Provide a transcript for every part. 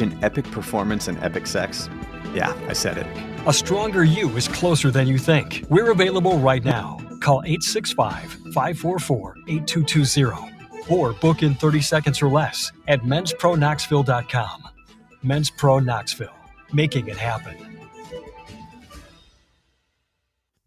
imagine epic performance and epic sex? Yeah, I said it. A stronger you is closer than you think. We're available right now. Call 865-544-8220 or book in 30 seconds or less at menspronknoxville.com. Men's Pro Knoxville, making it happen.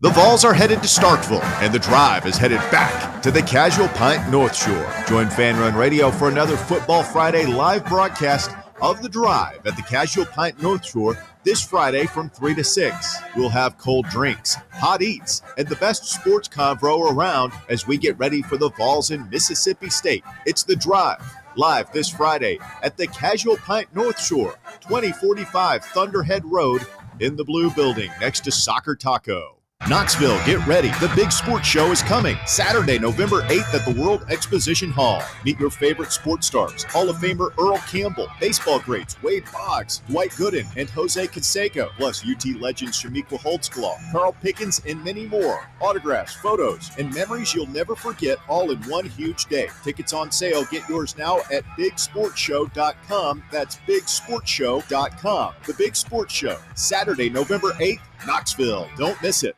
The Vols are headed to Starkville, and the Drive is headed back to the Casual Pint North Shore. Join Fan Run Radio for another Football Friday live broadcast of the Drive at the Casual Pint North Shore this Friday from 3 to 6. We'll have cold drinks, hot eats, and the best sports convo around as we get ready for the Vols in Mississippi State. It's the Drive, live this Friday at the Casual Pint North Shore, 2045 Thunderhead Road in the Blue Building next to Soccer Taco. Knoxville, get ready. The big sports show is coming Saturday, November 8th at the World Exposition Hall. Meet your favorite sports stars, Hall of Famer Earl Campbell, baseball greats Wade Boggs, Dwight Gooden, and Jose Canseco, plus UT legends Shamiqua Holtzclaw, Carl Pickens, and many more. Autographs, photos, and memories you'll never forget all in one huge day. Tickets on sale. Get yours now at bigsportshow.com. That's bigsportshow.com. The Big Sports Show, Saturday, November 8th, Knoxville. Don't miss it.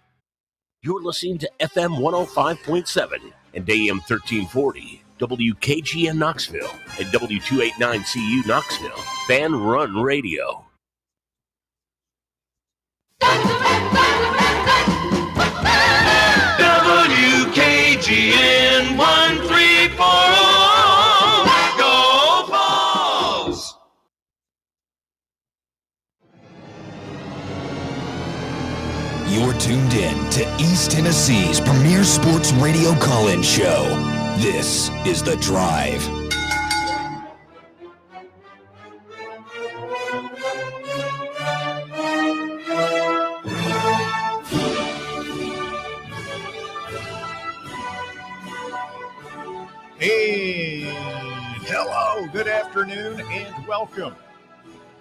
You're listening to FM 105.7 and AM 1340, WKGN Knoxville, and W289CU Knoxville, Fan Run Radio. WKGN 1340, go Vols! You're tuned in to East Tennessee's premier sports radio call-in show. This is The Drive. And hello, good afternoon, and welcome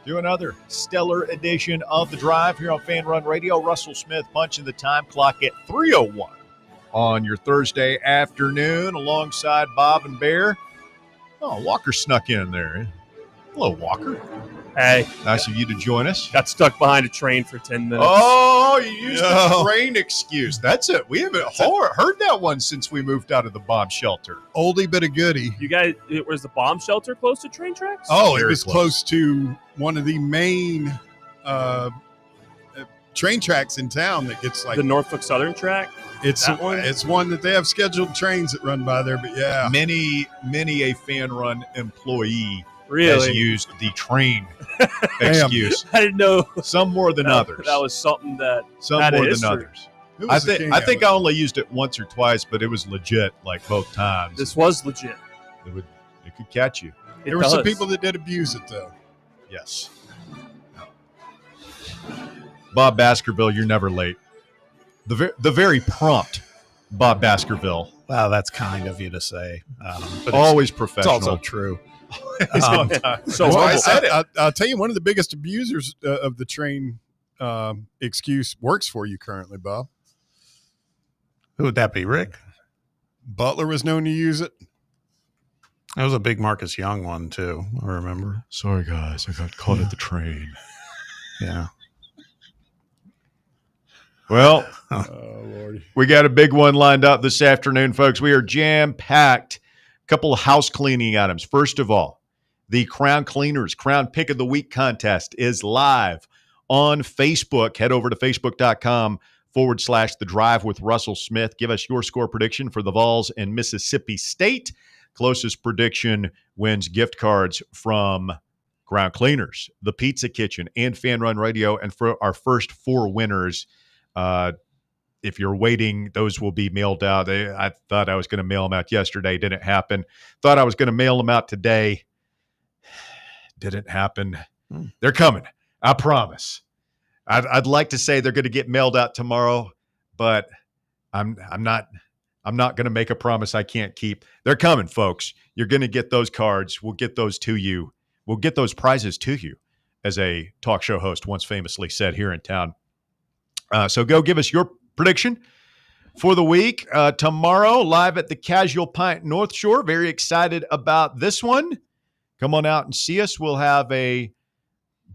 to another stellar edition of The Drive here on Fan Run Radio. Russell Smith punching the time clock at 3:01 on your Thursday afternoon alongside Bob and Bear. Oh, Walker snuck in there. Hello, Walker. Hey. Nice of you to join us. Got stuck behind a train for 10 minutes. Oh, you used the train excuse. That's it. We haven't heard that one since we moved out of the bomb shelter. Oldie but a goodie. You guys, was the bomb shelter close to train tracks? Oh, it was close to one of the main train tracks in town that gets like the Norfolk Southern track. It's one that they have scheduled trains that run by there. But yeah, many a Fan Run employee really has used the train excuse. I didn't know. Some more than others. That was something that some had more a than others. I think I only used it once or twice, but it was legit like both times. This was legit. It could catch you. There were some people that did abuse it though. Yes. Bob Baskerville, you're never late. The very prompt Bob Baskerville. Wow, that's kind of you to say. But always professional. It's also true. I said it. I'll tell you, one of the biggest abusers of the train excuse works for you currently, Bob. Who would that be, Rick? Butler was known to use it. That was a big Marcus Young one, too, I remember. Sorry, guys. I got caught at the train. Yeah. Well, Lordy. We got a big one lined up this afternoon, folks. We are jam-packed. Couple of house cleaning items. First of all, the Crown Cleaners Crown Pick of the Week contest is live on Facebook. Head over to facebook.com/The Drive with Russell Smith. Give us your score prediction for the Vols and Mississippi State. Closest prediction wins gift cards from Crown Cleaners, the Pizza Kitchen, and Fan Run Radio. And for our first 4 winners, if you're waiting, those will be mailed out. I thought I was going to mail them out yesterday. Didn't happen. Thought I was going to mail them out today. Didn't happen. They're coming. I promise. I'd like to say they're going to get mailed out tomorrow, but I'm not going to make a promise I can't keep. They're coming, folks. You're going to get those cards. We'll get those to you. We'll get those prizes to you, as a talk show host once famously said here in town. So go give us your prediction for the week. Tomorrow, live at the Casual Pint North Shore. Very excited about this one. Come on out and see us. We'll have a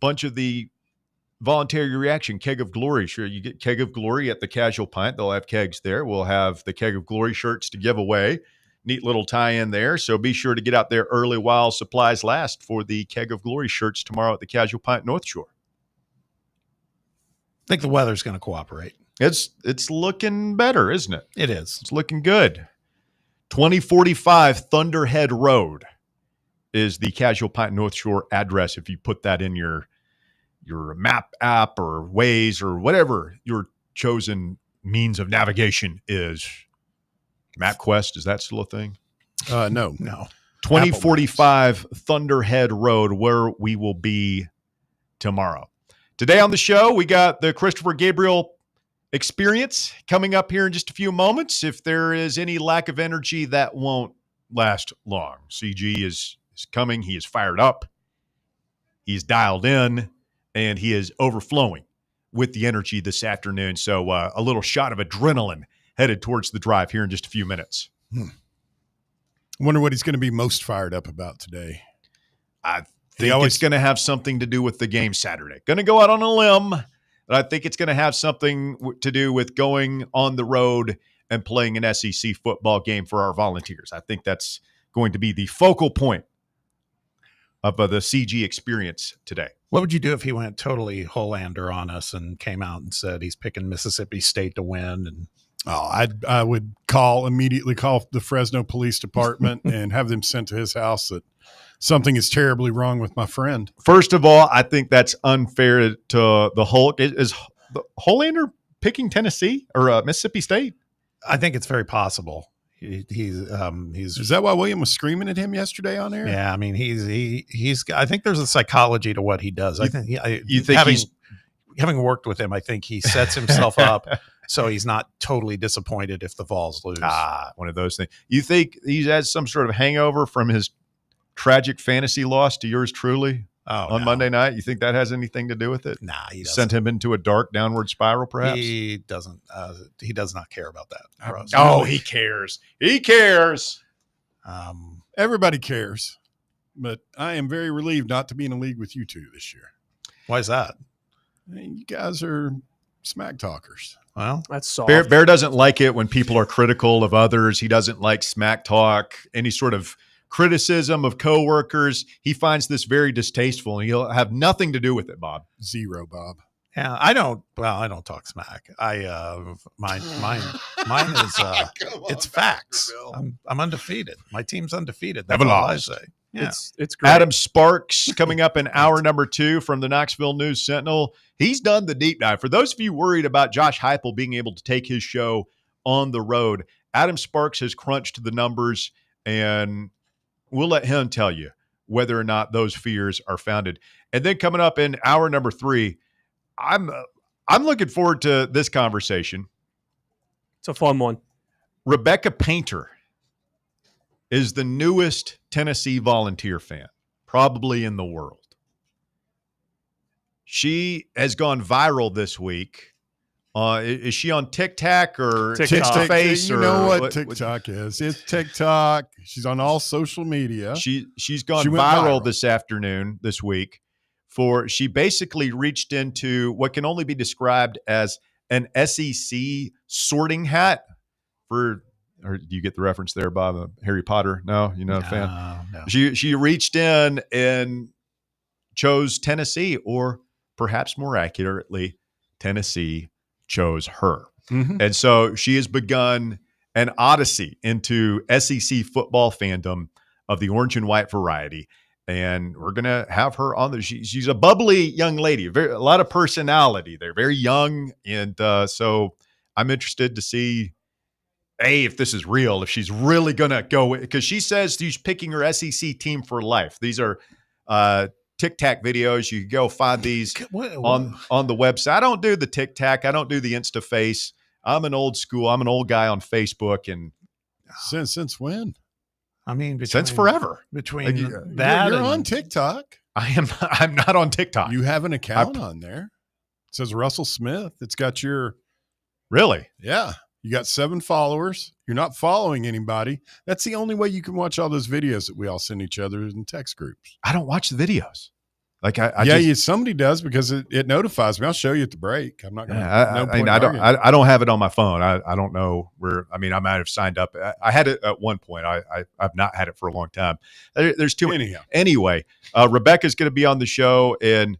bunch of the voluntary reaction Keg of Glory. Sure, you get Keg of Glory at the Casual Pint. They'll have kegs there. We'll have the Keg of Glory shirts to give away. Neat little tie-in there. So be sure to get out there early while supplies last for the Keg of Glory shirts tomorrow at the Casual Pint North Shore. I think the weather's going to cooperate. It's looking better, isn't it? It is. It's looking good. 2045 Thunderhead Road is the Casual Pint North Shore address. If you put that in your map app or Waze or whatever your chosen means of navigation is. MapQuest, is that still a thing? No. 2045 Thunderhead Road, where we will be tomorrow. Today on the show, we got the Christopher Gabriel Experience coming up here in just a few moments. If there is any lack of energy, that won't last long. CG is coming. He is fired up. He's dialed in, and he is overflowing with the energy this afternoon. So a little shot of adrenaline headed towards the drive here in just a few minutes. I wonder what he's going to be most fired up about today. I think it's going to have something to do with the game Saturday. Going to go out on a limb, but I think it's going to have something to do with going on the road and playing an SEC football game for our Volunteers. I think that's going to be the focal point of the CG experience today. What would you do if he went totally Holander on us and came out and said he's picking Mississippi State to win? And I would immediately call the Fresno Police Department and have them sent to his house that something is terribly wrong with my friend. First of all, I think that's unfair to the Hulk. Is the Holander picking Tennessee or Mississippi State? I think it's very possible. He's Is that why William was screaming at him yesterday on air? Yeah, I mean he's I think there's a psychology to what he does. I think you think having worked with him, I think he sets himself up so he's not totally disappointed if the Vols lose. One of those things. You think he has some sort of hangover from his tragic fantasy loss to yours truly on Monday night? You think that has anything to do with it? Nah, he doesn't. Sent him into a dark downward spiral, perhaps? He doesn't. He does not care about that. Oh, he cares. He cares. Everybody cares. But I am very relieved not to be in a league with you two this year. Why is that? I mean, you guys are smack talkers. Well, That's soft. Bear doesn't like it when people are critical of others. He doesn't like smack talk, any sort of criticism of coworkers. He finds this very distasteful, and he'll have nothing to do with it, Bob. Zero, Bob. yeah, I don't. Well, I don't talk smack. Mine is it's facts. I'm undefeated. My team's undefeated. That's Never all I lost. say. Yeah. It's great. Adam Sparks coming up in hour number 2 from the Knoxville News Sentinel. He's done the deep dive. For those of you worried about Josh Heupel being able to take his show on the road, Adam Sparks has crunched the numbers, and we'll let him tell you whether or not those fears are founded. And then coming up in hour number 3, I'm looking forward to this conversation. It's a fun one. Rebecca Painter is the newest Tennessee Volunteer fan, probably in the world. She has gone viral this week. Is she on TikTok or TikTok. Face? You or know what TikTok is. It's TikTok. She's on all social media. She's gone She went viral viral. this week. She basically reached into what can only be described as an SEC sorting hat or do you get the reference there, Bob? Harry Potter? No, you're not a fan. No. She reached in and chose Tennessee, or perhaps more accurately, Tennessee chose her. Mm-hmm. And so she has begun an odyssey into SEC football fandom of the orange and white variety. And we're going to have her on there. She's a bubbly young lady, a lot of personality. They're very young. And so I'm interested to see, if this is real, if she's really going to go, because she says she's picking her SEC team for life. These are TikTok videos. You can go find these on the website. I don't do the TikTok. I don't do the Instaface. I'm an old school. I'm an old guy on Facebook. And Since when? I mean, since forever. Between You're that and on TikTok. I'm not on TikTok. You have an account on there. It says Russell Smith. It's got your Really? Yeah. You got 7 followers. You're not following anybody. That's the only way you can watch all those videos that we all send each other in text groups. I don't watch the videos. Like somebody does because it notifies me. I'll show you at the break. I'm not going to. I don't have it on my phone. I don't know where. I mean, I might have signed up. I had it at one point. I've not had it for a long time. There's too many. Anyway, Rebecca's going to be on the show, and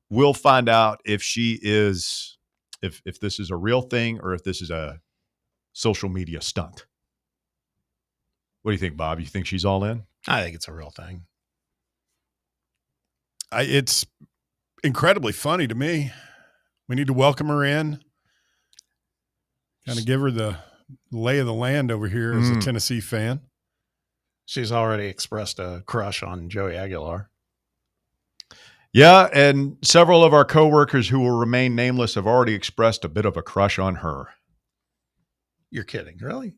we'll find out if she is if this is a real thing or if this is a social media stunt. What do you think, Bob? You think she's all in? I think it's a real thing. It's incredibly funny to me. We need to welcome her in, kind of give her the lay of the land over here as a Tennessee fan. She's already expressed a crush on Joey Aguilar. Yeah, and several of our coworkers who will remain nameless have already expressed a bit of a crush on her. You're kidding, really?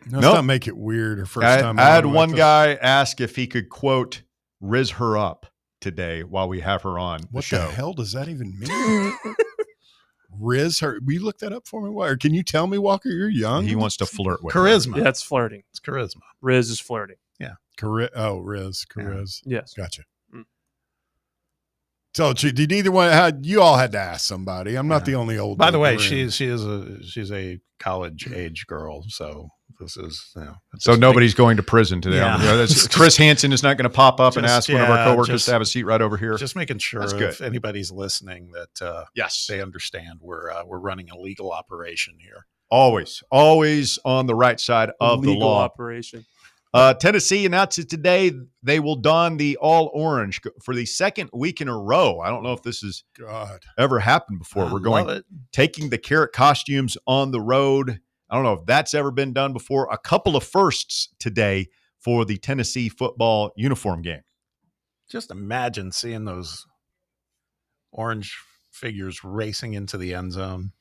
No, let's not make it weird. Her first time. I had one guy ask if he could, quote, "riz her up" today while we have her on the show. What the hell does that even mean? Riz her? Will you look that up for me? Or can you tell me, Walker? You're young. He wants to flirt with her. Charisma. Yeah, it's flirting. It's charisma. Riz is flirting. Yeah. Riz. Chariz. Yeah. Yes. Gotcha. So did either one? You all had to ask somebody. I'm not the only old. By the way, she's a college age girl. So this is so nobody's going to prison today. Yeah. Chris Hansen is not going to pop up and ask one of our coworkers to have a seat right over here. Just making sure if anybody's listening that yes, they understand we're running a legal operation here. Always on the right side of the law. Operation. Tennessee announces today they will don the all orange for the second week in a row. I don't know if this has ever happened before. We're taking the carrot costumes on the road. I don't know if that's ever been done before. A couple of firsts today for the Tennessee football uniform game. Just imagine seeing those orange figures racing into the end zone.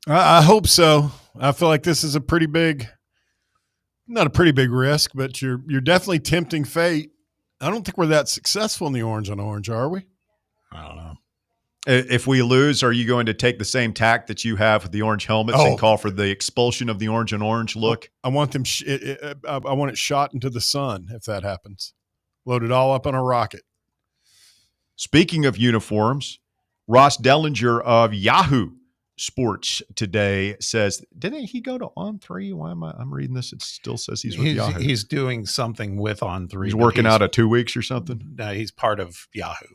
I hope so. I feel like this is a pretty big. Not a pretty big risk, but you're definitely tempting fate. I don't think we're that successful in the orange on orange, are we? I don't know. If we lose, are you going to take the same tack that you have with the orange helmets and call for the expulsion of the orange on orange look? I want them. I want it shot into the sun if that happens. Load it all up on a rocket. Speaking of uniforms, Ross Dellinger of Yahoo Sports today says, didn't he go to On3? Why am I'm reading this? It still says he's with Yahoo. He's doing something with On3. He's working out at 2 weeks or something. No, he's part of Yahoo.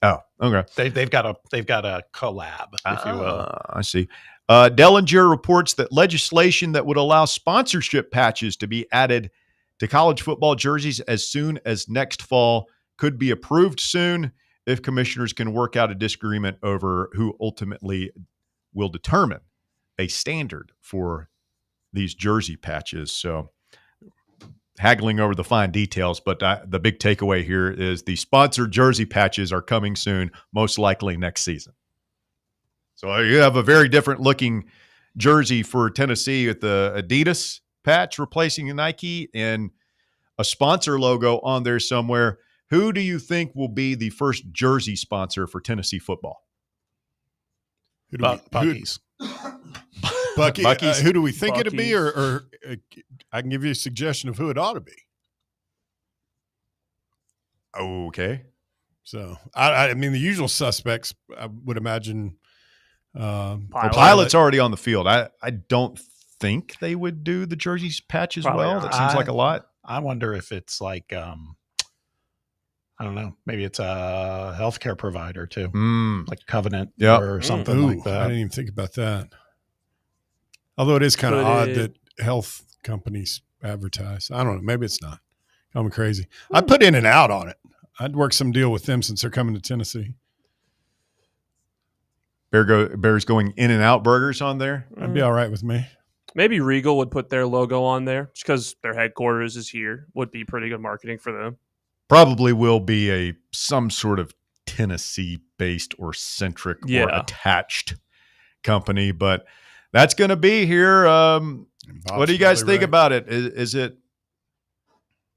Oh, okay. They've got a collab, if you will. I see. Dellinger reports that legislation that would allow sponsorship patches to be added to college football jerseys as soon as next fall could be approved soon if commissioners can work out a disagreement over who ultimately will determine a standard for these jersey patches. So haggling over the fine details, but the big takeaway here is the sponsored jersey patches are coming soon, most likely next season. So you have a very different looking jersey for Tennessee with the Adidas patch replacing a Nike and a sponsor logo on there somewhere. Who do you think will be the first jersey sponsor for Tennessee football? Buc-ee's. Buc-ee's. Who do we think it'll be? Or I can give you a suggestion of who it ought to be. Okay. So, I mean, the usual suspects, I would imagine. Pilot's already on the field. I don't think they would do the jerseys patch as well. That seems like a lot. I wonder if it's like I don't know. Maybe it's a healthcare provider too, like Covenant or something like that. I didn't even think about that. Although it is kind of odd that health companies advertise. I don't know. Maybe it's not. I'm crazy. I'd put In and Out on it. I'd work some deal with them since they're coming to Tennessee. Bears going In and Out burgers on there. That'd be all right with me. Maybe Regal would put their logo on there just because their headquarters is here. Would be pretty good marketing for them. Probably will be some sort of Tennessee-based or centric or attached company, but that's going to be here. What do you guys think about it? Is it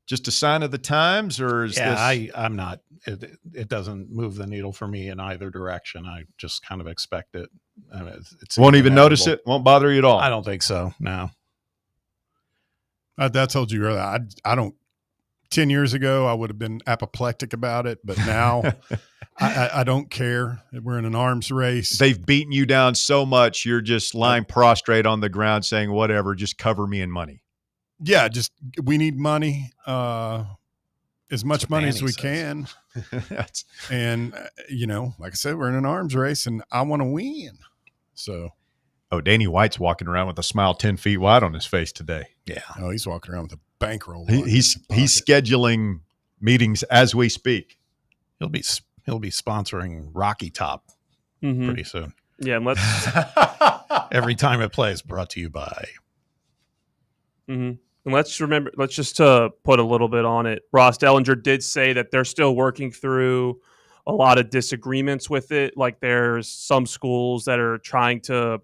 just a sign of the times, or is this? I'm not. It doesn't move the needle for me in either direction. I just kind of expect it. It's won't even notice it. Won't bother you at all. I don't think so. No. I told you earlier. I don't 10 years ago, I would have been apoplectic about it, but now I don't care. We're in an arms race. They've beaten you down so much, you're just lying prostrate on the ground saying, whatever, just cover me in money. Yeah, just we need money, as much money as we can. And, like I said, we're in an arms race, and I want to win. So. Oh, Danny White's walking around with a smile 10 feet wide on his face today. Yeah. Oh, he's walking around with a bankroll. He's scheduling meetings as we speak. He'll be sponsoring Rocky Top pretty soon. Yeah, and let's every time it plays, brought to you by. And let's just put a little bit on it. Ross Dellinger did say that they're still working through a lot of disagreements with it. Like there's some schools that are trying to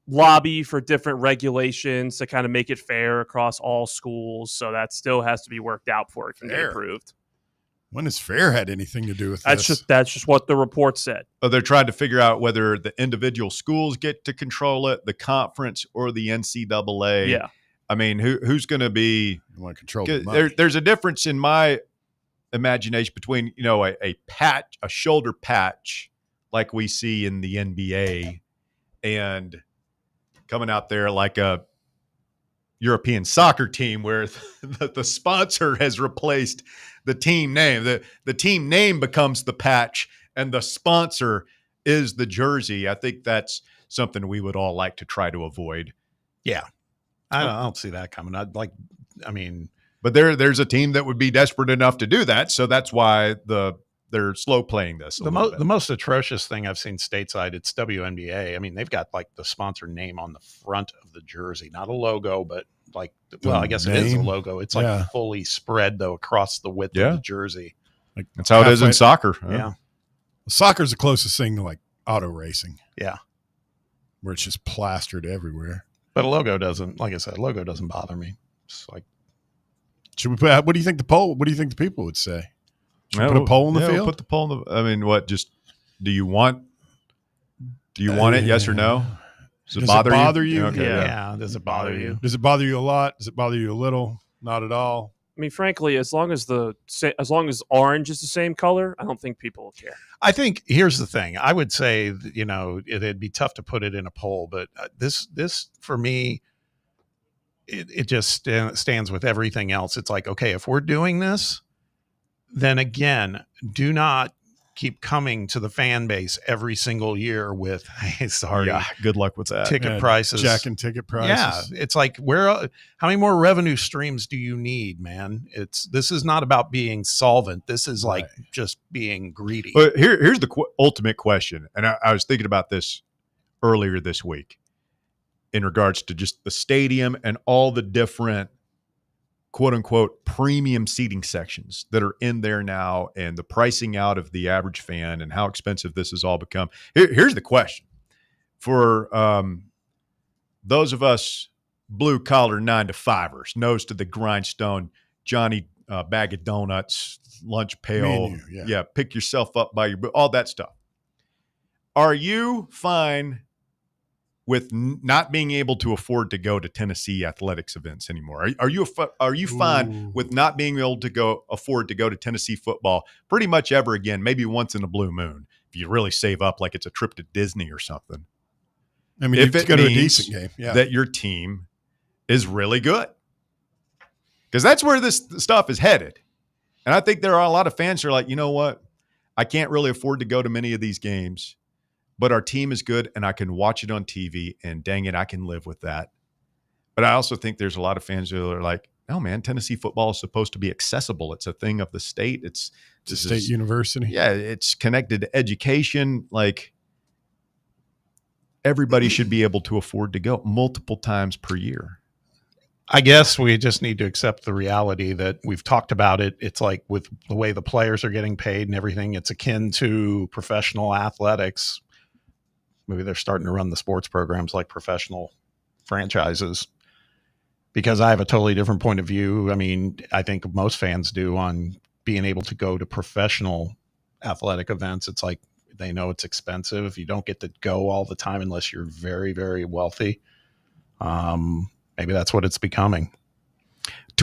lobby for different regulations to kind of make it fair across all schools. So that still has to be worked out before it can get approved. When has fair had anything to do with this? That's just what the report said. They're trying to figure out whether the individual schools get to control it, the conference, or the NCAA. Yeah. I mean, who's going to be – want to control the money. There's a difference in my imagination between, a shoulder patch like we see in the NBA and coming out there like a European soccer team where the sponsor has replaced the team name. The team name becomes the patch and the sponsor is the jersey. I think that's something we would all like to try to avoid. Yeah. I don't see that coming. But there's a team that would be desperate enough to do that. So that's why they're slow playing this. The most atrocious thing I've seen stateside, it's WNBA. I mean, they've got like the sponsor name on the front of the jersey, not a logo, but like, I guess it is a logo. It's like fully spread though across the width of the jersey. Like that's how it is in soccer. Yeah. Soccer's the closest thing to like auto racing. Yeah. Where it's just plastered everywhere. But a logo doesn't, like I said, a logo doesn't bother me. It's like, should we put, what do you think the people would say? Put a poll in the field? Put the poll in the, I mean, what, just, do you want it? Yes or no? Does it bother you? Okay, yeah. Does it bother you? Does it bother you a lot? Does it bother you a little? Not at all. I mean, frankly, as long as orange is the same color, I don't think people will care. I think here's the thing. I would say, it'd be tough to put it in a poll, but this for me, it just stands with everything else. It's like, okay, if we're doing this, then again, do not keep coming to the fan base every single year with, hey, sorry. Yeah, good luck with that. Ticket prices. Jacking ticket prices. Yeah, it's like, how many more revenue streams do you need, man? This is not about being solvent. This is like just being greedy. But here's the ultimate question, and I was thinking about this earlier this week in regards to just the stadium and all the different quote-unquote premium seating sections that are in there now and the pricing out of the average fan and how expensive this has all become. Here's the question. For those of us blue-collar 9-to-5ers, nose to the grindstone, Johnny bag of donuts, lunch pail, pick yourself up by your all that stuff. Are you fine with not being able to afford to go to Tennessee athletics events anymore? Are you fine with not being able to afford to go to Tennessee football pretty much ever again, maybe once in a blue moon, if you really save up like it's a trip to Disney or something? I mean, if it's got a decent game, that your team is really good. Because that's where this stuff is headed. And I think there are a lot of fans who are like, you know what? I can't really afford to go to many of these games, but our team is good and I can watch it on TV and dang it, I can live with that. But I also think there's a lot of fans who are like, no, man, Tennessee football is supposed to be accessible. It's a thing of the state. It's a state university. Yeah, it's connected to education. Like everybody should be able to afford to go multiple times per year. I guess we just need to accept the reality that we've talked about it. It's like with the way the players are getting paid and everything, it's akin to professional athletics. Maybe they're starting to run the sports programs like professional franchises, because I have a totally different point of view. I mean, I think most fans do on being able to go to professional athletic events. It's like they know it's expensive. You don't get to go all the time unless you're very, very wealthy. Maybe that's what it's becoming.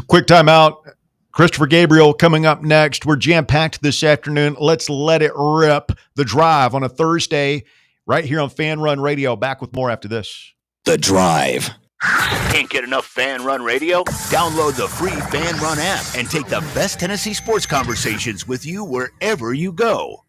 Quick timeout. Christopher Gabriel coming up next. We're jam-packed this afternoon. Let's let it rip. The Drive on a Thursday right here on Fan Run Radio. Back with more after this. The Drive. Can't get enough Fan Run Radio? Download the free Fan Run app and take the best Tennessee sports conversations with you wherever you go.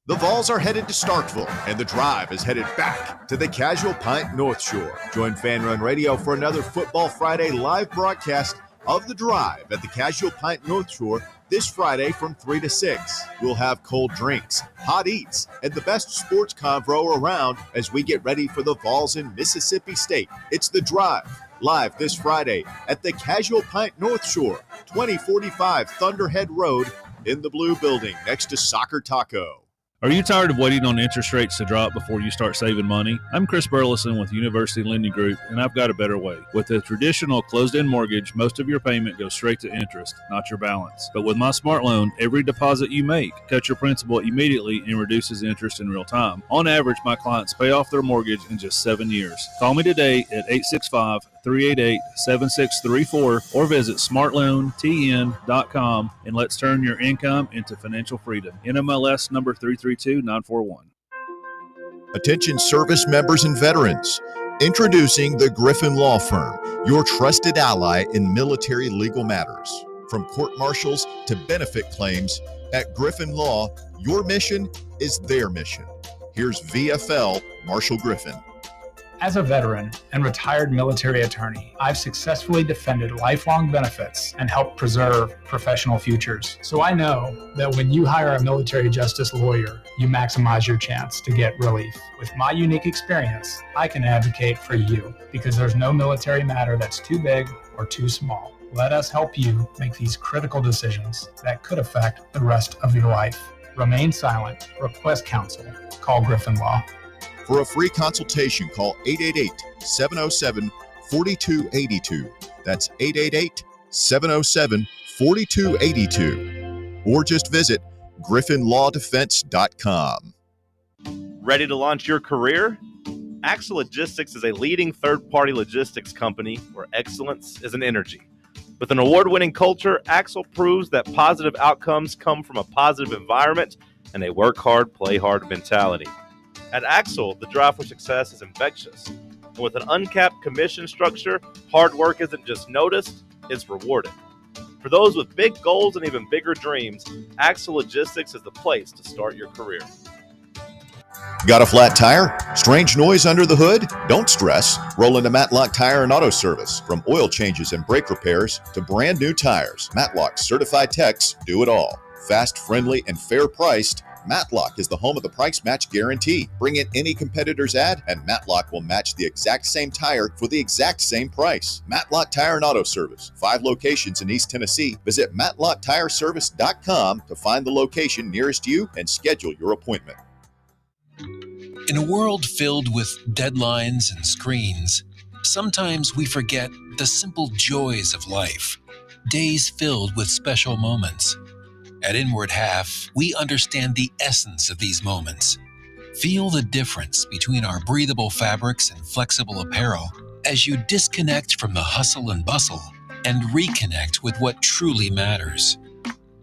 The Vols are headed to Starkville, and the Drive is headed back to the Casual Pint North Shore. Join Fan Run Radio for another Football Friday live broadcast of the Drive at the Casual Pint North Shore this Friday from 3 to 6. We'll have cold drinks, hot eats, and the best sports convo around as we get ready for the Vols in Mississippi State. It's the Drive, live this Friday at the Casual Pint North Shore, 2045 Thunderhead Road in the Blue Building next to Soccer Taco. Are you tired of waiting on interest rates to drop before you start saving money? I'm Chris Burleson with University Lending Group, and I've got a better way. With a traditional closed-end mortgage, most of your payment goes straight to interest, not your balance. But with my Smart Loan, every deposit you make cuts your principal immediately and reduces interest in real time. On average, my clients pay off their mortgage in just 7 years. Call me today at 865-388-7634 or visit smartloantn.com and let's turn your income into financial freedom. NMLS number 332941. Attention service members and veterans. Introducing the Griffin Law Firm, your trusted ally in military legal matters. From court-martials to benefit claims, at Griffin Law, your mission is their mission. Here's VFL Marshall Griffin. As a veteran and retired military attorney, I've successfully defended lifelong benefits and helped preserve professional futures. So I know that when you hire a military justice lawyer, you maximize your chance to get relief. With my unique experience, I can advocate for you because there's no military matter that's too big or too small. Let us help you make these critical decisions that could affect the rest of your life. Remain silent. Request counsel. Call Griffin Law. For a free consultation, call 888-707-4282. That's 888-707-4282. Or just visit griffinlawdefense.com. Ready to launch your career? Axle Logistics is a leading third-party logistics company where excellence is an energy. With an award-winning culture, Axle proves that positive outcomes come from a positive environment and a work hard, play hard mentality. At Axle, the drive for success is infectious. And with an uncapped commission structure, hard work isn't just noticed, it's rewarded. For those with big goals and even bigger dreams, Axle Logistics is the place to start your career. Got a flat tire? Strange noise under the hood? Don't stress. Roll into Matlock Tire and Auto Service. From oil changes and brake repairs to brand new tires, Matlock's certified techs do it all. Fast, friendly, and fair priced. Matlock is the home of the price match guarantee. Bring in any competitor's ad and Matlock will match the exact same tire for the exact same price. Matlock Tire and Auto Service. 5 locations in East Tennessee. Visit matlocktireservice.com to find the location nearest you and schedule your appointment. In a world filled with deadlines and screens, sometimes we forget the simple joys of life. Days filled with special moments. At Inward Half, we understand the essence of these moments. Feel the difference between our breathable fabrics and flexible apparel as you disconnect from the hustle and bustle and reconnect with what truly matters.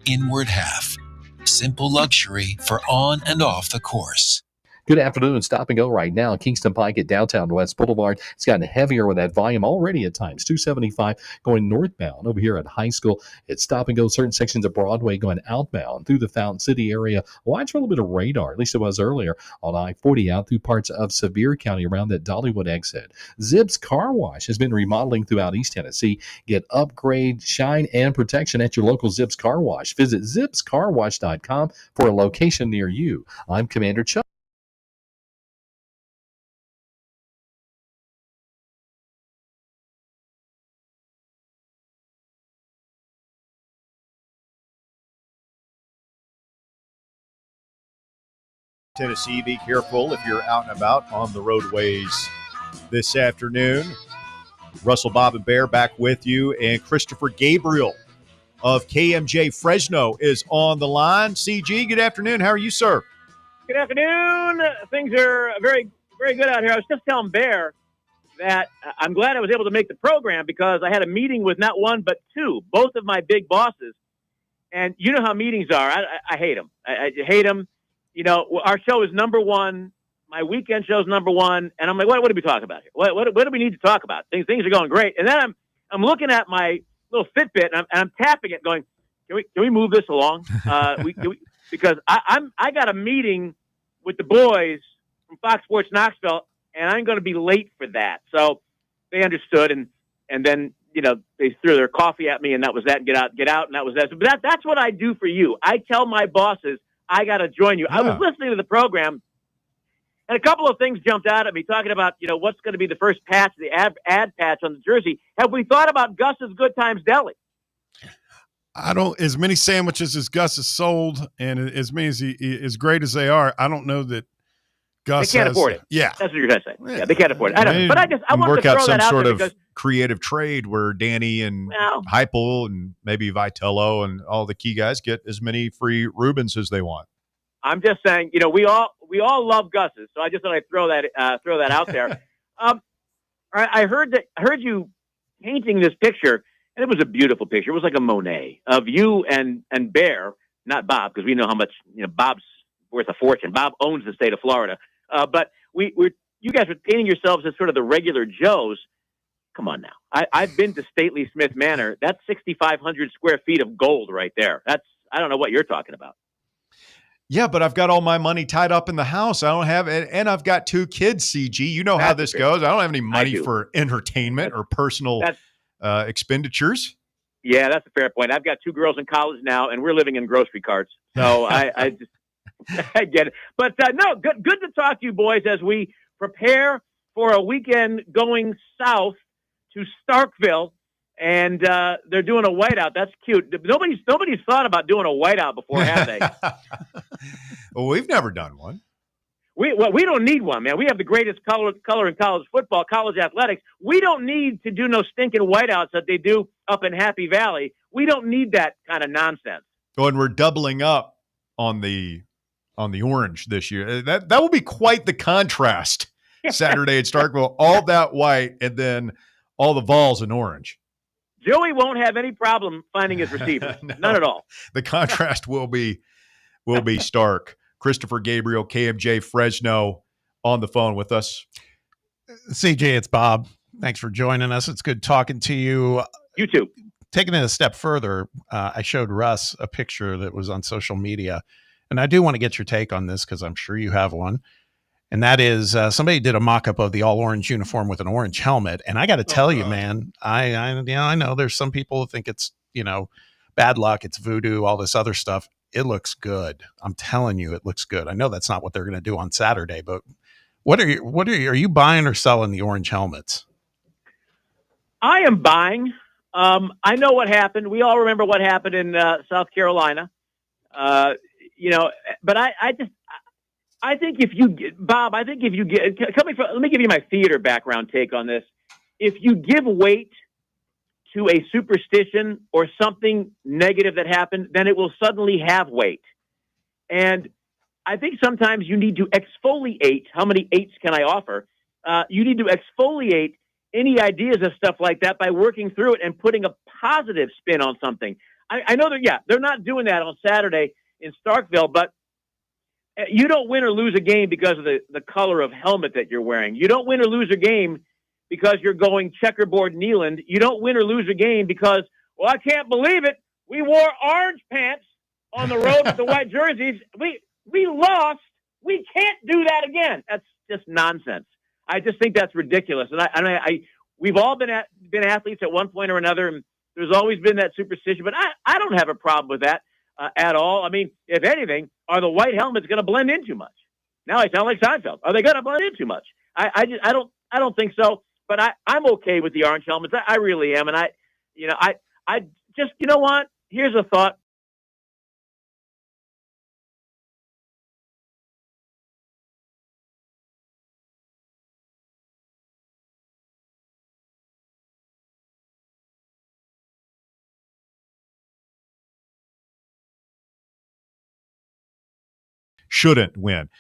Inward Half. Simple luxury for on and off the course. Good afternoon. Stop and go right now. Kingston Pike at downtown West Boulevard. It's gotten heavier with that volume already at times. 275 going northbound over here at High School. It's stop and go certain sections of Broadway going outbound through the Fountain City area. Watch for a little bit of radar, at least it was earlier, on I-40 out through parts of Sevier County around that Dollywood exit. Zips Car Wash has been remodeling throughout East Tennessee. Get upgrade, shine, and protection at your local Zips Car Wash. Visit zipscarwash.com for a location near you. I'm Commander Chuck. Tennessee, be careful if you're out and about on the roadways this afternoon. Russell, Bob, and Bear back with you, and Christopher Gabriel of KMJ Fresno is on the line. CG, good afternoon. How are you, sir? Good afternoon. Things are very, very good out here. I was just telling Bear, that I'm glad I was able to make the program because I had a meeting with not one but two, both of my big bosses. And you know how meetings are. I hate them. I hate them. You know, our show is number one. My weekend show is number one. And I'm like, what do we talk about here? What do we need to talk about? Things are going great. And then I'm looking at my little Fitbit and I'm tapping it, going, can we move this along? Because I got a meeting with the boys from Fox Sports Knoxville, and I'm going to be late for that. So they understood, and then they threw their coffee at me, and that was that. And get out, and that was that. But that's what I do for you. I tell my bosses I got to join you. Yeah. I was listening to the program, and a couple of things jumped out at me, talking about what's going to be the first patch, the ad patch on the jersey. Have we thought about Gus's Good Times Deli? I don't. As many sandwiches as Gus has sold, and as many as great as they are, I don't know that Gus they can't afford it. Yeah, that's what you're going to say. Yeah, they can't afford it. I don't. But I want work to out throw some that out sort there of because creative trade where Danny and Heupel and maybe Vitello and all the key guys get as many free Rubens as they want. I'm just saying, we all love Gus's, so I just thought I'd throw that out there. I heard you painting this picture. And it was a beautiful picture. It was like a Monet of you and Bear, not Bob, because we know how much Bob's worth a fortune. Bob owns the state of Florida. But you guys were painting yourselves as sort of the regular Joes. Come on now. I've been to Stately Smith Manor. That's 6,500 square feet of gold right there. I don't know what you're talking about. Yeah, but I've got all my money tied up in the house. I don't have it, and I've got two kids, CG. You know how this goes. I don't have any money for entertainment or personal expenditures. Yeah, that's a fair point. I've got two girls in college now, and we're living in grocery carts. So I get it. But no, good to talk to you boys as we prepare for a weekend going south to Starkville, and they're doing a whiteout. That's cute. Nobody's thought about doing a whiteout before, have they? Well, we've never done one. We don't need one, man. We have the greatest color in college football, college athletics. We don't need to do no stinking whiteouts that they do up in Happy Valley. We don't need that kind of nonsense. Oh, and we're doubling up on the orange this year. That will be quite the contrast. Saturday at Starkville, all that white, and then all the Vols in orange. Joey won't have any problem finding his receivers. No, none at all. The contrast will be stark. Christopher Gabriel, KMJ Fresno, on the phone with us. CJ, it's Bob. Thanks for joining us. It's good talking to you. You too. Taking it a step further, I showed Russ a picture that was on social media, and I do want to get your take on this because I'm sure you have one. And that is somebody did a mock-up of the all-orange uniform with an orange helmet. And I got to tell you, man, I know there's some people who think it's, bad luck, it's voodoo, all this other stuff. It looks good. I'm telling you, it looks good. I know that's not what they're going to do on Saturday, but are you buying or selling the orange helmets? I am buying. I know what happened. We all remember what happened in South Carolina. But I think if you get, Bob, let me give you my theater background take on this. If you give weight to a superstition or something negative that happened, then it will suddenly have weight. And I think sometimes you need to exfoliate. How many eights can I offer? You need to exfoliate any ideas of stuff like that by working through it and putting a positive spin on something. I know they're not doing that on Saturday in Starkville, but you don't win or lose a game because of the color of helmet that you're wearing. You don't win or lose a game because you're going checkerboard Kneeland. You don't win or lose a game because, well, I can't believe it. We wore orange pants on the road with the white jerseys. We lost. We can't do that again. That's just nonsense. I just think that's ridiculous. And we've all been athletes at one point or another, and there's always been that superstition. But I don't have a problem with that at all. I mean, if anything, are the white helmets going to blend in too much? Now I sound like Seinfeld. Are they going to blend in too much? I don't think so. But I'm okay with the orange helmets. I really am. And I just, you know what? Here's a thought. Shouldn't win.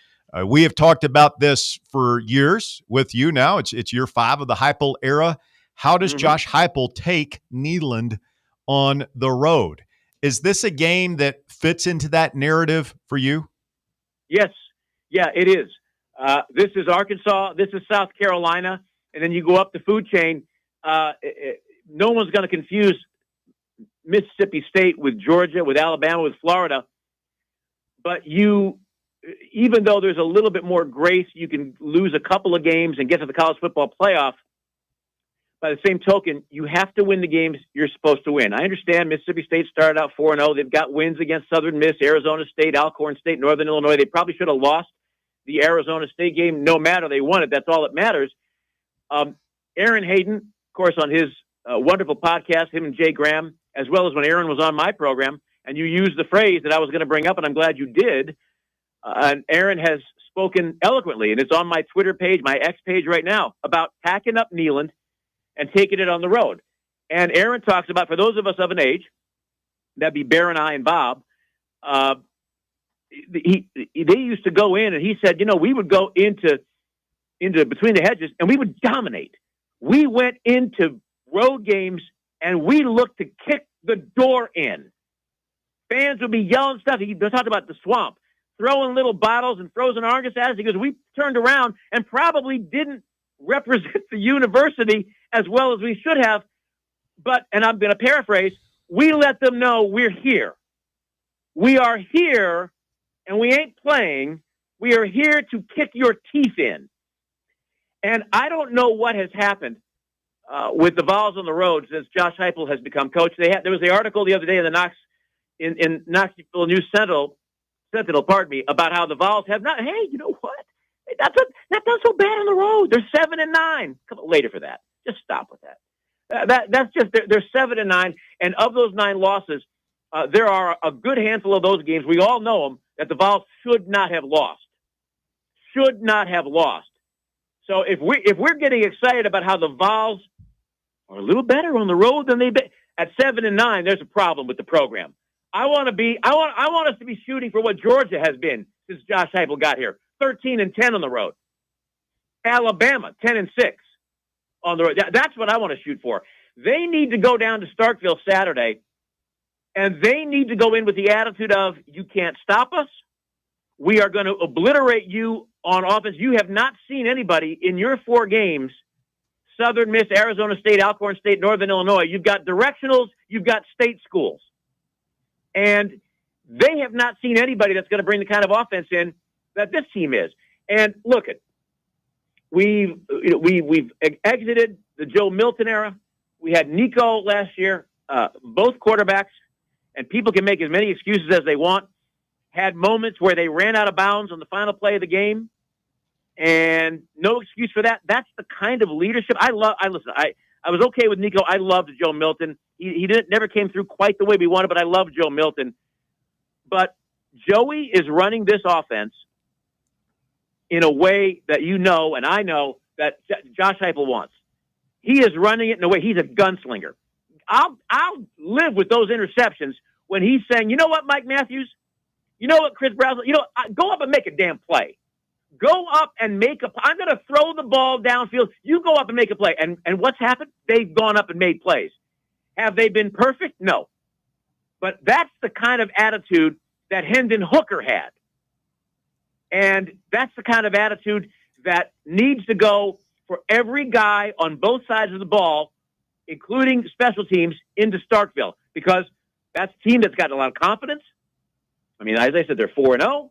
We have talked about this for years with you now. It's year 5 of the Heupel era. How does Josh Heupel take Neyland on the road? Is this a game that fits into that narrative for you? Yes. Yeah, it is. This is Arkansas. This is South Carolina. And then you go up the food chain. No one's going to confuse Mississippi State with Georgia, with Alabama, with Florida. But even though there's a little bit more grace, you can lose a couple of games and get to the college football playoff. By the same token, you have to win the games you're supposed to win. I understand Mississippi State started out 4-0. They've got wins against Southern Miss, Arizona State, Alcorn State, Northern Illinois. They probably should have lost the Arizona State game. No matter, they won it. That's all that matters. Aaron Hayden, of course, on his wonderful podcast, him and Jay Graham, as well as when Aaron was on my program, and you used the phrase that I was going to bring up, and I'm glad you did. And Aaron has spoken eloquently, and it's on my Twitter page, my X page right now, about packing up Neyland and taking it on the road. And Aaron talks about, for those of us of an age, that'd be Bear and I and Bob, they used to go in, and he said, we would go into between the hedges, and we would dominate. We went into road games, and we looked to kick the door in. Fans would be yelling stuff. He talked about the swamp, throwing little bottles and frozen Argus at us. He goes, we turned around and probably didn't represent the university as well as we should have. But, and I'm going to paraphrase, we let them know we're here. We are here, and we ain't playing. We are here to kick your teeth in. And I don't know what has happened with the Vols on the road since Josh Heupel has become coach. There was the article the other day in the in Knoxville News Sentinel, about how the Vols have not. Hey, you know what? Not done so bad on the road. They're 7-9. Come on, later for that. Just stop with that. That's just they're 7-9, and of those 9 losses, there are a good handful of those games. We all know them that the Vols should not have lost. Should not have lost. So if we're getting excited about how the Vols are a little better on the road than they've been at 7-9, there's a problem with the program. I want us to be shooting for what Georgia has been since Josh Heupel got here, 13-10 on the road. Alabama, 10-6 on the road. That's what I want to shoot for. They need to go down to Starkville Saturday, and they need to go in with the attitude of, you can't stop us. We are going to obliterate you on offense. You have not seen anybody in your 4 games, Southern Miss, Arizona State, Alcorn State, Northern Illinois. You've got directionals. You've got state schools. And they have not seen anybody that's going to bring the kind of offense in that this team is. And look, we've exited the Joe Milton era. We had Nico last year, both quarterbacks, and people can make as many excuses as they want. Had moments where they ran out of bounds on the final play of the game, and no excuse for that. That's the kind of leadership I love. I was okay with Nico. I loved Joe Milton. He never came through quite the way we wanted, but I love Joe Milton. But Joey is running this offense in a way that and I know that Josh Heupel wants. He is running it in a way. He's a gunslinger. I'll live with those interceptions when he's saying, you know what, Mike Matthews? You know what, Chris Brazel? Go up and make a damn play. Go up and I'm going to throw the ball downfield. You go up and make a play. And what's happened? They've gone up and made plays. Have they been perfect? No. But that's the kind of attitude that Hendon Hooker had. And that's the kind of attitude that needs to go for every guy on both sides of the ball, including special teams, into Starkville. Because that's a team that's got a lot of confidence. I mean, as I said, they're 4-0.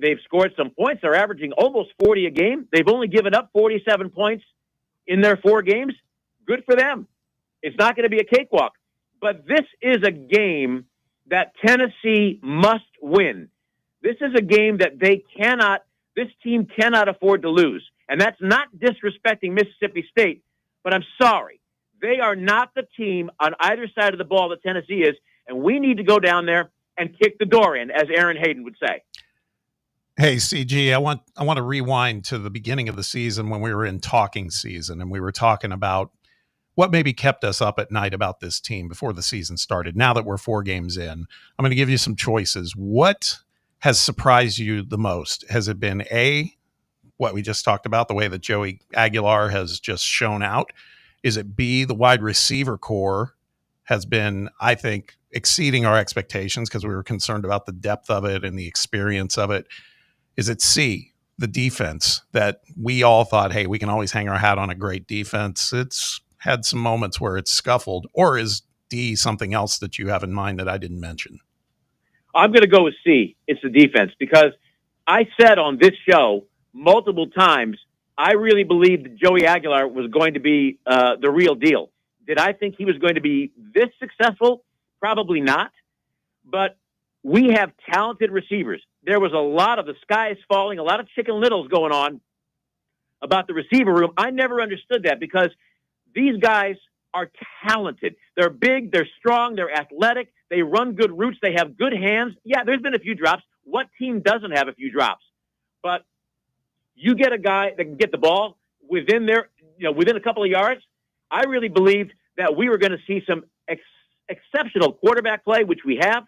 They've scored some points. They're averaging almost 40 a game. They've only given up 47 points in their 4 games. Good for them. It's not going to be a cakewalk. But this is a game that Tennessee must win. This is a game that this team cannot afford to lose. And that's not disrespecting Mississippi State, but I'm sorry. They are not the team on either side of the ball that Tennessee is, and we need to go down there and kick the door in, as Aaron Hayden would say. Hey, CG, I want to rewind to the beginning of the season when we were in talking season, and we were talking about what maybe kept us up at night about this team before the season started. Now that we're 4 games in, I'm going to give you some choices. What has surprised you the most? Has it been what we just talked about, the way that Joey Aguilar has just shown out? Is it B, the wide receiver core has been, I think, exceeding our expectations because we were concerned about the depth of it and the experience of it? Is it C, the defense that we all thought, hey, we can always hang our hat on a great defense? It's had some moments where it's scuffled. Or is D something else that you have in mind that I didn't mention? I'm going to go with C. It's the defense, because I said on this show multiple times, I really believed that Joey Aguilar was going to be the real deal. Did I think he was going to be this successful? Probably not. But we have talented receivers. There was a lot of the sky is falling, a lot of chicken littles going on about the receiver room. I never understood that, because these guys are talented. They're big, they're strong, they're athletic, they run good routes, they have good hands. Yeah, there's been a few drops. What team doesn't have a few drops? But you get a guy that can get the ball within within a couple of yards. I really believed that we were going to see some exceptional quarterback play, which we have,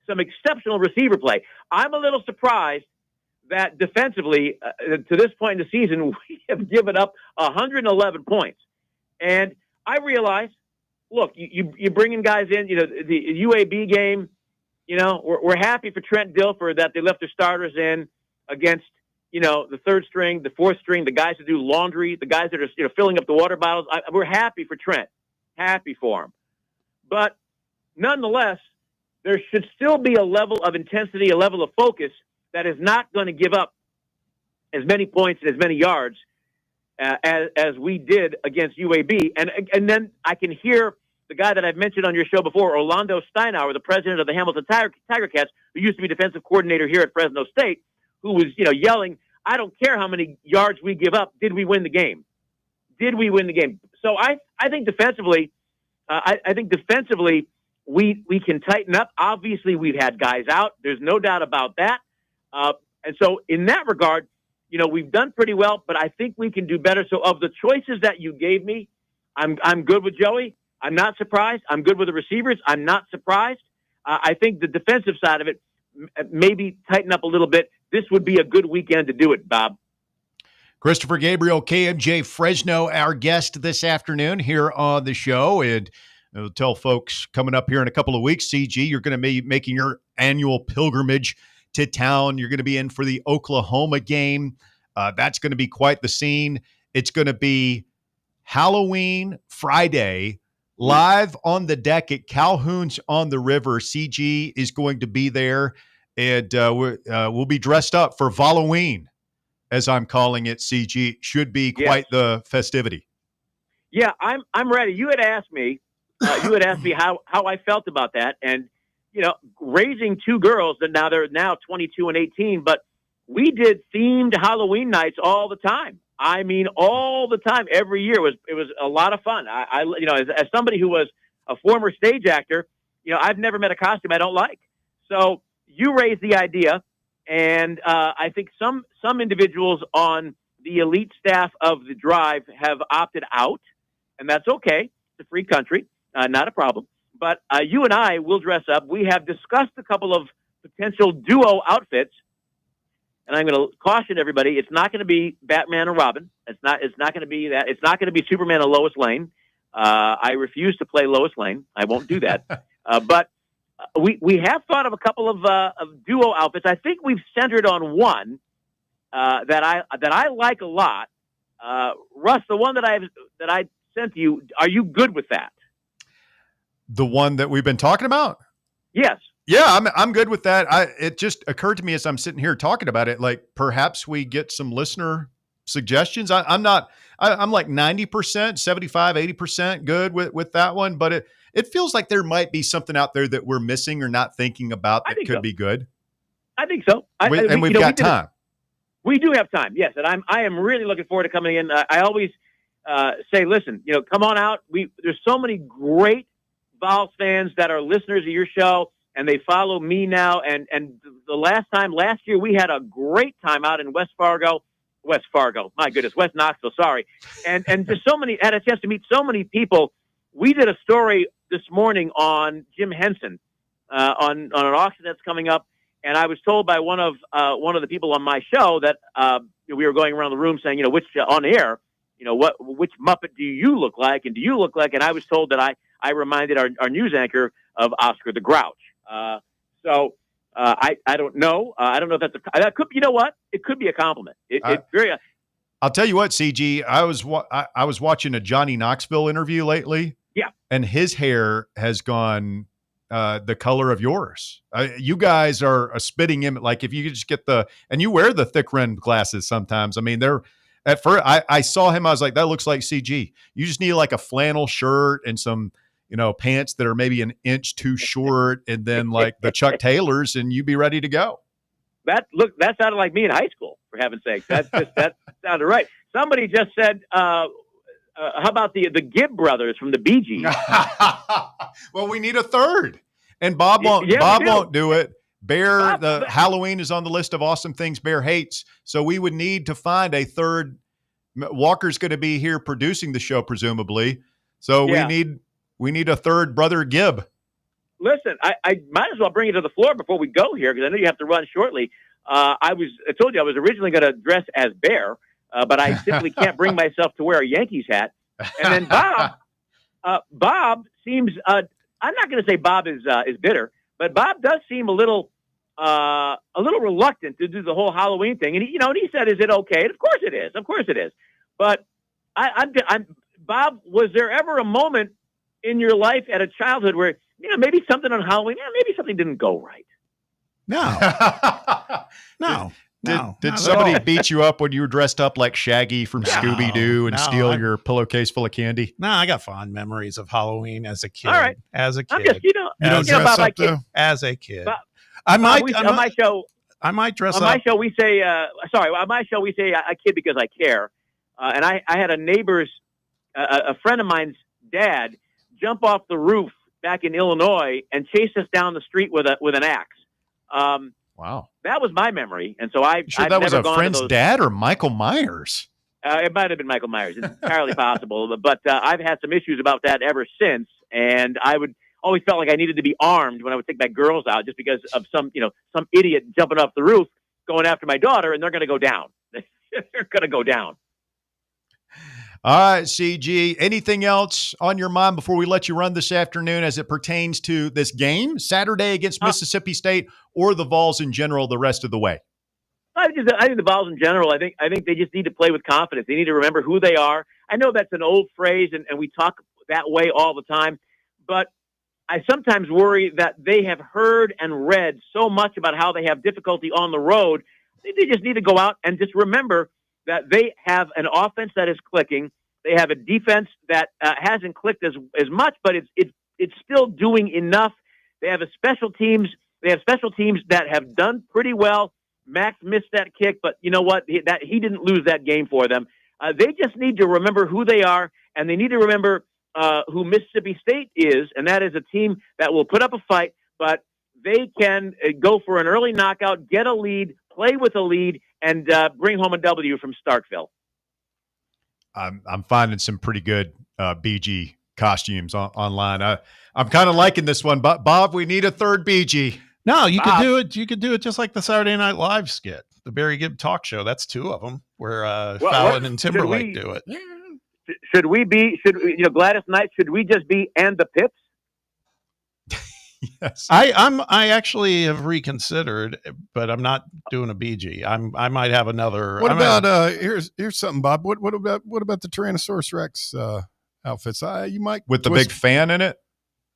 some exceptional receiver play. I'm a little surprised that defensively, to this point in the season, we have given up 111 points. And I realize, look, you bring in guys in, the UAB game, we're happy for Trent Dilfer that they left their starters in against, the third string, the fourth string, the guys that do laundry, the guys that are, filling up the water bottles. We're happy for Trent, happy for him. But nonetheless, there should still be a level of intensity, a level of focus that is not going to give up as many points and as many yards as we did against UAB. And then I can hear the guy that I've mentioned on your show before, Orlando Steinauer, the president of the Hamilton Tiger Cats, who used to be defensive coordinator here at Fresno State, who was, yelling, I don't care how many yards we give up. Did we win the game? Did we win the game? So I think defensively, we can tighten up. Obviously, we've had guys out. There's no doubt about that. And so in that regard, we've done pretty well, but I think we can do better. So of the choices that you gave me, I'm good with Joey. I'm not surprised. I'm good with the receivers. I'm not surprised. I think the defensive side of it, maybe tighten up a little bit. This would be a good weekend to do it, Bob. Christopher Gabriel, KMJ Fresno, our guest this afternoon here on the show. And I'll tell folks coming up here in a couple of weeks, CG, you're going to be making your annual pilgrimage to town. You're going to be in for the Oklahoma game. That's going to be quite the scene. It's going to be Halloween Friday, live on the deck at Calhoun's on the River. CG is going to be there, and we'll be dressed up for Halloween, as I'm calling it. CG should be quite the festivity. Yeah, I'm ready. You had asked me how I felt about that, and raising two girls that they're 22 and 18, but we did themed Halloween nights all the time. I mean, all the time, every year. It was a lot of fun. I as somebody who was a former stage actor, I've never met a costume I don't like. So you raised the idea, and I think some individuals on the elite staff of the Drive have opted out, and that's okay. It's a free country, not a problem. But you and I will dress up. We have discussed a couple of potential duo outfits. And I'm going to caution everybody: it's not going to be Batman and Robin. It's not going to be that. It's not going to be Superman and Lois Lane. I refuse to play Lois Lane. I won't do that. But we have thought of a couple of duo outfits. I think we've centered on one that I like a lot. Russ, the one that I sent to you. Are you good with that? The one that we've been talking about? Yes. Yeah, I'm good with that. It just occurred to me as I'm sitting here talking about it, like perhaps we get some listener suggestions. I'm like 90%, 75, 80% good with that one, but it feels like there might be something out there that we're missing or not thinking about that could be good. I think so. We've got time. We do have time, yes, and I am really looking forward to coming in. I always say, listen, come on out. There's so many great Vols fans that are listeners of your show, and they follow me now. And last year, we had a great time out in West Knoxville, sorry. And just had a chance to meet so many people. We did a story this morning on Jim Henson, on an auction that's coming up. And I was told by one of the people on my show that we were going around the room saying, which on air, which Muppet do you look like, and do you look like? And I was told that I reminded our news anchor of Oscar the Grouch. I don't know. I don't know if that could. You know what? It could be a compliment. I'll tell you what, CG. I was watching a Johnny Knoxville interview lately. Yeah, and his hair has gone the color of yours. You guys are a spitting image. Like if you could just get and you wear the thick rimmed glasses sometimes. I mean, they're at first. I saw him. I was like, that looks like CG. You just need like a flannel shirt and some pants that are maybe an inch too short, and then like the Chuck Taylors, and you'd be ready to go. That sounded like me in high school, for heaven's sake. That sounded right. Somebody just said, how about the Gibb brothers from the Bee Gees? Well, we need a third. And Bob won't do it. Bear, Halloween is on the list of awesome things Bear hates. So we would need to find a third. Walker's going to be here producing the show, presumably. So we need a third brother Gibb. Listen, I might as well bring it to the floor before we go here, because I know you have to run shortly. I told you I was originally going to dress as Bear, but I simply can't bring myself to wear a Yankees hat. And then Bob seems, I'm not going to say Bob is bitter, but Bob does seem a little reluctant to do the whole Halloween thing. And he said, "Is it okay?" And of course it is. Of course it is. But I'm Bob, was there ever a moment in your life at a childhood where, maybe something on Halloween, maybe something didn't go right? No. Did somebody beat you up when you were dressed up like Shaggy from Scooby-Doo and steal your pillowcase full of candy? No, I got fond memories of Halloween as a kid. All right. As a kid. I'm just, You don't dress Bob, up, though? As a kid. Bob, I might on my show. I might dress on up. my show, we say, on my show, we say I kid because I care. And I had a neighbor's, a friend of mine's dad jump off the roof back in Illinois and chase us down the street with an axe. Wow. That was my memory. And so I've that was a friend's dad or Michael Myers? It might have been Michael Myers. It's entirely possible. But I've had some issues about that ever since. And I would always felt like I needed to be armed when I would take my girls out, just because of some idiot jumping off the roof going after my daughter, and they're going to go down. They're going to go down. All right, CG, anything else on your mind before we let you run this afternoon as it pertains to this game, Saturday against Mississippi State, or the Vols in general the rest of the way? I think the Vols in general, I think they just need to play with confidence. They need to remember who they are. I know that's an old phrase, and we talk that way all the time, but I sometimes worry that they have heard and read so much about how they have difficulty on the road. They just need to go out and just remember that they have an offense that is clicking. They have a defense that hasn't clicked as much, but it's still doing enough. They have special teams. They have special teams that have done pretty well. Max missed that kick, but you know what? He didn't lose that game for them. They just need to remember who they are, and they need to remember who Mississippi State is, and that is a team that will put up a fight, but they can go for an early knockout, get a lead, play with a lead, and bring home a W from Starkville. I'm finding some pretty good BG costumes online. I'm kind of liking this one, but Bob, we need a third BG. No, you could do it. You could do it just like the Saturday Night Live skit, the Barry Gibb talk show. That's two of them where Fallon and Timberlake do it. Should Gladys Knight? Should we just be and the Pips? Yes. I actually have reconsidered, but I'm not doing a BG. I might have another. What about here's something, Bob. What about the Tyrannosaurus Rex outfits? You might with the big fan in it.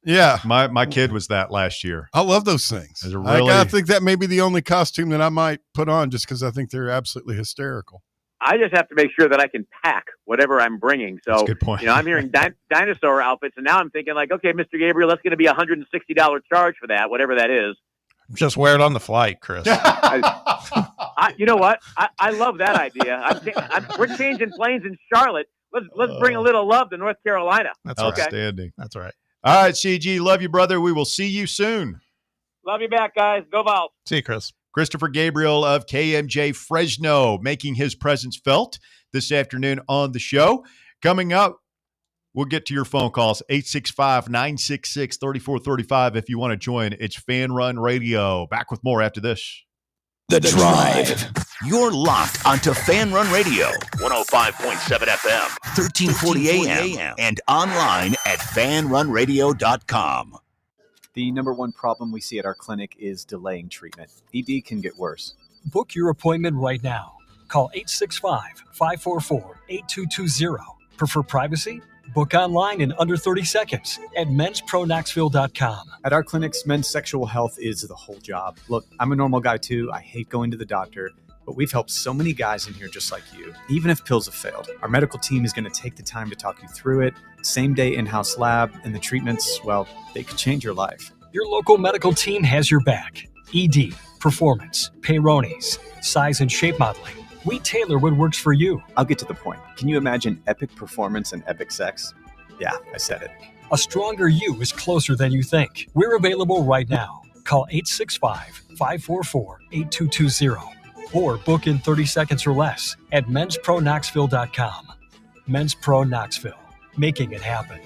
Yeah, my kid was that last year. I love those things. I think that may be the only costume that I might put on, just because I think they're absolutely hysterical. I just have to make sure that I can pack whatever I'm bringing. So, that's a good point. I'm hearing dinosaur outfits, and now I'm thinking like, okay, Mr. Gabriel, that's going to be $160 charge for that, whatever that is. Just wear it on the flight, Chris. You know what? I love that idea. We're changing planes in Charlotte. Let's bring a little love to North Carolina. That's outstanding. Okay. That's right. All right, CG, love you, brother. We will see you soon. Love you back, guys. Go Vols. See you, Chris. Christopher Gabriel of KMJ Fresno making his presence felt this afternoon on the show. Coming up, We'll get to your phone calls, 865-966-3435 if you want to join. It's Fan Run Radio. Back with more after this. The Drive. You're locked onto Fan Run Radio, 105.7 FM, 1340 AM, and online at fanrunradio.com. The number one problem we see at our clinic is delaying treatment. ED can get worse. Book your appointment right now. Call 865-544-8220. Prefer privacy? Book online in under 30 seconds at menspronakville.com. At our clinics, men's sexual health is the whole job. Look, I'm a normal guy too. I hate going to the doctor, but we've helped so many guys in here just like you. Even if pills have failed, our medical team is going to take the time to talk you through it. Same day in-house lab, and the treatments, well, they could change your life. Your local medical team has your back. ED, performance, Peyronie's, size and shape modeling. We tailor what works for you. I'll get to the point. Can you imagine epic performance and epic sex? Yeah, I said it. A stronger you is closer than you think. We're available right now. Call 865-544-8220 or book in 30 seconds or less at menspronakville.com. Men's Pro Knoxville, making it happen.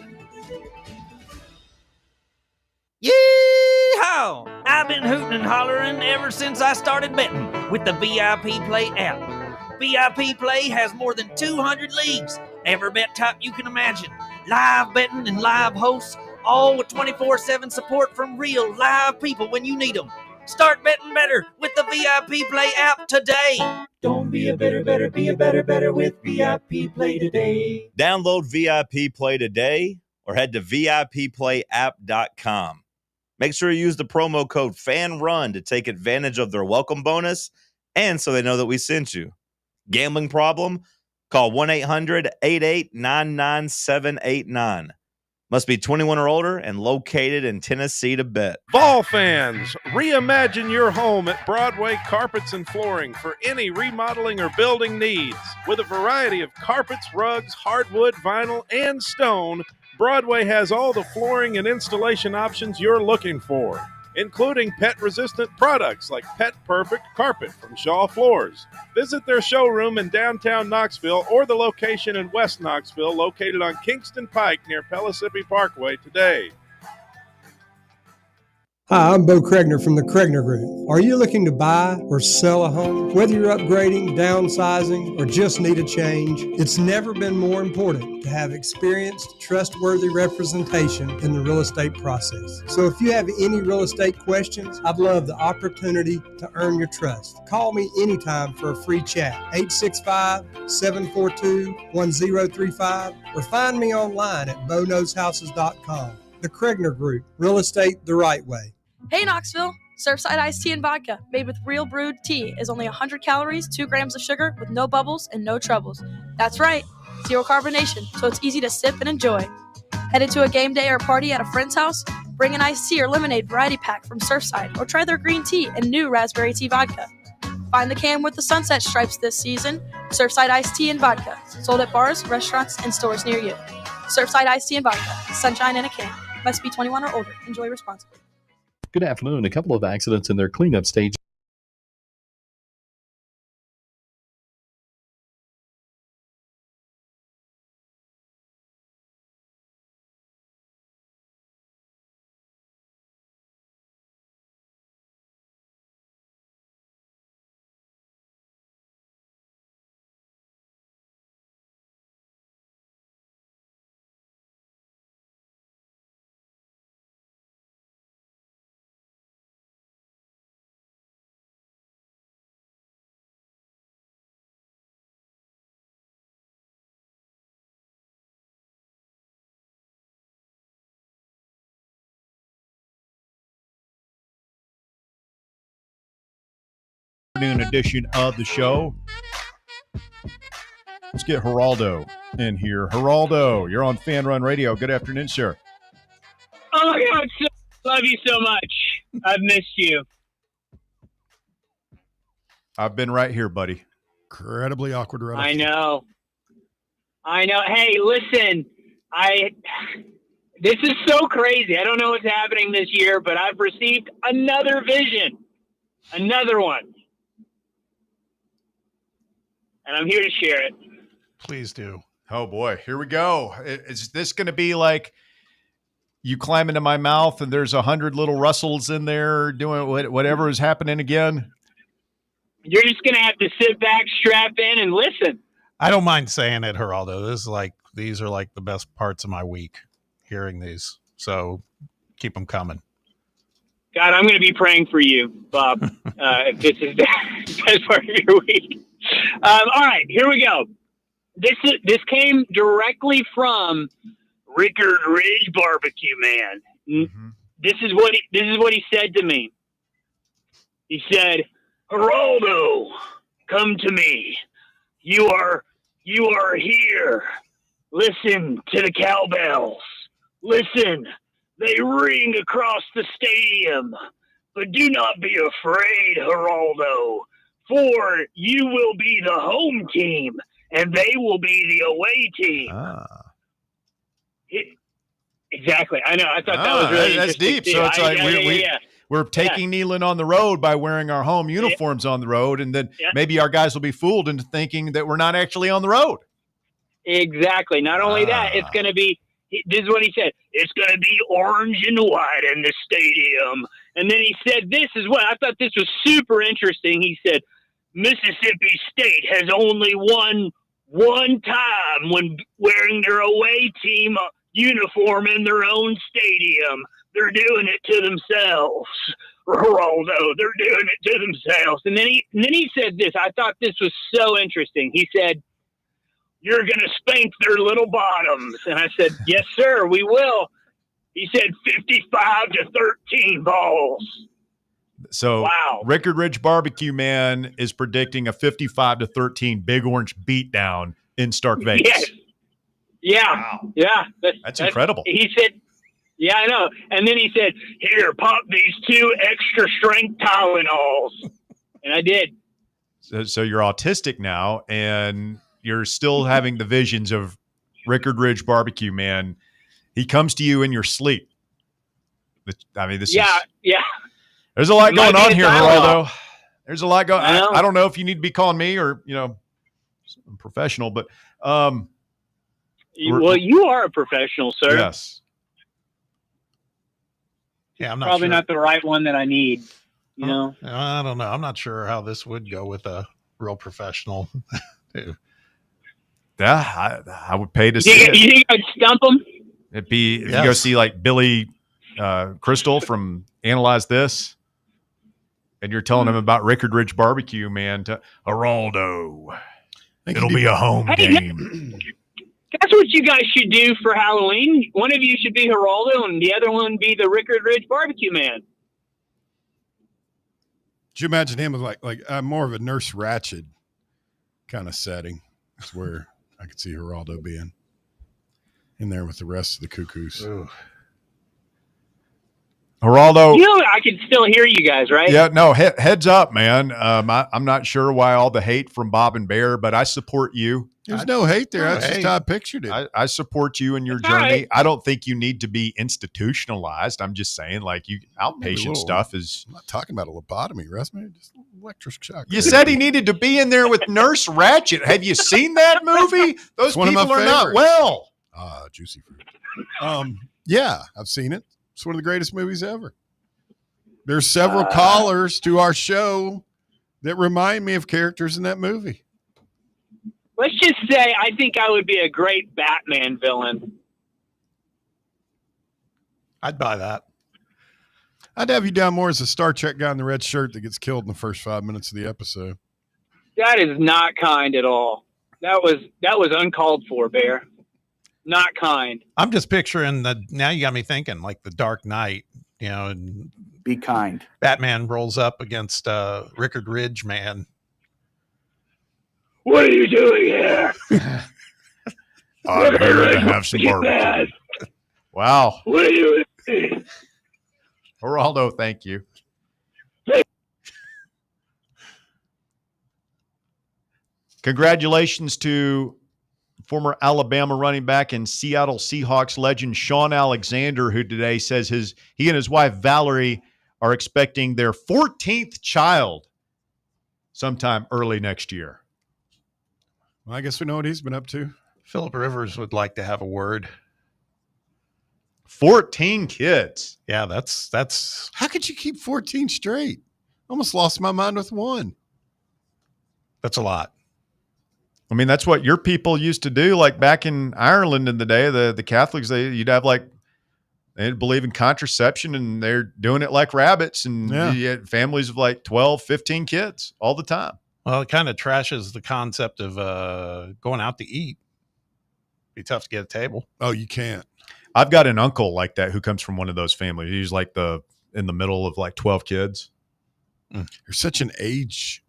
Yee-haw! I've been hooting and hollering ever since I started betting with the VIP Play app. VIP Play has more than 200 leagues, every bet type you can imagine, live betting and live hosts, all with 24/7 support from real live people when you need them. Start betting better with the VIP Play app today. Don't be a better, be a better with VIP Play today. Download VIP Play today or head to VIPPlayApp.com. Make sure you use the promo code FANRUN to take advantage of their welcome bonus and so they know that we sent you. Gambling problem? Call 1-800-8899-789. Must be 21 or older and located in Tennessee to bet. Vol fans, reimagine your home at Broadway Carpets and Flooring for any remodeling or building needs. With a variety of carpets, rugs, hardwood, vinyl, and stone, Broadway has all the flooring and installation options you're looking for, including pet-resistant products like Pet Perfect Carpet from Shaw Floors. Visit their showroom in downtown Knoxville or the location in West Knoxville located on Kingston Pike near Pellissippi Parkway today. Hi, I'm Bo Kregner from the Kregner Group. Are you looking to buy or sell a home? Whether you're upgrading, downsizing, or just need a change, it's never been more important to have experienced, trustworthy representation in the real estate process. So if you have any real estate questions, I'd love the opportunity to earn your trust. Call me anytime for a free chat, 865-742-1035, or find me online at BoKnowsHouses.com. The Kregner Group, real estate the right way. Hey Knoxville, Surfside iced tea and vodka made with real brewed tea is only 100 calories, 2 grams of sugar with no bubbles and no troubles. That's right, zero carbonation, so it's easy to sip and enjoy. Headed to a game day or party at a friend's house? Bring an iced tea or lemonade variety pack from Surfside or try their green tea and new raspberry tea vodka. Find the can with the sunset stripes this season. Surfside iced tea and vodka, sold at bars, restaurants, and stores near you. Surfside iced tea and vodka, sunshine in a can. Must be 21 or older. Enjoy responsibly. Good afternoon. A couple of accidents in their cleanup stage. Edition of the show. Let's get Geraldo in here. Geraldo, you're on Fan Run Radio. Good afternoon, sir. Oh my God, love you so much. I've missed you. I've been right here, buddy. Incredibly awkward. I know. Hey, listen, this is so crazy. I don't know what's happening this year, but I've received another vision. Another one. And I'm here to share it. Please do. Oh boy, here we go. Is this going to be like you climb into my mouth and there's 100 little Russells in there doing whatever is happening again? You're just going to have to sit back, strap in, and listen. I don't mind saying it, Geraldo. These are like the best parts of my week, hearing these. So keep them coming. God, I'm going to be praying for you, Bob, if this is the best part of your week. All right, here we go. This came directly from Rickard Ridge Barbecue Man. Mm-hmm. This is what he said to me. He said, "Geraldo, come to me. You are here. Listen to the cowbells. Listen, they ring across the stadium. But do not be afraid, Geraldo, for you will be the home team, and they will be the away team." Exactly. I know. I thought that was really that's deep. So it's like we're taking Neyland on the road by wearing our home uniforms on the road, and then maybe our guys will be fooled into thinking that we're not actually on the road. Exactly. Not only that, it's going to be, this is what he said, it's going to be orange and white in the stadium. And then he said, this is what, I thought this was super interesting. He said, Mississippi State has only won one time when wearing their away team uniform in their own stadium. They're doing it to themselves. Geraldo, they're doing it to themselves. And then he said this. I thought this was so interesting. He said, "You're going to spank their little bottoms." And I said, "Yes, sir, we will." He said 55-13 Vols. So Rickard Ridge Barbecue Man is predicting a 55-13 Big Orange beatdown in Stark Vegas. Yes. Yeah. Wow. Yeah. That's incredible. He said, yeah, I know. And then he said, "Here, pop these 2 extra strength Tylenols." And I did. So you're autistic now, and you're still having the visions of Rickard Ridge Barbecue Man. He comes to you in your sleep. I mean, this is... Yeah. There's a lot going on here, Geraldo. There's a lot going on. I don't know if you need to be calling me or, I'm professional, but... well, you are a professional, sir. Yes. Yeah, I'm not probably sure. not the right one that I need. You know, I don't know. I'm not sure how this would go with a real professional. Yeah, I would pay to see it. You think I'd stump him? It'd be if you go see like Billy Crystal from Analyze This, and you're telling him about Rickard Ridge Barbecue Man to Geraldo. It'll be a home game. That's what you guys should do for Halloween. One of you should be Geraldo, and the other one be the Rickard Ridge Barbecue Man. Could you imagine him with like more of a Nurse Ratched kind of setting? That's where I could see Geraldo being in there with the rest of the Cuckoos. Ooh. Geraldo, I can still hear you guys, right? Yeah, no, heads up, man. I'm not sure why all the hate from Bob and Bear, but I support you. There's no hate there. That's just how I pictured it. I support you in your journey. Right. I don't think you need to be institutionalized. I'm just saying, like, outpatient stuff is. I'm not talking about a lobotomy, Russ. Man, just electric shock. You said he needed to be in there with Nurse Ratched. Have you seen that movie? Those people are not well. Juicy fruit. Yeah, I've seen it. It's one of the greatest movies ever. There's several callers to our show that remind me of characters in that movie. Let's just say I think I would be a great Batman villain. I'd buy that. I'd have you down more as a Star Trek guy in the red shirt that gets killed in the first 5 minutes of the episode. That is not kind at all. That was uncalled for, Bear. Not kind. I'm just picturing now you got me thinking like the Dark Knight, and be kind. Batman rolls up against Rickard Ridge Man. What are you doing here? I'm here to have some barbecue. Wow. What are you doing? Geraldo, thank you. Congratulations to former Alabama running back and Seattle Seahawks legend Sean Alexander, who today says he and his wife Valerie are expecting their 14th child sometime early next year. Well, I guess we know what he's been up to. Philip Rivers would like to have a word. 14 kids. Yeah, that's. How could you keep 14 straight? Almost lost my mind with one. That's a lot. I mean, that's what your people used to do. Like back in Ireland in the day, the Catholics, you'd have like, they believe in contraception and they're doing it like rabbits. And you had families of like 12, 15 kids all the time. Well, it kind of trashes the concept of going out to eat. Be tough to get a table. Oh, you can't. I've got an uncle like that who comes from one of those families. He's like in the middle of like 12 kids. You're such an age.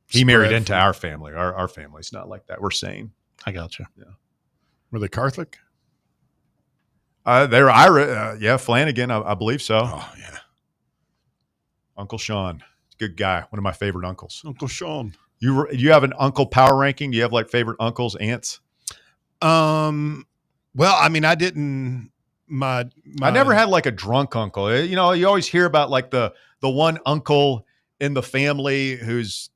He married into our family. Our family's not like that. We're sane. I got you. Yeah. Were they Catholic? They're Irish. Yeah, Flanagan, I believe so. Oh, yeah. Uncle Sean. Good guy. One of my favorite uncles. Uncle Sean. You have an uncle power ranking? Do you have like favorite uncles, aunts? Well, I mean, I didn't. I never had like a drunk uncle. You know, you always hear about like the one uncle in the family who's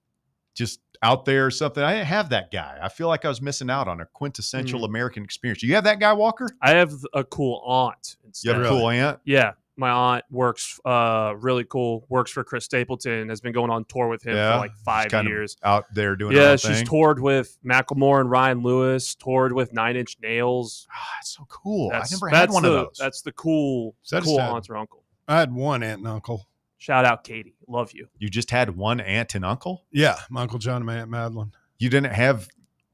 just out there or something. I didn't have that guy. I feel like I was missing out on a quintessential American experience. Do you have that guy, Walker? I have a cool aunt. Instead. You have a cool aunt? Yeah. My aunt works really cool, works for Chris Stapleton, has been going on tour with him for like 5 years. Out there doing her own thing. She's toured with Macklemore and Ryan Lewis, toured with 9 Inch Nails. That's so cool. I never had one of those. That's the cool aunt or uncle. I had one aunt and uncle. Shout out Katie. Love you. You just had one aunt and uncle? Yeah, my Uncle John and my Aunt Madeline. You didn't have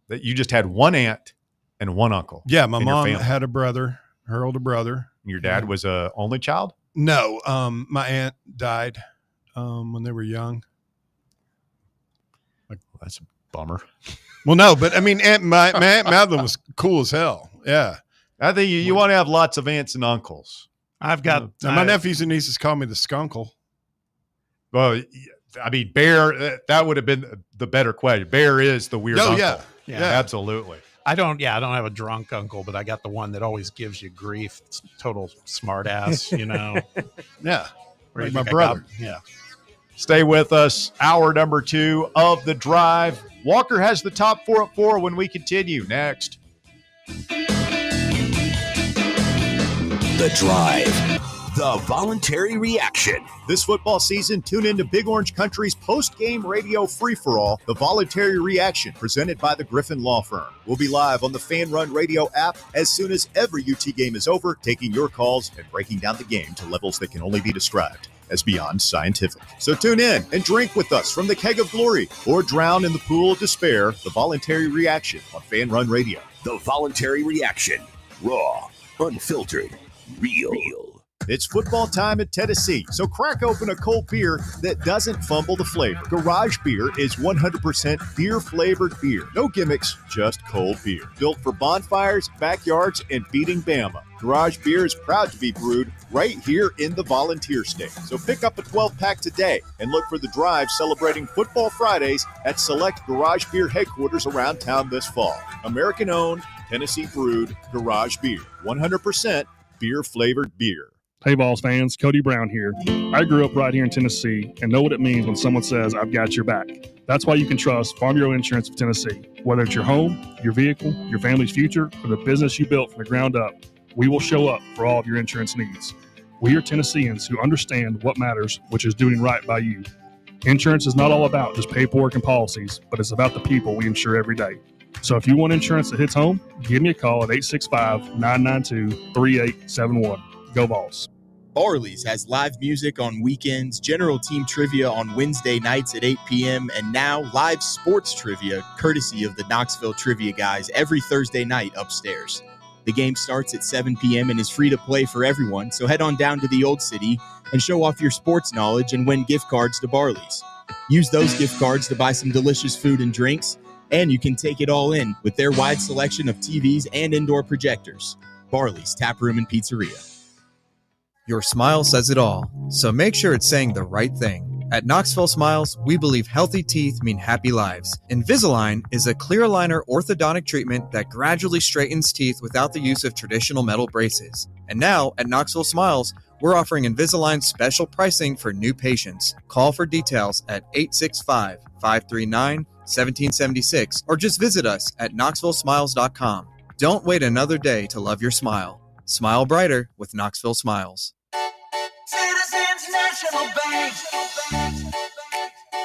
that. You just had one aunt and one uncle. Yeah, my mom had a brother, her older brother. Your dad was a only child? No, my aunt died when they were young. Well, that's a bummer. Well, no, but I mean, my Aunt Madeline was cool as hell. Yeah, I think you want to have lots of aunts and uncles. I've got my nephews and nieces call me the skunkle. Well, I mean, Bear. That would have been the better question. Bear is the weird. Uncle. Yeah, absolutely. I don't have a drunk uncle, but I got the one that always gives you grief. It's total smart ass, you know. Yeah. Like my brother. Yeah. Stay with us. Hour number 2 of The Drive. Walker has the top 4 at 4 when we continue next. The Drive. The voluntary reaction. This football season, tune in to Big Orange Country's post-game radio free-for-all, The Voluntary Reaction, presented by the Griffin Law Firm. We'll be live on the Fan Run Radio app as soon as every UT game is over, taking your calls and breaking down the game to levels that can only be described as beyond scientific. So tune in and drink with us from the keg of glory or drown in the pool of despair. The Voluntary Reaction on Fan Run Radio. The Voluntary Reaction. Raw, unfiltered, real. It's football time at Tennessee, so crack open a cold beer that doesn't fumble the flavor. Garage Beer is 100% beer-flavored beer. No gimmicks, just cold beer. Built for bonfires, backyards, and beating Bama. Garage Beer is proud to be brewed right here in the Volunteer State. So pick up a 12-pack today and look for The Drive celebrating Football Fridays at select Garage Beer headquarters around town this fall. American-owned, Tennessee-brewed Garage Beer. 100% beer-flavored beer. Hey, Vols fans, Cody Brown here. I grew up right here in Tennessee and know what it means when someone says, I've got your back. That's why you can trust Farm Bureau Insurance of Tennessee. Whether it's your home, your vehicle, your family's future, or the business you built from the ground up, we will show up for all of your insurance needs. We are Tennesseans who understand what matters, which is doing right by you. Insurance is not all about just paperwork and policies, but it's about the people we insure every day. So if you want insurance that hits home, give me a call at 865-992-3871. Go Vols. Barley's has live music on weekends, general team trivia on Wednesday nights at 8 p.m., and now live sports trivia courtesy of the Knoxville Trivia Guys every Thursday night upstairs. The game starts at 7 p.m. and is free to play for everyone, so head on down to the Old City and show off your sports knowledge and win gift cards to Barley's. Use those gift cards to buy some delicious food and drinks, and you can take it all in with their wide selection of TVs and indoor projectors. Barley's Tap Room and Pizzeria. Your smile says it all, so make sure it's saying the right thing. At Knoxville Smiles, we believe healthy teeth mean happy lives. Invisalign is a clear aligner orthodontic treatment that gradually straightens teeth without the use of traditional metal braces. And now, at Knoxville Smiles, We're offering Invisalign special pricing for new patients. Call for details at 865-539-1776 or just visit us at KnoxvilleSmiles.com. Don't wait another day to love your smile. Smile brighter with Knoxville Smiles. Citizens National Bank.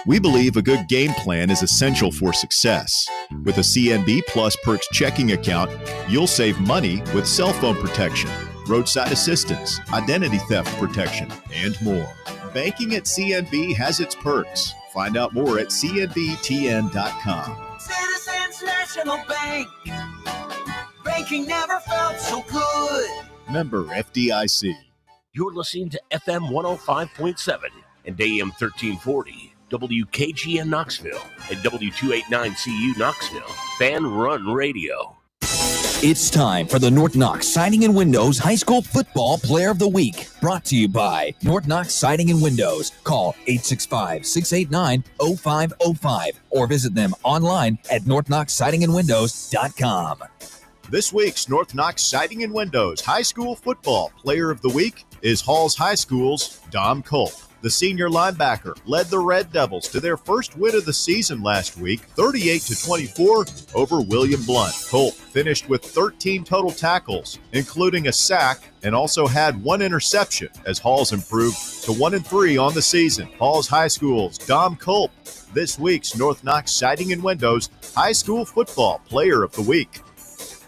We believe a good game plan is essential for success. With a CNB Plus Perks checking account, you'll save money with cell phone protection, roadside assistance, identity theft protection, and more. Banking at CNB has its perks. Find out more at cnbtn.com. Citizens National Bank. Banking never felt so good. Member FDIC. You're listening to FM 105.7 and AM 1340. WKGN Knoxville and W289CU Knoxville. Fan Run Radio. It's time for the North Knox Siding and Windows High School Football Player of the Week. Brought to you by North Knox Siding and Windows. Call 865-689-0505 or visit them online at northknoxsidingandwindows.com. This week's North Knox Siding and Windows High School Football Player of the Week is Halls High School's Dom Culp. The senior linebacker led the Red Devils to their first win of the season last week, 38-24 over William Blunt. Culp finished with 13 total tackles, including a sack, and also had one interception as Halls improved to 1-3 on the season. Halls High School's Dom Culp, this week's North Knox Siding and Windows High School Football Player of the Week.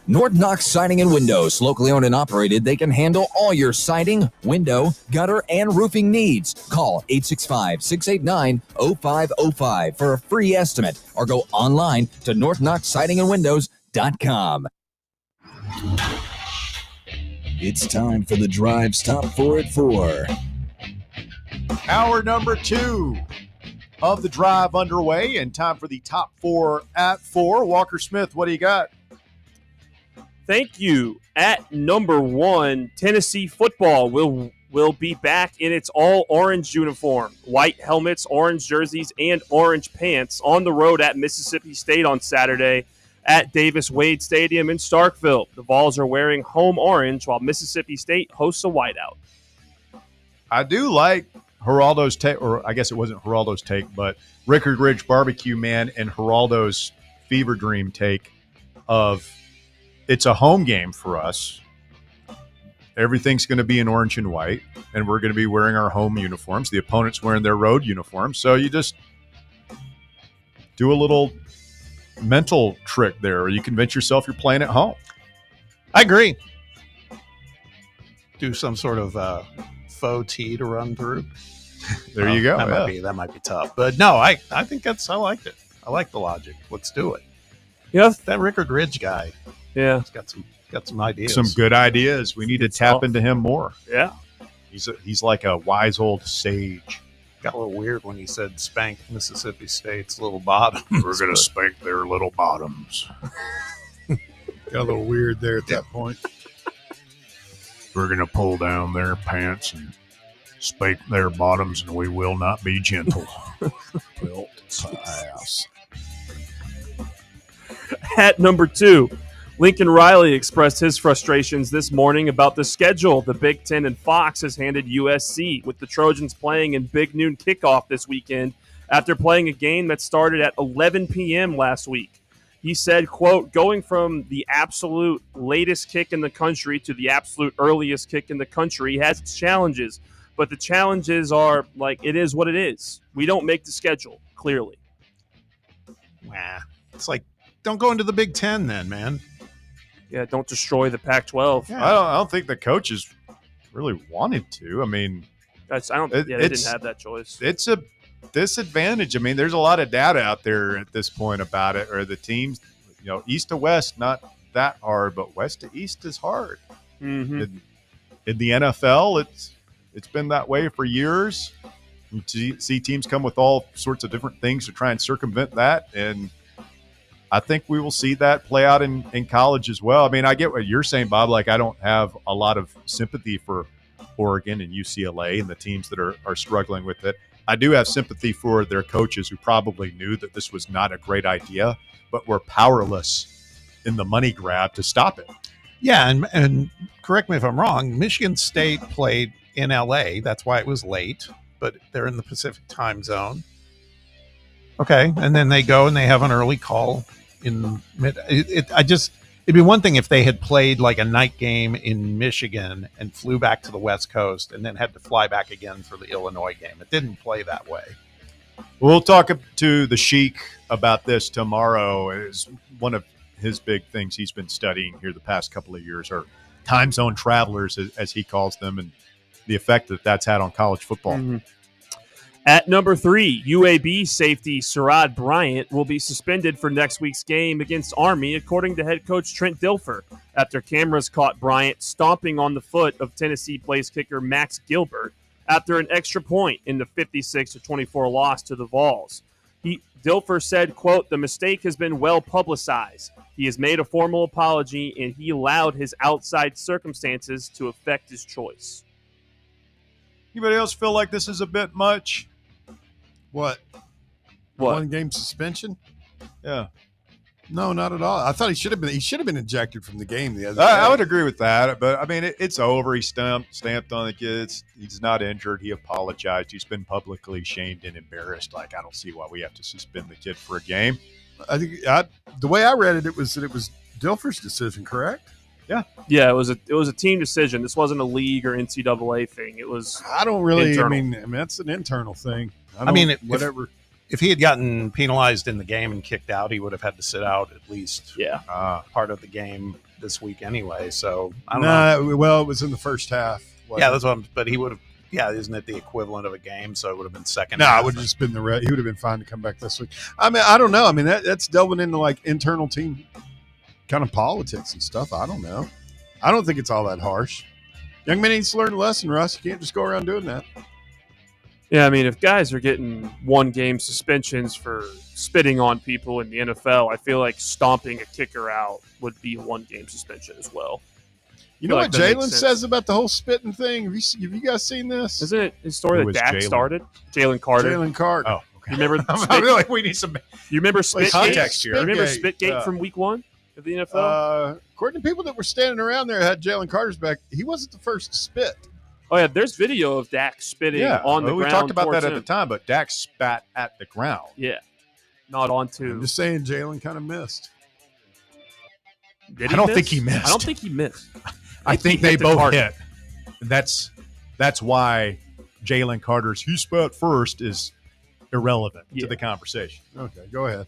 North Knox Siding and Windows, locally owned and operated. They can handle all your siding, window, gutter, and roofing needs. Call 865-689-0505 for a free estimate or go online to northknoxsidingandwindows.com. It's time for the Drive's Top 4 at 4. Hour number 2 of the drive underway, and time for the top 4 at 4. Walker Smith, what do you got? Thank you. At number 1, Tennessee football will be back in its all-orange uniform. White helmets, orange jerseys, and orange pants on the road at Mississippi State on Saturday at Davis-Wade Stadium in Starkville. The Vols are wearing home orange while Mississippi State hosts a whiteout. I do like Geraldo's take, or I guess it wasn't Geraldo's take, but Rickard Ridge Barbecue Man and Geraldo's Fever Dream take of it's a home game for us. Everything's going to be in orange and white, and we're going to be wearing our home uniforms. The opponent's wearing their road uniforms. So you just do a little mental trick there, or you convince yourself you're playing at home. I agree. Do some sort of faux tee to run through. There you go. That might be tough. But no, I think I liked it. I like the logic. Let's do it. Yeah. That Rickard Ridge guy. Yeah. He's got some ideas. Some good ideas. We need to tap into him more. Yeah. He's like a wise old sage. Got a little weird when he said spank Mississippi State's little bottoms. We're going to spank their little bottoms. Got a little weird there at that point. We're going to pull down their pants and spank their bottoms, and we will not be gentle. Built to ass. At number 2, Lincoln Riley expressed his frustrations this morning about the schedule the Big Ten and Fox has handed USC, with the Trojans playing in big noon kickoff this weekend after playing a game that started at 11 p.m. last week. He said, quote, going from the absolute latest kick in the country to the absolute earliest kick in the country has its challenges, but the challenges are like, it is what it is. We don't make the schedule, clearly. Nah, it's like, don't go into the Big Ten then, man. Yeah, don't destroy the Pac-12. Yeah. I don't think the coaches really wanted to. I mean, they didn't have that choice. It's a disadvantage. I mean, there's a lot of data out there at this point about it, or the teams, east to west, not that hard, but west to east is hard. Mm-hmm. In the NFL, it's been that way for years. You see teams come with all sorts of different things to try and circumvent that, and I think we will see that play out in college as well. I mean, I get what you're saying, Bob. Like, I don't have a lot of sympathy for Oregon and UCLA and the teams that are struggling with it. I do have sympathy for their coaches who probably knew that this was not a great idea, but were powerless in the money grab to stop it. Yeah, and correct me if I'm wrong, Michigan State played in LA. That's why it was late, but they're in the Pacific time zone. Okay. And then they go and they have an early call in mid. It'd be one thing if they had played like a night game in Michigan and flew back to the West Coast and then had to fly back again for the Illinois game. It didn't play that way. We'll talk to the Sheik about this tomorrow. Is one of his big things he's been studying here the past couple of years are time zone travelers, as he calls them, and the effect that's had on college football. Mm-hmm. At number 3, UAB safety Sherrod Bryant will be suspended for next week's game against Army, according to head coach Trent Dilfer, after cameras caught Bryant stomping on the foot of Tennessee place kicker Max Gilbert after an extra point in the 56-24 loss to the Vols. Dilfer said, quote, "The mistake has been well publicized. He has made a formal apology, and he allowed his outside circumstances to affect his choice." Anybody else feel like this is a bit much? What? 1 game suspension? Yeah. No, not at all. I thought he should have been ejected from the game the other day. I would agree with that, but I mean, it's over. He stamped on the kids. He's not injured. He apologized. He's been publicly shamed and embarrassed. Like, I don't see why we have to suspend the kid for a game. I think the way I read it, it was Dilfer's decision, correct? Yeah. Yeah, it was a team decision. This wasn't a league or NCAA thing. It was. I don't really. Internal. I mean, that's an internal thing. Whatever. If he had gotten penalized in the game and kicked out, he would have had to sit out at least part of the game this week anyway. So I don't know. Well, it was in the first half. Yeah, that's what. But he would have. Yeah, isn't it the equivalent of a game? So it would have been second. No, half. it would have just been he would have been fine to come back this week. I mean, I don't know. I mean, that's delving into like internal team kind of politics and stuff. I don't know. I don't think it's all that harsh. Young man needs to learn a lesson, Russ. You can't just go around doing that. Yeah, I mean, if guys are getting 1-game suspensions for spitting on people in the NFL, I feel like stomping a kicker out would be a 1-game suspension as well. You know what Jalen says about the whole spitting thing? Have you guys seen this? Isn't it his story that Dak started? Jalen Carter. Jalen Carter. Oh, okay. You remember? I feel like we need some. You remember Spitgate? Context here. You remember Spitgate from Week 1 of the NFL? According to people that were standing around there, had Jalen Carter's back. He wasn't the first to spit. Oh yeah, there's video of Dak spitting on the ground. We talked about that towards at him. the time, but Dak spat at the ground. Yeah, not onto. I'm just saying, Jalen kind of missed. Did he I don't miss? think he missed. I don't think he missed. I think he they hit the both target. hit. That's why Jalen Carter's "he spat first" is irrelevant to the conversation. Okay, go ahead.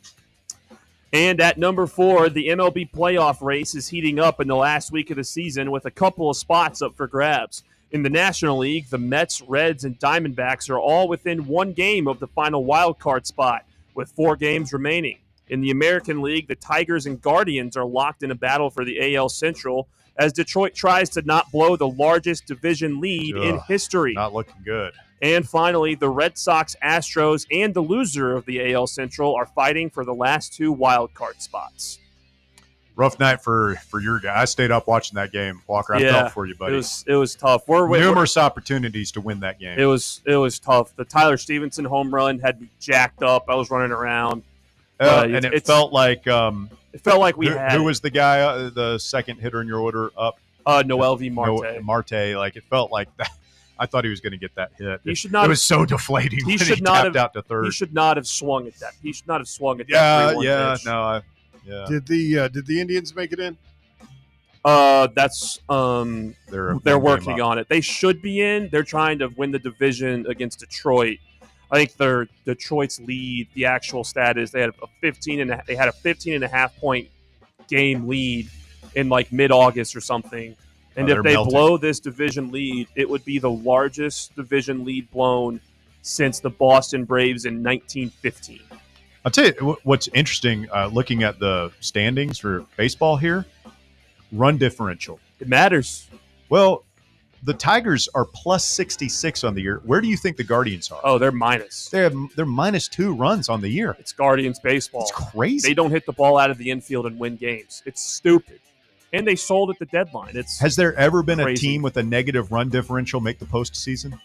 And at number 4, the MLB playoff race is heating up in the last week of the season with a couple of spots up for grabs. In the National League, the Mets, Reds, and Diamondbacks are all within 1 game of the final wild card spot, with 4 games remaining. In the American League, the Tigers and Guardians are locked in a battle for the AL Central as Detroit tries to not blow the largest division lead in history. Not looking good. And finally, the Red Sox, Astros, and the loser of the AL Central are fighting for the last 2 wild card spots. Rough night for your guy. I stayed up watching that game. Walker, I felt for you, buddy. It was tough. Numerous opportunities to win that game. It was tough. The Tyler Stevenson home run had me jacked up. I was running around. And it felt like we had. Who was the guy, the second hitter in your order up? Noel V. Marte. Marte. Like, it felt like that. I thought he was going to get that hit. He should not. It was so deflating. He when should he not tapped have out to third. He should not have swung at that. He should not have swung at that. Yeah. 3-1 pitch. No. Did the Indians make it in? That's they're working up on it. They should be in. They're trying to win the division against Detroit. I think Detroit's lead. The actual stat is they had a 15.5 point game lead in like mid-August or something. And if they blow this division lead, it would be the largest division lead blown since the Boston Braves in 1915. I'll tell you what's interesting, looking at the standings for baseball here, run differential. It matters. Well, the Tigers are plus 66 on the year. Where do you think the Guardians are? Oh, they're minus. They're minus 2 runs on the year. It's Guardians baseball. It's crazy. They don't hit the ball out of the infield and win games. It's stupid. And they sold at the deadline. Has there ever been crazy. a team with a negative run differential make the postseason?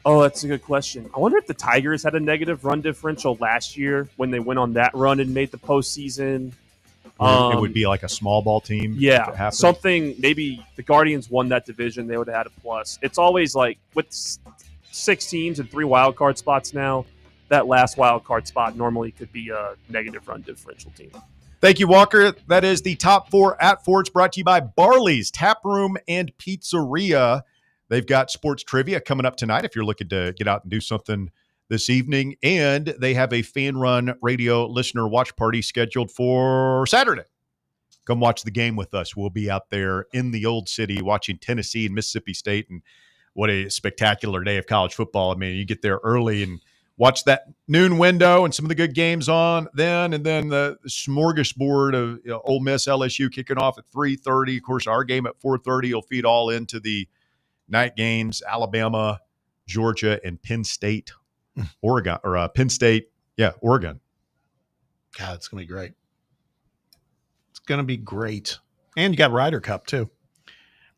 Oh, that's a good question. I wonder if the Tigers had a negative run differential last year when they went on that run and made the postseason. It would be like a small ball team. if it Yeah, happens. something. Maybe the Guardians won that division; they would have had a plus. It's always like with 6 teams and 3 wild card spots now. That last wild card spot normally could be a negative run differential team. Thank you, Walker. That is the top 4 at Fords, brought to you by Barley's Tap Room and Pizzeria. They've got sports trivia coming up tonight if you're looking to get out and do something this evening. And they have a Fan Run Radio listener watch party scheduled for Saturday. Come watch the game with us. We'll be out there in the old city watching Tennessee and Mississippi State. And what a spectacular day of college football. I mean, you get there early and watch that noon window and some of the good games on then, and then the smorgasbord of Ole Miss, LSU kicking off at 3:30. Of course, our game at 4:30 will feed all into the night games, Alabama, Georgia, and Penn State, Oregon. Oregon. God, it's going to be great. It's going to be great. And you got Ryder Cup, too.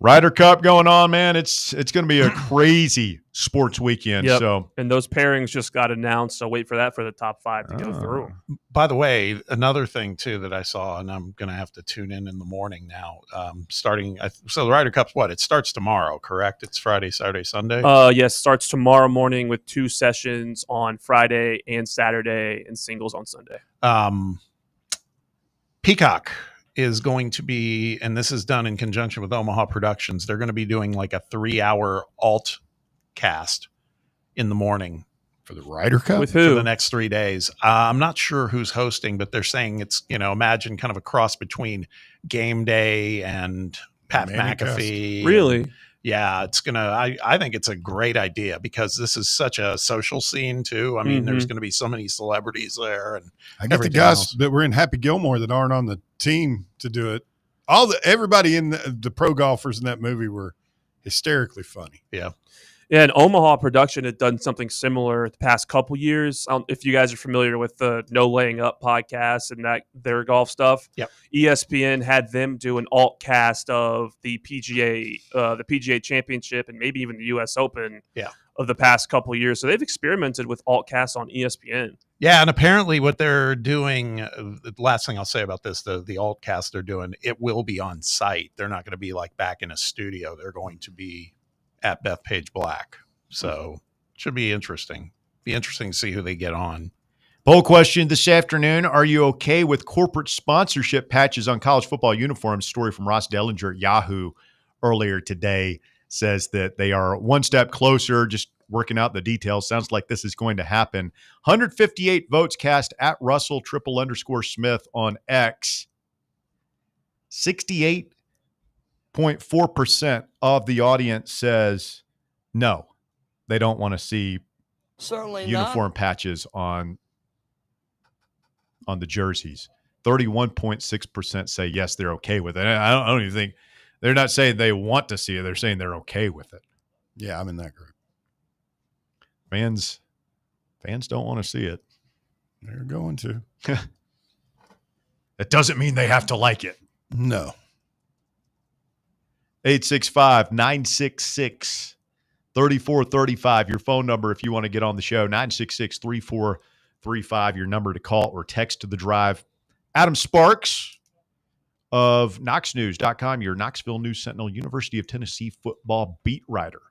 Ryder Cup going on, man. It's going to be a crazy sports weekend. Yep. So, and those pairings just got announced, so wait for that for the top 5 to go through. By the way, another thing, too, that I saw, and I'm going to have to tune in the morning now, so the Ryder Cup's what? It starts tomorrow, correct? It's Friday, Saturday, Sunday? Yes, starts tomorrow morning with 2 sessions on Friday and Saturday and singles on Sunday. Peacock is going to be, and this is done in conjunction with Omaha Productions, they're going to be doing like a 3-hour alt cast in the morning for the Ryder Cup with who for the next 3 days. I'm not sure who's hosting, but they're saying it's, imagine kind of a cross between Game Day and Pat McAfee. Really? Yeah, it's gonna. I think it's a great idea because this is such a social scene too. I mean, there's going to be so many celebrities there, and I get the guys that were in Happy Gilmore that aren't on the team to do it. Everybody in the pro golfers in that movie were hysterically funny. Yeah. Yeah, and Omaha Production had done something similar the past couple years. If you guys are familiar with the No Laying Up podcast and their golf stuff, yep. ESPN had them do an alt cast of the PGA Championship and maybe even the U.S. Open of the past couple years. So they've experimented with alt casts on ESPN. Yeah, and apparently what they're doing, the last thing I'll say about this, the alt cast they're doing, it will be on site. They're not going to be like back in a studio. They're going to be at Bethpage Black. So it should be interesting. Be interesting to see who they get on. Poll question this afternoon. Are you okay with corporate sponsorship patches on college football uniforms? Story from Ross Dellinger at Yahoo earlier today says that they are one step closer, just working out the details. Sounds like this is going to happen. 158 votes cast at Russell _Smith on X. 68.4% of the audience says no, they don't want to see certainly uniform patches on the jerseys. 31.6% say yes, they're okay with it. I don't even think they're not saying they want to see it. They're saying they're okay with it. Yeah, I'm in that group. Fans don't want to see it. They're going to. That doesn't mean they have to like it. No. 865-966-3435. Your phone number if you want to get on the show. 966-3435. Your number to call or text to the drive. Adam Sparks of KnoxNews.com, your Knoxville News Sentinel, University of Tennessee football beat writer,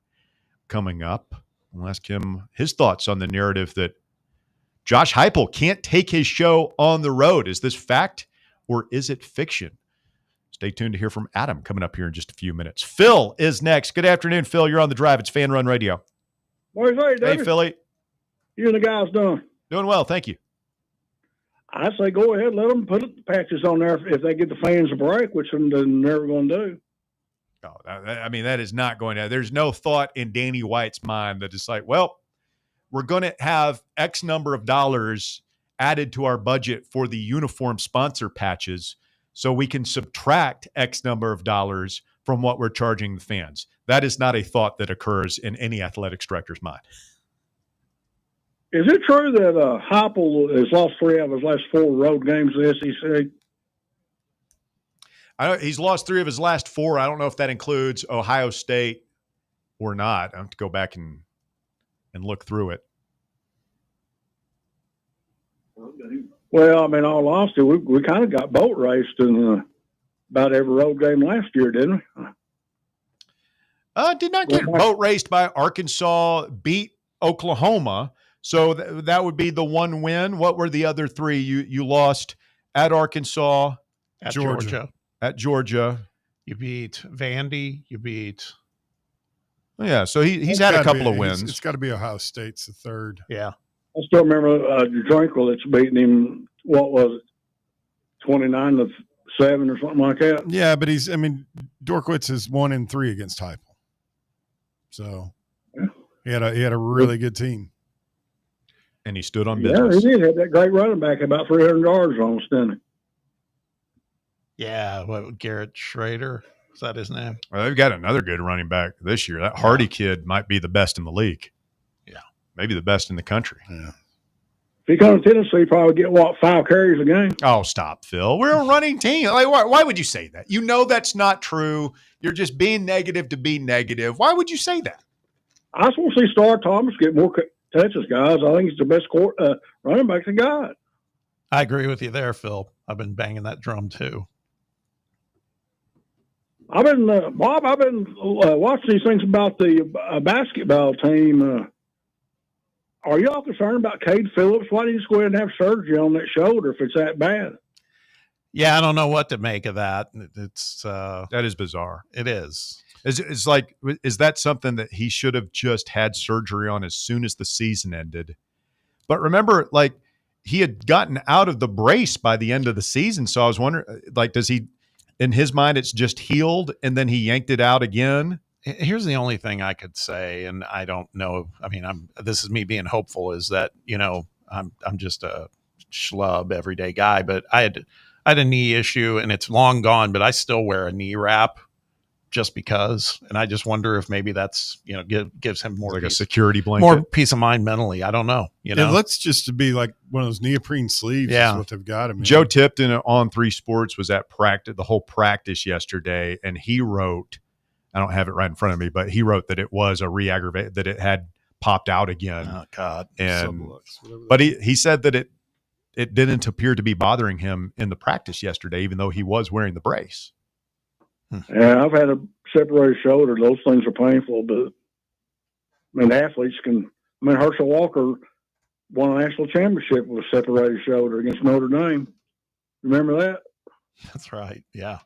coming up. We'll ask him his thoughts on the narrative that Josh Heupel can't take his show on the road. Is this fact or is it fiction? Stay tuned to hear from Adam coming up here in just a few minutes. Phil is next. Good afternoon, Phil. You're on the drive. It's Fan Run Radio. Hey, Philly. You and the guys doing? Doing well, thank you. I say go ahead, let them put the patches on there if they get the fans a break, which they're never going to do. Oh, I mean, that is not going to. There's no thought in Danny White's mind that it's like, well, we're going to have X number of dollars added to our budget for the uniform sponsor patches so we can subtract X number of dollars from what we're charging the fans. That is not a thought that occurs in any athletics director's mind. Is it true that Heupel has lost 3 of his last 4 road games in the SEC? He's lost 3 of his last 4. I don't know if that includes Ohio State or not. I have to go back and look through it. Well, I mean, all honesty, we kind of got boat raced in about every road game last year, didn't we? Did not get boat raced by Arkansas, beat Oklahoma. So that would be the one win. What were the other three? You lost at Arkansas, At Georgia. At Georgia. You beat Vandy. You beat. Yeah, so he's had a couple of wins. It's got to be Ohio State's the third. Yeah. I still remember Drinkle that's beating him, what was it, 29-7 or something like that? Yeah, but Dorkwitz is 1-3 against Heupel. So he had a really good team. And he stood on business. Yeah, he did have that great running back, about 300 yards almost, didn't he? Yeah, Garrett Schrader? Is that his name? Well, they've got another good running back this year. That Hardy kid might be the best in the league. Yeah. Maybe the best in the country. Yeah. If he comes to Tennessee, probably get, 5 carries a game? Oh, stop, Phil. We're a running team. Like, why would you say that? You know that's not true. You're just being negative to be negative. Why would you say that? I just want to see Star Thomas get more touches, guys. I think he's the best running back they got. I agree with you there, Phil. I've been banging that drum too. I've been Bob. I've been watching these things about the basketball team. Are y'all concerned about Cade Phillips? Why didn't he just go ahead and have surgery on that shoulder if it's that bad? Yeah, I don't know what to make of that. It's that is bizarre. It is. It's like, is that something that he should have just had surgery on as soon as the season ended? But remember, like, he had gotten out of the brace by the end of the season. So I was wondering, like, does he, in his mind, it's just healed and then he yanked it out again? Here's the only thing I could say, and I don't know. I mean, this is me being hopeful, is that, I'm just a schlub everyday guy, but I had a knee issue and it's long gone, but I still wear a knee wrap just because. And I just wonder if maybe that's, gives him more, like a security blanket, more peace of mind mentally. I don't know. It looks just to be like one of those neoprene sleeves. Yeah. Is what they've got him in. Joe Tipton on 3 Sports was at the whole practice yesterday. And he wrote, I don't have it right in front of me, but he wrote that it was a re-aggravate, that it had popped out again. Oh God. And, but he said that it didn't appear to be bothering him in the practice yesterday, even though he was wearing the brace. Yeah, I've had a separated shoulder. Those things are painful, but athletes can. Herschel Walker won a national championship with a separated shoulder against Notre Dame. Remember that? That's right. Yeah.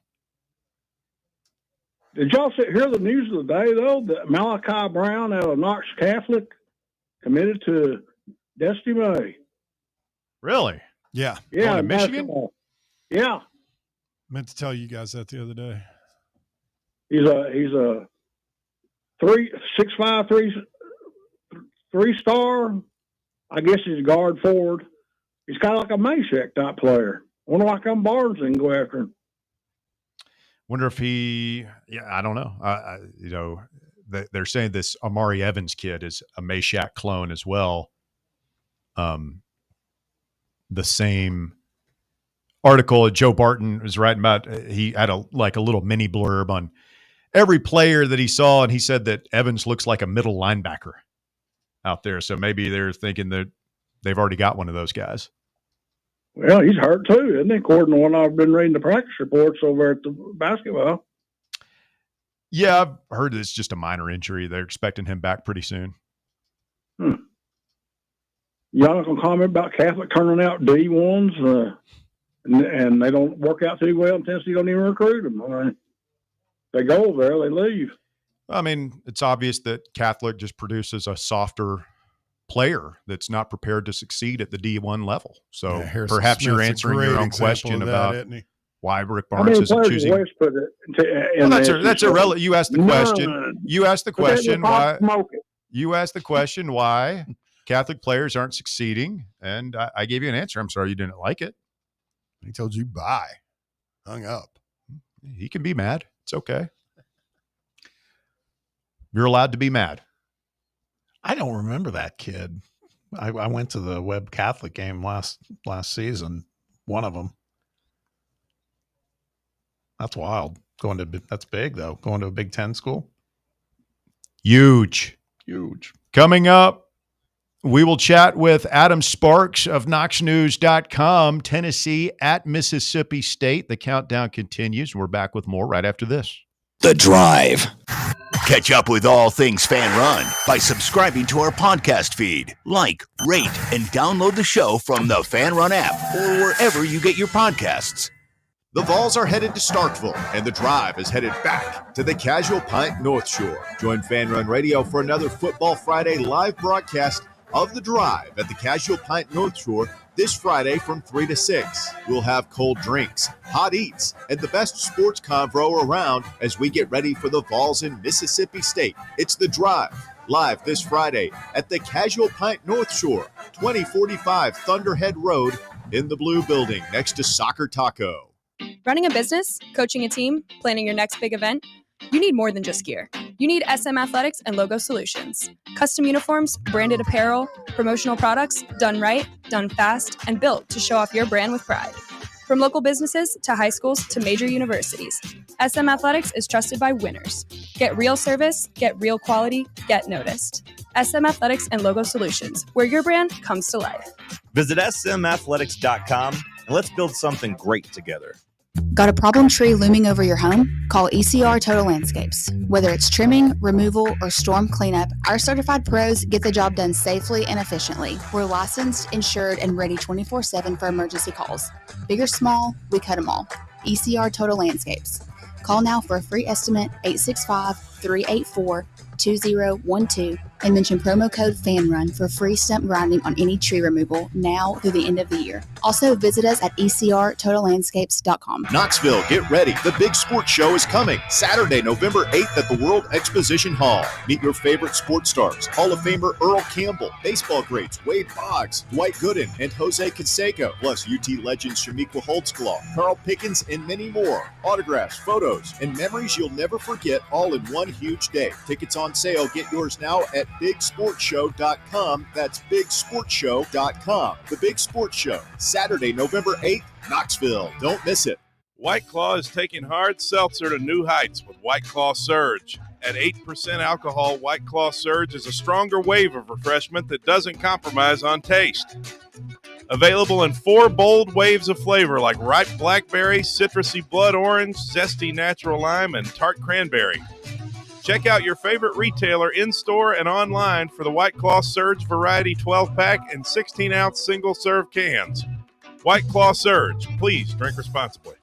Did y'all hear the news of the day, though, that Malachi Brown out of Knox Catholic committed to Destiny May? Really? Yeah. Yeah. In Michigan? Basketball. Yeah. Meant to tell you guys that the other day. He's a 6'5", 3-star. I guess he's a guard forward. He's kind of like a Meshack type player. I wonder why come Barnes and go after him. Wonder if I don't know. They're saying this Amari Evans kid is a Meshack clone as well. The same article Joe Barton was writing about, he had a little mini blurb on every player that he saw, and he said that Evans looks like a middle linebacker out there. So maybe they're thinking that they've already got one of those guys. Well, he's hurt too, isn't he? According to what I've been reading the practice reports over at the basketball. Yeah, I've heard it's just a minor injury. They're expecting him back pretty soon. Y'all not going to comment about Catholic turning out D1s and they don't work out too well, and Tennessee don't even recruit them. They go over there, they leave. I mean, it's obvious that Catholic just produces a softer player that's not prepared to succeed at the D1 level. So perhaps you're answering your own question about why Rick Barnes isn't choosing. That's irrelevant. You asked the question. You asked the question why. You asked the question why Catholic players aren't succeeding, and I gave you an answer. I'm sorry you didn't like it. He told you bye. Hung up. He can be mad. It's okay. You're allowed to be mad. I don't remember that kid. I went to the Webb Catholic game last season. One of them. That's wild. That's big though. Going to a Big Ten school. Huge. Coming up, We will chat with Adam Sparks of KnoxNews.com. Tennessee at Mississippi State. The countdown continues. We're back with more right after this. The Drive. Catch up with all things Fan Run by subscribing to our podcast feed. Like, rate, and download the show from the Fan Run app or wherever you get your podcasts. The Vols are headed to Starkville, and the Drive is headed back to the Casual Pint North Shore. Join Fan Run Radio for another Football Friday live broadcast of the Drive at the Casual Pint North Shore this Friday from 3 to 6. We'll have cold drinks, hot eats, and the best sports convo around as we get ready for the Vols in Mississippi State. It's the Drive, live this Friday at the Casual Pint North Shore, 2045 Thunderhead Road in the Blue Building next to Soccer Taco. Running a business, coaching a team, planning your next big event, you need more than just gear. You need SM Athletics and Logo Solutions. Custom uniforms, branded apparel, promotional products, done right, done fast, and built to show off your brand with pride. From local businesses to high schools to major universities, SM Athletics is trusted by winners. Get real service, get real quality, get noticed. SM Athletics and Logo Solutions, where your brand comes to life. Visit smathletics.com and let's build something great together. Got a problem tree looming over your home? Call ECR Total Landscapes. Whether it's trimming, removal, or storm cleanup, our certified pros get the job done safely and efficiently. We're licensed, insured, and ready 24/7 for emergency calls. Big or small, we cut them all. ECR Total Landscapes. Call now for a free estimate, 865-384-2012, and mention promo code FANRUN for free stump grinding on any tree removal now through the end of the year. Also, visit us at ecrtotallandscapes.com. Knoxville, get ready. The Big Sports Show is coming Saturday, November 8th at the World Exposition Hall. Meet your favorite sports stars, Hall of Famer Earl Campbell, baseball greats Wade Boggs, Dwight Gooden, and Jose Canseco, plus UT legends Shamiqua Holtzclaw, Carl Pickens, and many more. Autographs, photos, and memories you'll never forget all in one huge day. Tickets on sale. Get yours now at BigSportsShow.com. That's BigSportsShow.com. The Big Sports Show, Saturday, November 8th, Knoxville. Don't miss it. White Claw is taking hard seltzer to new heights with White Claw Surge. At 8% alcohol, White Claw Surge is a stronger wave of refreshment that doesn't compromise on taste. Available in 4 bold waves of flavor like ripe blackberry, citrusy blood orange, zesty natural lime, and tart cranberry. Check out your favorite retailer in-store and online for the White Claw Surge Variety 12-pack and 16-ounce single-serve cans. White Claw Surge. Please drink responsibly.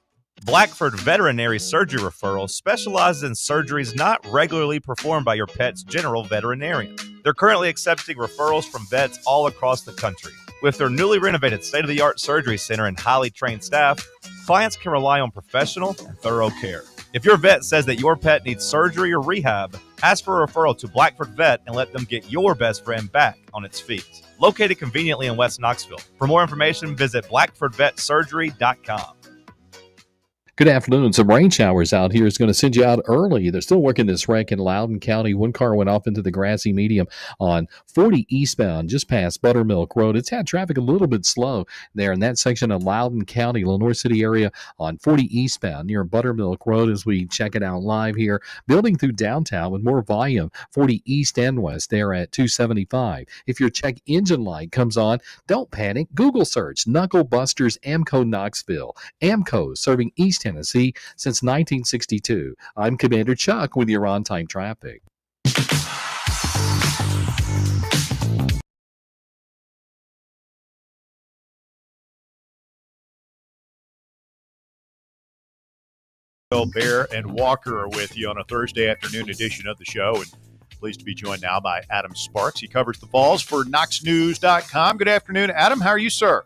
Blackford Veterinary Surgery Referral specializes in surgeries not regularly performed by your pet's general veterinarian. They're currently accepting referrals from vets all across the country. With their newly renovated state-of-the-art surgery center and highly trained staff, clients can rely on professional and thorough care. If your vet says that your pet needs surgery or rehab, ask for a referral to Blackford Vet and let them get your best friend back on its feet. Located conveniently in West Knoxville. For more information, visit BlackfordVetSurgery.com. Good afternoon. Some rain showers out here is going to send you out early. They're still working this wreck in Loudoun County. One car went off into the grassy medium on 40 eastbound, just past Buttermilk Road. It's had traffic a little bit slow there in that section of Loudoun County, Lenoir City area on 40 eastbound near Buttermilk Road as we check it out live here. Building through downtown with more volume, 40 east and west there at 275. If your check engine light comes on, don't panic. Google search Knuckle Busters Amco Knoxville. Amco serving East Tennessee since 1962. I'm Commander Chuck with your on-time traffic. Bear and Walker are with you on a Thursday afternoon edition of the show, and pleased to be joined now by Adam Sparks. He covers the Vols for KnoxNews.com. Good afternoon, Adam. How are you, sir?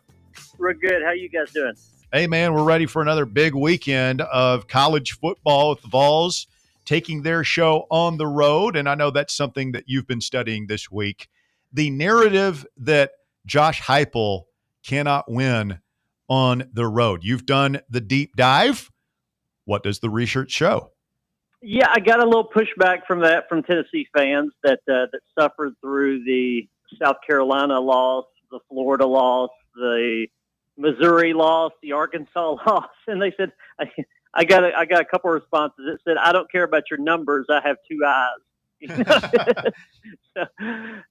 We're good. How you guys doing? Hey, man, we're ready for another big weekend of college football with the Vols taking their show on the road, and I know that's something that you've been studying this week. The narrative that Josh Heupel cannot win on the road. You've done the deep dive. What does the research show? Yeah, I got a little pushback from that from Tennessee fans that suffered through the South Carolina loss, the Florida loss, the Missouri loss, the Arkansas loss, and they said, I got a couple of responses that said, I don't care about your numbers, I have two eyes. So,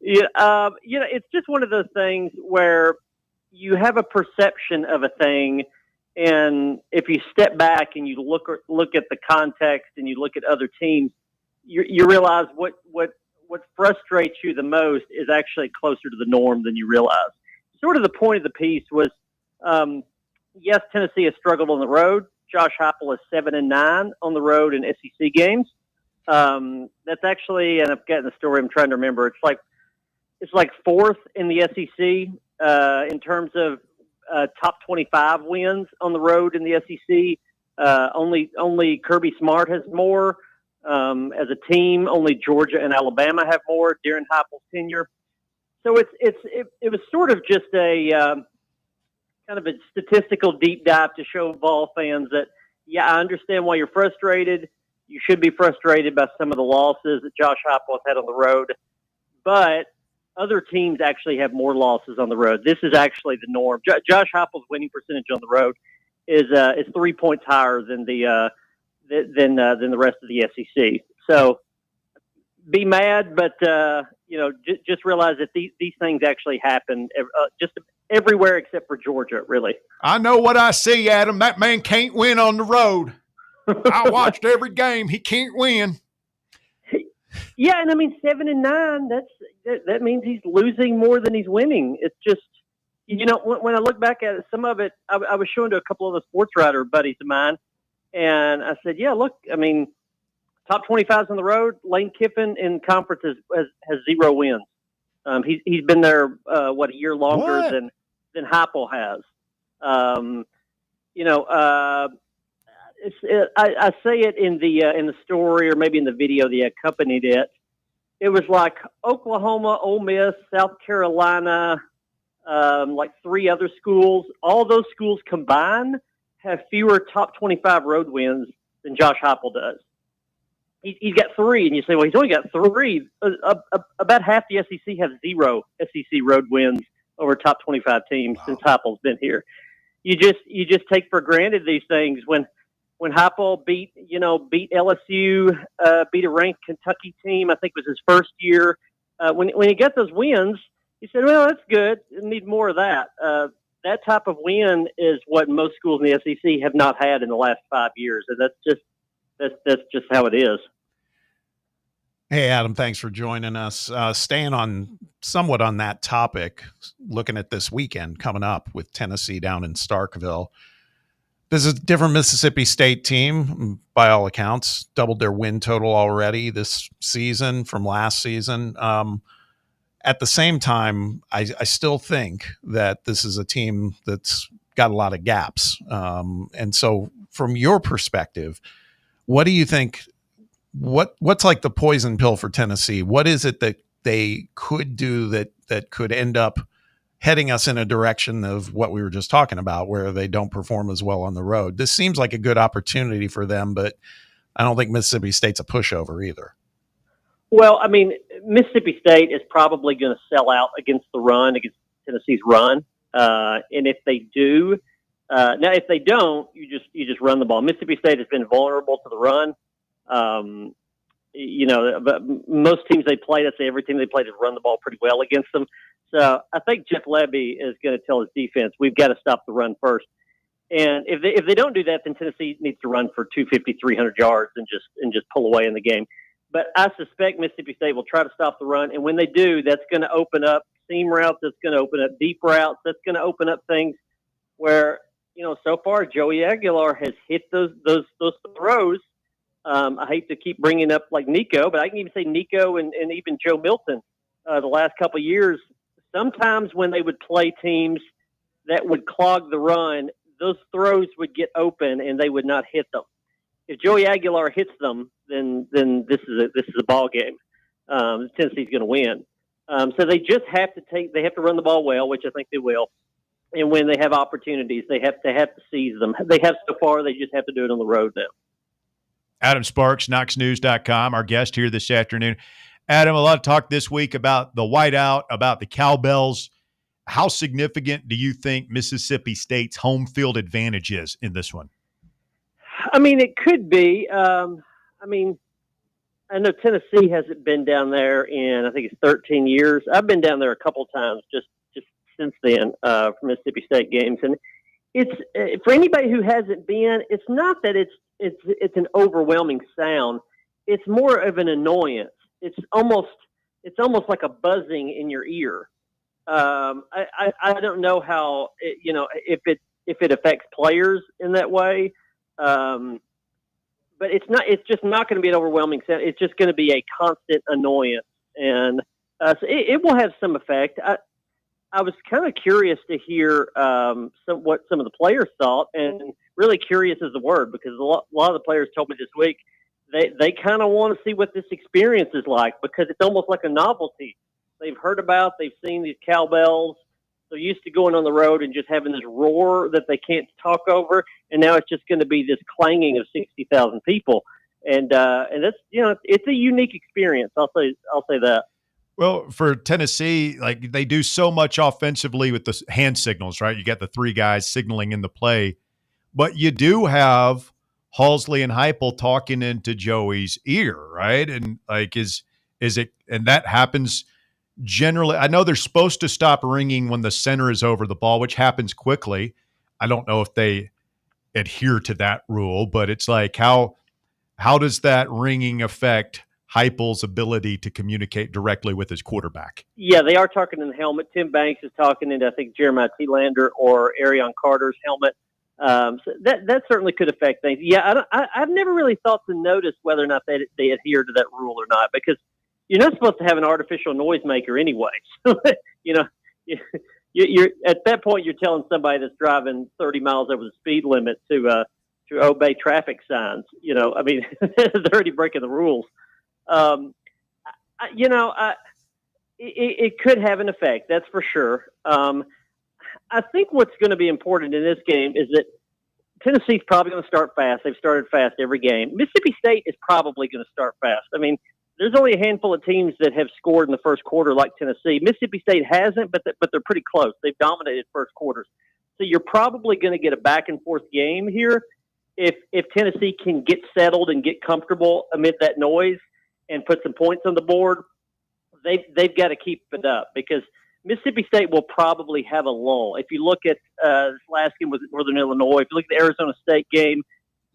It's just one of those things where you have a perception of a thing, and if you step back and you look at the context and you look at other teams, you realize what frustrates you the most is actually closer to the norm than you realize. Sort of the point of the piece was, yes, Tennessee has struggled on the road. Josh Heupel is 7-9 on the road in SEC games. That's actually, and I've gotten the story. I'm trying to remember. It's like fourth in the SEC in terms of top 25 wins on the road in the SEC. Only Kirby Smart has more. As a team, only Georgia and Alabama have more during Heupel's tenure. So it was sort of just a kind of a statistical deep dive to show Vol fans that, yeah, I understand why you're frustrated. You should be frustrated by some of the losses that Josh Heupel has had on the road, but other teams actually have more losses on the road. This is actually the norm. Josh Heupel's winning percentage on the road is 3 points higher than the rest of the SEC. So be mad, but just realize that these things actually happen just everywhere except for Georgia, really. I know what I see, Adam. That man can't win on the road. I watched every game. He can't win. Yeah, and I mean 7-9. That means he's losing more than he's winning. It's just, when I look back at it, some of it I was showing to a couple of the sports writer buddies of mine, and I said, yeah, look, I mean, top 25s on the road. Lane Kiffin in conference has 0 wins. He's been there a year longer than Heupel has. I say it in the story, or maybe in the video that accompanied it. It was like Oklahoma, Ole Miss, South Carolina, like 3 other schools. All those schools combined have fewer top 25 road wins than Josh Heupel does. He's got 3, and you say, well, he's only got 3. About half the SEC have 0 SEC road wins over top 25 teams since Heupel's been here. You just take for granted these things. When Heupel beat LSU, beat a ranked Kentucky team, I think it was his first year. When he got those wins, he said, well, that's good. I need more of that. That type of win is what most schools in the SEC have not had in the last 5 years. And that's just how it is. Hey, Adam, thanks for joining us. Staying somewhat on that topic, looking at this weekend coming up with Tennessee down in Starkville. This is a different Mississippi State team, by all accounts, doubled their win total already this season from last season. At the same time, I still think that this is a team that's got a lot of gaps. And so from your perspective, what do you think? What's like the poison pill for Tennessee? What is it that they could do that could end up heading us in a direction of what we were just talking about, where they don't perform as well on the road? This seems like a good opportunity for them, but I don't think Mississippi State's a pushover either. Well, I mean, Mississippi State is probably going to sell out against the run, against Tennessee's run. And if they do, now if they don't, you just run the ball. Mississippi State has been vulnerable to the run. But most teams they play, I'd say every team they play, has run the ball pretty well against them. So I think Jeff Lebby is going to tell his defense, we've got to stop the run first. And if they don't do that, then Tennessee needs to run for 250, 300 yards and just pull away in the game. But I suspect Mississippi State will try to stop the run. And when they do, that's going to open up seam routes. That's going to open up deep routes. That's going to open up things where, so far Joey Aguilar has hit those throws. I hate to keep bringing up like Nico, but I can even say Nico and even Joe Milton the last couple of years. Sometimes when they would play teams that would clog the run, those throws would get open and they would not hit them. If Joey Aguilar hits them, then this is a ball game. Tennessee's going to win. So they just have to run the ball well, which I think they will. And when they have opportunities, they have to seize them. They have so far. They just have to do it on the road now. Adam Sparks, KnoxNews.com, our guest here this afternoon. Adam, a lot of talk this week about the whiteout, about the cowbells. How significant do you think Mississippi State's home field advantage is in this one? I mean, it could be. I I know Tennessee hasn't been down there in, I think it's 13 years. I've been down there a couple times just since then for Mississippi State games. And it's for anybody who hasn't been, it's not that it's an overwhelming sound. It's more of an annoyance. It's almost like a buzzing in your ear. I don't know how if it affects players in that way, but it's not. It's just not going to be an overwhelming sound. It's just going to be a constant annoyance, and so it will have some effect. I was kind of curious to hear what some of the players thought, and really curious is the word, because a lot of the players told me this week they kind of want to see what this experience is like, because it's almost like a novelty. They've heard about, they've seen these cowbells. They're used to going on the road and just having this roar that they can't talk over, and now it's just going to be this clanging of 60,000 people, and that's it's a unique experience. I'll say that. Well, for Tennessee, like, they do so much offensively with the hand signals, right? You got the three guys signaling in the play, but you do have Halsley and Heupel talking into Joey's ear, right? And like, is it? And that happens generally. I know they're supposed to stop ringing when the center is over the ball, which happens quickly. I don't know if they adhere to that rule, but it's like, how does that ringing affect Heupel's ability to communicate directly with his quarterback? Yeah, they are talking in the helmet. Tim Banks is talking into, I think, Jeremiah T-Lander or Arion Carter's helmet. So that certainly could affect things. Yeah, I've never really thought to notice whether or not they adhere to that rule or not, because you're not supposed to have an artificial noisemaker anyway. So, you're at that point, you're telling somebody that's driving 30 miles over the speed limit to obey traffic signs. I mean, they're already breaking the rules. It could have an effect, that's for sure. I think what's going to be important in this game is that Tennessee's probably going to start fast. They've started fast every game. Mississippi State is probably going to start fast. I mean, there's only a handful of teams that have scored in the first quarter like Tennessee. Mississippi State hasn't, but they're pretty close. They've dominated first quarters. So you're probably going to get a back and forth game here. If Tennessee can get settled and get comfortable amid that noise and put some points on the board, they've got to keep it up, because Mississippi State will probably have a lull. If you look at this last game with Northern Illinois, if you look at the Arizona State game,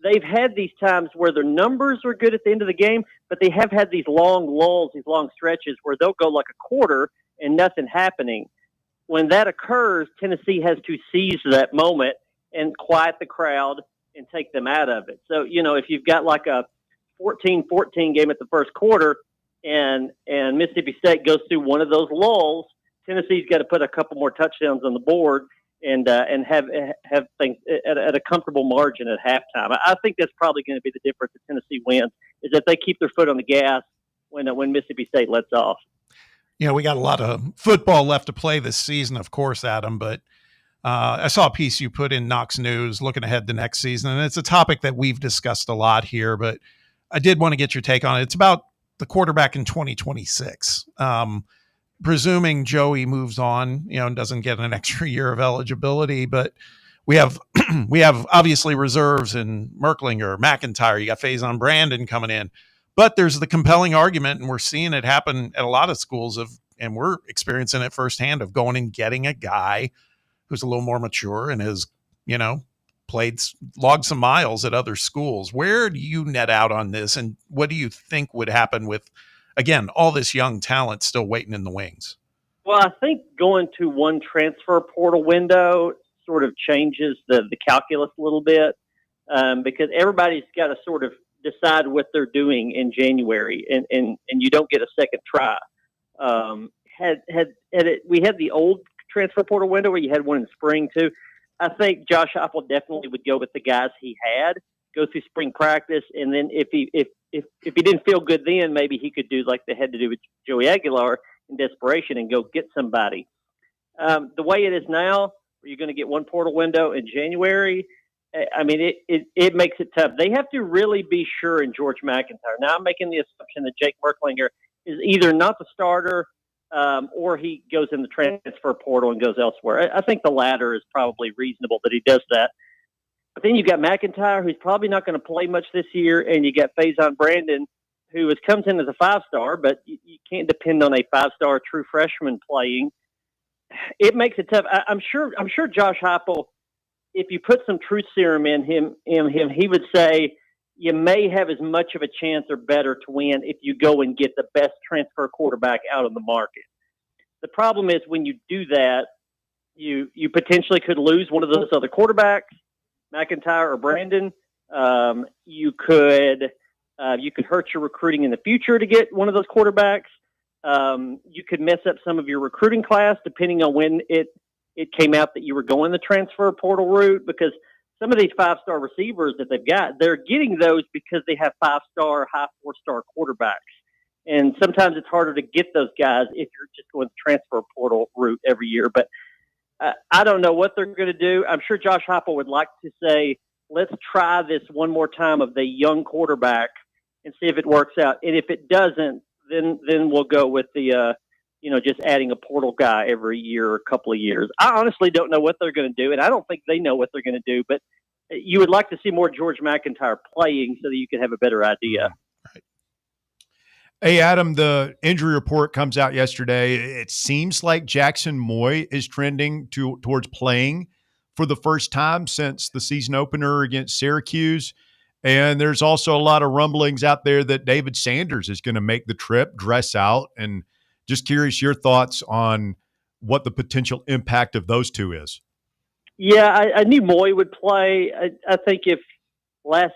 they've had these times where their numbers are good at the end of the game, but they have had these long lulls, these long stretches where they'll go like a quarter and nothing happening. When that occurs, Tennessee has to seize that moment and quiet the crowd and take them out of it. So, if you've got like a 14-14 game at the first quarter and Mississippi State goes through one of those lulls, Tennessee's got to put a couple more touchdowns on the board and have things at a comfortable margin at halftime. I think that's probably going to be the difference if Tennessee wins, is that they keep their foot on the gas when Mississippi State lets off. We got a lot of football left to play this season, of course, Adam, but I saw a piece you put in Knox News looking ahead to next season, and it's a topic that we've discussed a lot here, but I did want to get your take on it. It's about the quarterback in 2026. Presuming Joey moves on, and doesn't get an extra year of eligibility, but we have obviously reserves in Merklinger, McIntyre. You got Faison Brandon coming in, but there's the compelling argument, and we're seeing it happen at a lot of schools and we're experiencing it firsthand, of going and getting a guy who's a little more mature and has, logged some miles at other schools. Where do you net out on this, and what do you think would happen with, again, all this young talent still waiting in the wings? Well, I think going to one transfer portal window sort of changes the calculus a little bit, because everybody's got to sort of decide what they're doing in January, and you don't get a second try. We had the old transfer portal window where you had one in spring too. I think Josh Heupel definitely would go with the guys he had, go through spring practice, and then if he didn't feel good then, maybe he could do like they had to do with Joey Aguilar in desperation and go get somebody. The way it is now, where you're going to get one portal window in January, I mean, it makes it tough. They have to really be sure in George McIntyre. Now I'm making the assumption that Jake Merklinger is either not the starter or he goes in the transfer portal and goes elsewhere. I think the latter is probably reasonable that he does that. But then you've got McIntyre, who's probably not going to play much this year, and you got Faison Brandon, comes in as a 5-star, but you can't depend on a 5-star true freshman playing. It makes it tough. I'm sure Josh Heupel, if you put some truth serum in him, he would say you may have as much of a chance or better to win if you go and get the best transfer quarterback out on the market. The problem is when you do that, you potentially could lose one of those other quarterbacks, McIntyre or Brandon. You could hurt your recruiting in the future to get one of those quarterbacks. You could mess up some of your recruiting class depending on when it came out that you were going the transfer portal route, because some of these 5-star receivers that they've got, they're getting those because they have 5-star, high 4-star quarterbacks. And sometimes it's harder to get those guys if you're just going the transfer portal route every year. But I don't know what they're going to do. I'm sure Josh Heupel would like to say, let's try this one more time of the young quarterback and see if it works out. And if it doesn't, then we'll go with the, just adding a portal guy every year or a couple of years. I honestly don't know what they're going to do, and I don't think they know what they're going to do, but you would like to see more George McIntyre playing so that you can have a better idea. Right. Hey, Adam, the injury report comes out yesterday. It seems like Jackson Moy is trending towards playing for the first time since the season opener against Syracuse. And there's also a lot of rumblings out there that David Sanders is going to make the trip, dress out, and just curious your thoughts on what the potential impact of those two is. Yeah, I knew Moy would play. I think if last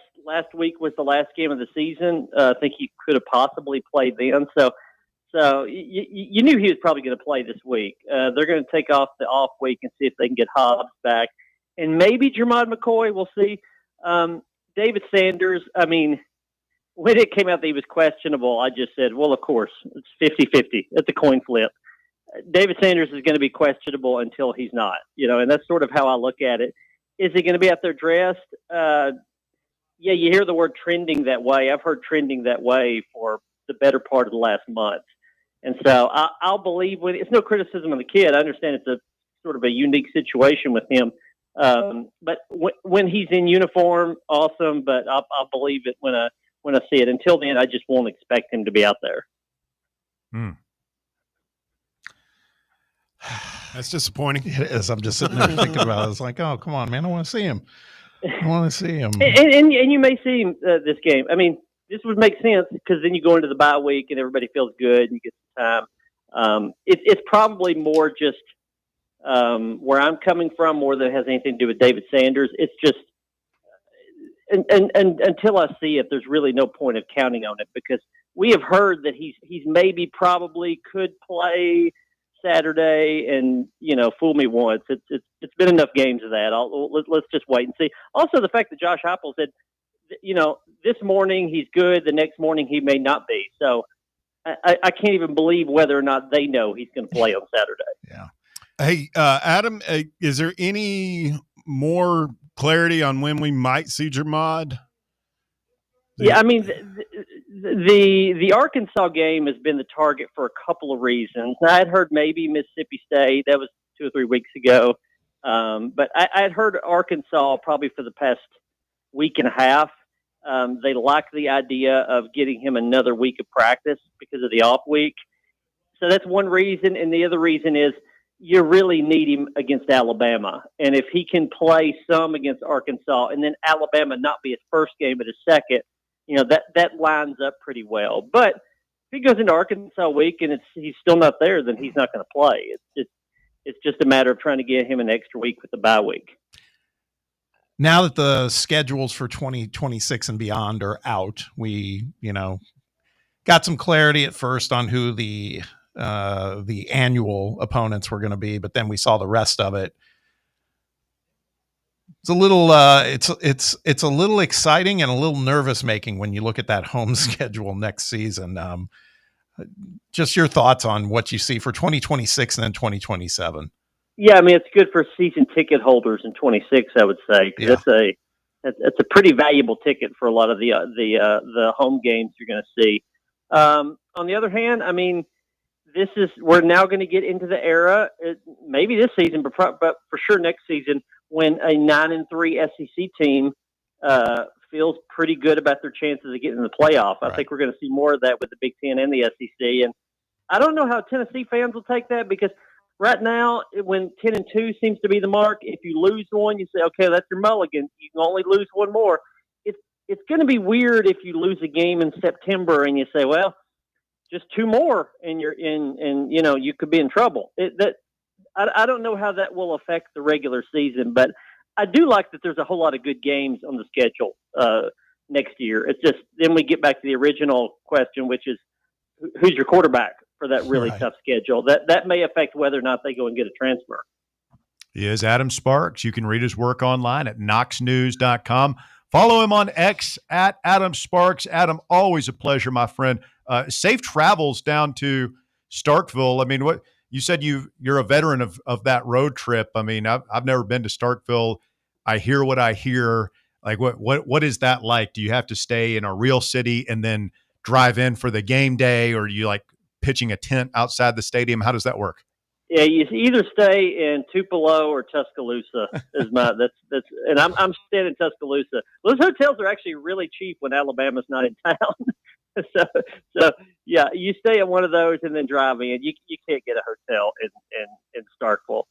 week was the last game of the season, I think he could have possibly played then. So you knew he was probably going to play this week. They're going to take off the off week and see if they can get Hobbs back. And maybe Jermod McCoy, we'll see. David Sanders, I mean, when it came out that he was questionable, I just said, well, of course, it's 50-50. It's a coin flip. David Sanders is going to be questionable until he's not, and that's sort of how I look at it. Is he going to be out there dressed? Yeah, you hear the word trending that way. I've heard trending that way for the better part of the last month. And so I'll believe it's no criticism of the kid. I understand it's a sort of a unique situation with him. But when he's in uniform, awesome, but I'll believe it when I see it. Until then, I just won't expect him to be out there. That's disappointing. It is. I'm just sitting there thinking about it. It's like, oh, come on, man. I want to see him. And you may see him this game. I mean, this would make sense because then you go into the bye week and everybody feels good and you get some time. It's probably more just where I'm coming from more than it has anything to do with David Sanders. It's just and until I see it, there's really no point of counting on it because we have heard that he's maybe probably could play Saturday, and fool me once. It's been enough games of that. Let's just wait and see. Also, the fact that Josh Heupel said, this morning he's good, the next morning he may not be. So I can't even believe whether or not they know he's going to play on Saturday. Yeah. Hey, Adam, is there any more clarity on when we might see Jermod? Yeah, I mean, the Arkansas game has been the target for a couple of reasons. I had heard maybe Mississippi State. That was 2 or 3 weeks ago. But I had heard Arkansas probably for the past week and a half. They like the idea of getting him another week of practice because of the off week. So that's one reason. And the other reason is you really need him against Alabama. And if he can play some against Arkansas and then Alabama not be his first game but his second, that lines up pretty well. But if he goes into Arkansas week and he's still not there, then he's not going to play. It's just a matter of trying to get him an extra week with the bye week. Now that the schedules for 2026 and beyond are out, we, got some clarity at first on who the annual opponents were going to be, but then we saw the rest of it. It's a little it's a little exciting and a little nervous making when you look at that home schedule next season. Just your thoughts on what you see for 2026 and then 2027. Yeah, I mean it's good for season ticket holders in 26. I would say Yeah. that's a pretty valuable ticket for a lot of the home games you're going to see. On the other hand, I mean we're now going to get into the era, maybe this season, but for sure next season, when a 9-3 SEC team feels pretty good about their chances of getting in the playoff. I Right. think we're going to see more of that with the Big Ten and the SEC. And I don't know how Tennessee fans will take that, because right now, when 10-2 seems to be the mark, if you lose one, you say, okay, that's your mulligan. You can only lose one more. It's going to be weird if you lose a game in September and you say, well, just two more and you're in, and you could be in trouble. I don't know how that will affect the regular season, but I do like that there's a whole lot of good games on the schedule next year. It's just, then we get back to the original question, which is who's your quarterback for that really tough schedule. That may affect whether or not they go and get a transfer. He is Adam Sparks. You can read his work online at knoxnews.com. Follow him on X at Adam Sparks. Adam, always a pleasure, my friend. Safe travels down to Starkville. I mean, what you said, you're a veteran of that road trip. I mean, I've never been to Starkville. I hear what I hear. Like, what is that like? Do you have to stay in a real city and then drive in for the game day, or are you like pitching a tent outside the stadium? How does that work? Yeah, you either stay in Tupelo or Tuscaloosa. That's and I'm staying in Tuscaloosa. Those hotels are actually really cheap when Alabama's not in town. so yeah, you stay at one of those and then drive in. You can't get a hotel in Starkville.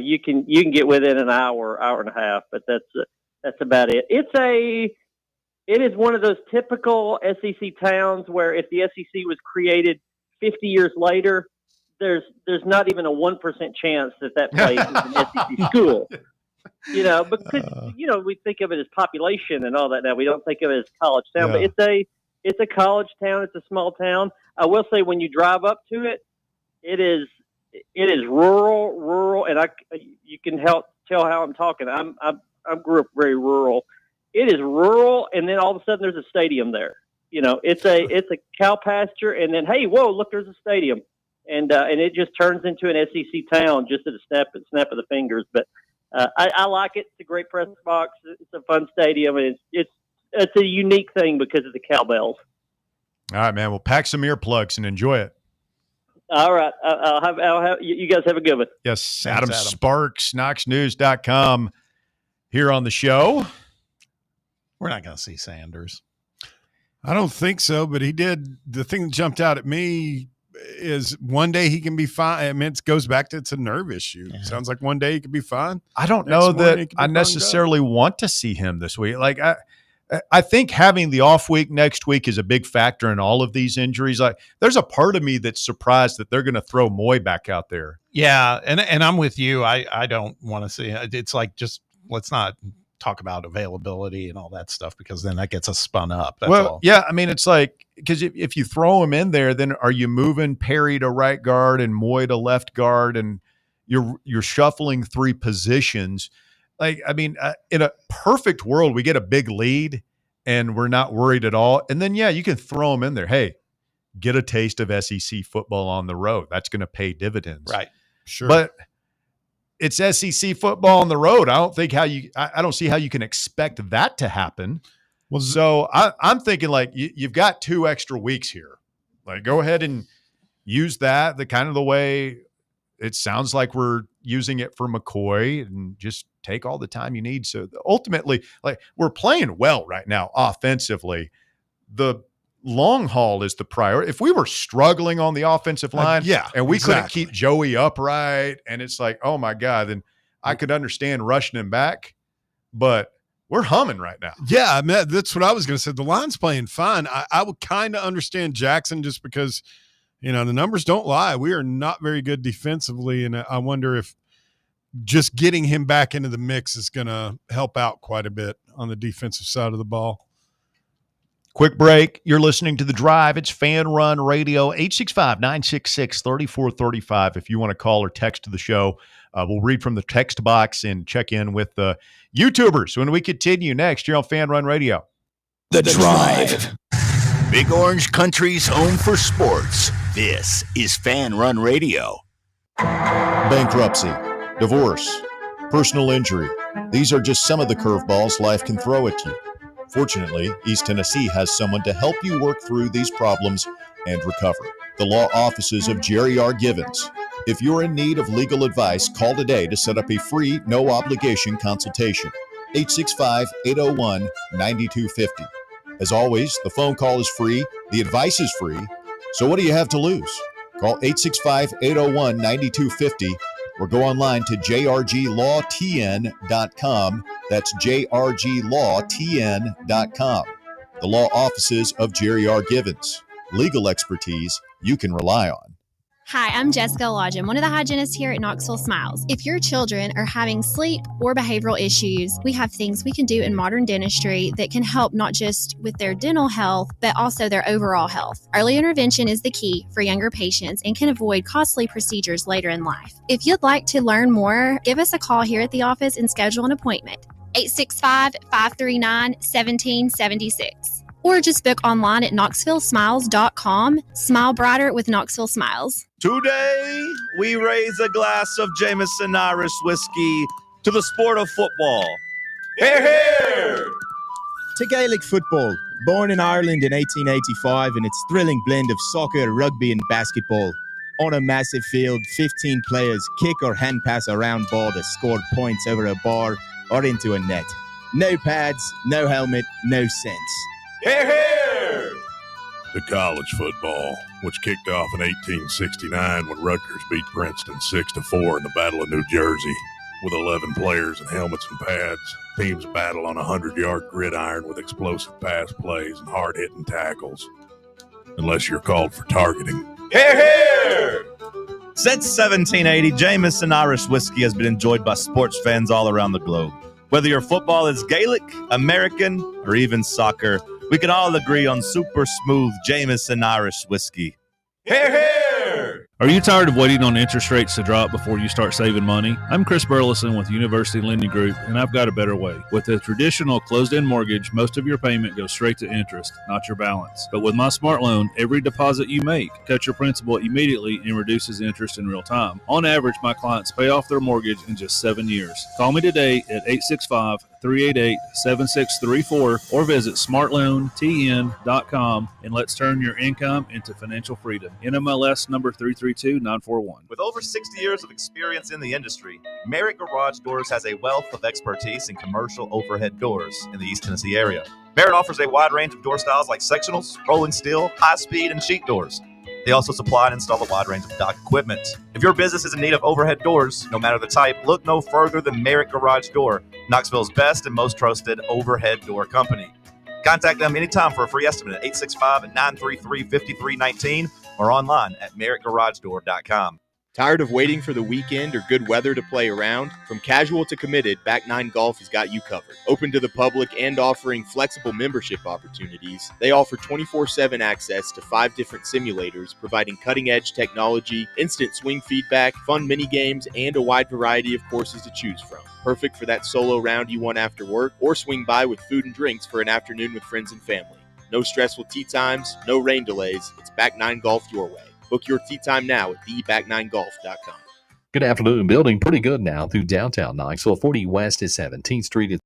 You can get within an hour and a half, but that's about it. It is one of those typical SEC towns where if the SEC was created 50 years later, there's not even a 1% chance that place is an SEC school. Because we think of it as population and all that now. We don't think of it as college town, but it's a college town. It's a small town. I will say, when you drive up to it, it is rural, and you can tell how I'm talking. I grew up very rural. It is rural, and then all of a sudden there's a stadium there. It's a cow pasture, and then, hey, whoa, look, there's a stadium. And it just turns into an SEC town just at a snap of the fingers. But I like it. It's a great press box. It's a fun stadium, and it's a unique thing because of the cowbells. All right, man. We'll pack some earplugs and enjoy it. All right. I'll have you guys have a good one. Yes, Thanks, Adam Adam. Sparks, knoxnews.com here on the show. We're not going to see Sanders. I don't think so, but he did. The thing that jumped out at me is one day he can be fine. I mean, it goes back to it's a nerve issue. Yeah. Sounds like one day he could be fine. I don't know that I necessarily want to see him this week. Like, I think having the off week next week is a big factor in all of these injuries. Like, there's a part of me that's surprised that they're going to throw Moy back out there. Yeah, and I'm with you. I don't want to see it. It's like, just let's not talk about availability and all that stuff, because then that gets us spun up. That's all. Yeah, I mean, it's like, because if you throw him in there, then are you moving Perry to right guard and Moy to left guard, and you're shuffling three positions? Like, I mean, in a perfect world, we get a big lead and we're not worried at all. And then, yeah, you can throw them in there. Hey, get a taste of SEC football on the road. That's going to pay dividends. Right. Sure. But it's SEC football on the road. I don't see how you can expect that to happen. Well, so I'm thinking, like, you've got 2 extra weeks here. Like, go ahead and use that the way it sounds like we're using it for McCoy, and just take all the time you need. So ultimately, like, we're playing well right now offensively. The long haul is the priority. If we were struggling on the offensive line, and we couldn't keep Joey upright, and it's like, oh my God, then I could understand rushing him back. But we're humming right now. Yeah, I mean, that's what I was going to say. The line's playing fine. I would kind of understand Jackson, just because, the numbers don't lie. We are not very good defensively, and I wonder if just getting him back into the mix is going to help out quite a bit on the defensive side of the ball. Quick break. You're listening to The Drive. It's Fan Run Radio, 865-966-3435. If you want to call or text to the show, we'll read from the text box and check in with the YouTubers when we continue next year on Fan Run Radio. The Drive. Big Orange Country's home for sports. This is Fan Run Radio. Bankruptcy, divorce, personal injury. These are just some of the curveballs life can throw at you. Fortunately, East Tennessee has someone to help you work through these problems and recover. The law offices of Jerry R. Givens. If you're in need of legal advice, call today to set up a free, no-obligation consultation. 865-801-9250. As always, the phone call is free, the advice is free, so what do you have to lose? Call 865-801-9250 or go online to jrglawtn.com. That's jrglawtn.com. The law offices of Jerry R. Givens. Legal expertise you can rely on. Hi, I'm Jessica Lodgen, one of the hygienists here at Knoxville Smiles. If your children are having sleep or behavioral issues, we have things we can do in modern dentistry that can help not just with their dental health, but also their overall health. Early intervention is the key for younger patients and can avoid costly procedures later in life. If you'd like to learn more, give us a call here at the office and schedule an appointment. 865-539-1776. Or just book online at knoxvillesmiles.com. Smile brighter with Knoxville Smiles. Today, we raise a glass of Jameson Irish whiskey to the sport of football. Hear, hear! To Gaelic football, born in Ireland in 1885 in its thrilling blend of soccer, rugby and basketball. On a massive field, 15 players kick or hand pass a round ball to score points over a bar or into a net. No pads, no helmet, no sense. Hear, hear! To college football, which kicked off in 1869 when Rutgers beat Princeton 6-4 in the Battle of New Jersey. With 11 players and helmets and pads, teams battle on a 100-yard gridiron with explosive pass plays and hard-hitting tackles. Unless you're called for targeting. Hear, hear! Since 1780, Jameson Irish whiskey has been enjoyed by sports fans all around the globe. Whether your football is Gaelic, American, or even soccer, we can all agree on super smooth Jameson Irish whiskey. Hear, hear! Are you tired of waiting on interest rates to drop before you start saving money? I'm Chris Burleson with University Lending Group, and I've got a better way. With a traditional closed-end mortgage, most of your payment goes straight to interest, not your balance. But with my Smart Loan, every deposit you make cuts your principal immediately and reduces interest in real time. On average, my clients pay off their mortgage in just 7 years. Call me today at 865-388-7634 or visit smartloantn.com and let's turn your income into financial freedom. NMLS number 332941. With over 60 years of experience in the industry, Merritt Garage Doors has a wealth of expertise in commercial overhead doors in the East Tennessee area. Merritt offers a wide range of door styles like sectionals, rolling steel, high-speed, and sheet doors. They also supply and install a wide range of dock equipment. If your business is in need of overhead doors, no matter the type, look no further than Merritt Garage Door, Knoxville's best and most trusted overhead door company. Contact them anytime for a free estimate at 865-933-5319 or online at merrittgaragedoor.com. Tired of waiting for the weekend or good weather to play around? From casual to committed, Back 9 Golf has got you covered. Open to the public and offering flexible membership opportunities, they offer 24/7 access to 5 different simulators, providing cutting-edge technology, instant swing feedback, fun mini games, and a wide variety of courses to choose from. Perfect for that solo round you want after work, or swing by with food and drinks for an afternoon with friends and family. No stressful tee times, no rain delays. It's Back 9 Golf your way. Book your tee time now at theback9golf.com. Good afternoon. Building pretty good now through downtown Knoxville. 40 West is 17th Street.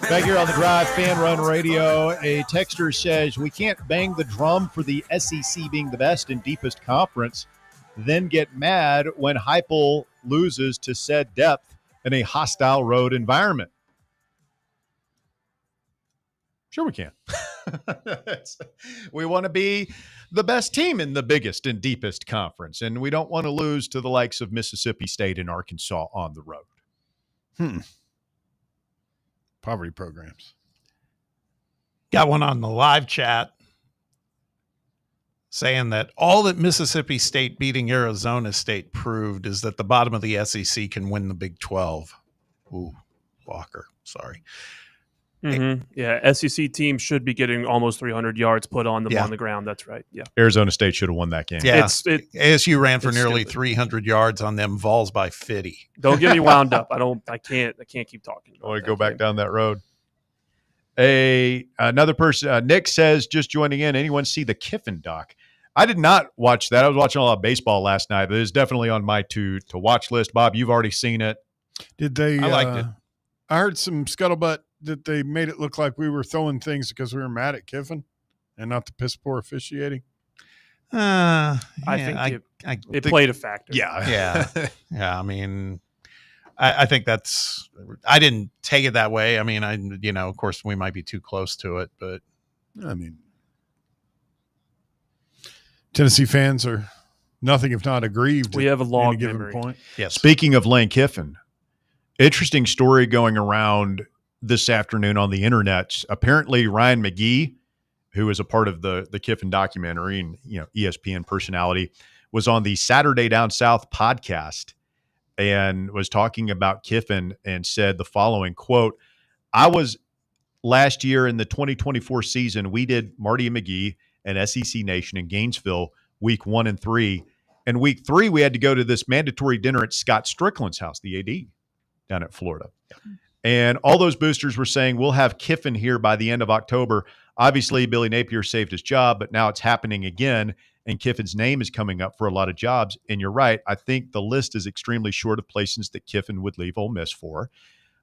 Back here on the Drive Fan Run Radio, a texter says, we can't bang the drum for the SEC being the best and deepest conference, then get mad when Heupel loses to said depth in a hostile road environment. Sure we can. We want to be the best team in the biggest and deepest conference, and we don't want to lose to the likes of Mississippi State and Arkansas on the road. Poverty programs. Got one on the live chat saying that all that Mississippi State beating Arizona State proved is that the bottom of the SEC can win the Big 12. Ooh, Walker, sorry. Mm-hmm. Yeah, SEC teams should be getting almost 300 yards put on them on the ground. That's right. Yeah, Arizona State should have won that game. Yeah, ASU ran for nearly stupid. 300 yards on them Vols by 50. Don't get me wound up. I can't keep talking. I want to go back down that road. Another person, Nick says, just joining in. Anyone see the Kiffin doc? I did not watch that. I was watching a lot of baseball last night, but it's definitely on my to watch list. Bob, you've already seen it. Did they? I liked it. I heard some scuttlebutt that they made it look like we were throwing things because we were mad at Kiffin and not the piss poor officiating. I think it played a factor. Yeah. I mean, I think that's. I didn't take it that way. I mean, of course, we might be too close to it, but I mean, Tennessee fans are nothing if not aggrieved. We have a long given memory. point. Yes. Speaking of Lane Kiffin, interesting story going around this afternoon on the internet. Apparently, Ryan McGee, who is a part of the Kiffin documentary and ESPN personality, was on the Saturday Down South podcast and was talking about Kiffin and said the following quote: "I was last year in the 2024 season. We did Marty and McGee and SEC Nation in Gainesville week 1 and 3, and week 3 we had to go to this mandatory dinner at Scott Strickland's house, the AD down at Florida." And all those boosters were saying, we'll have Kiffin here by the end of October. Obviously, Billy Napier saved his job, but now it's happening again, and Kiffin's name is coming up for a lot of jobs. And you're right. I think the list is extremely short of places that Kiffin would leave Ole Miss for.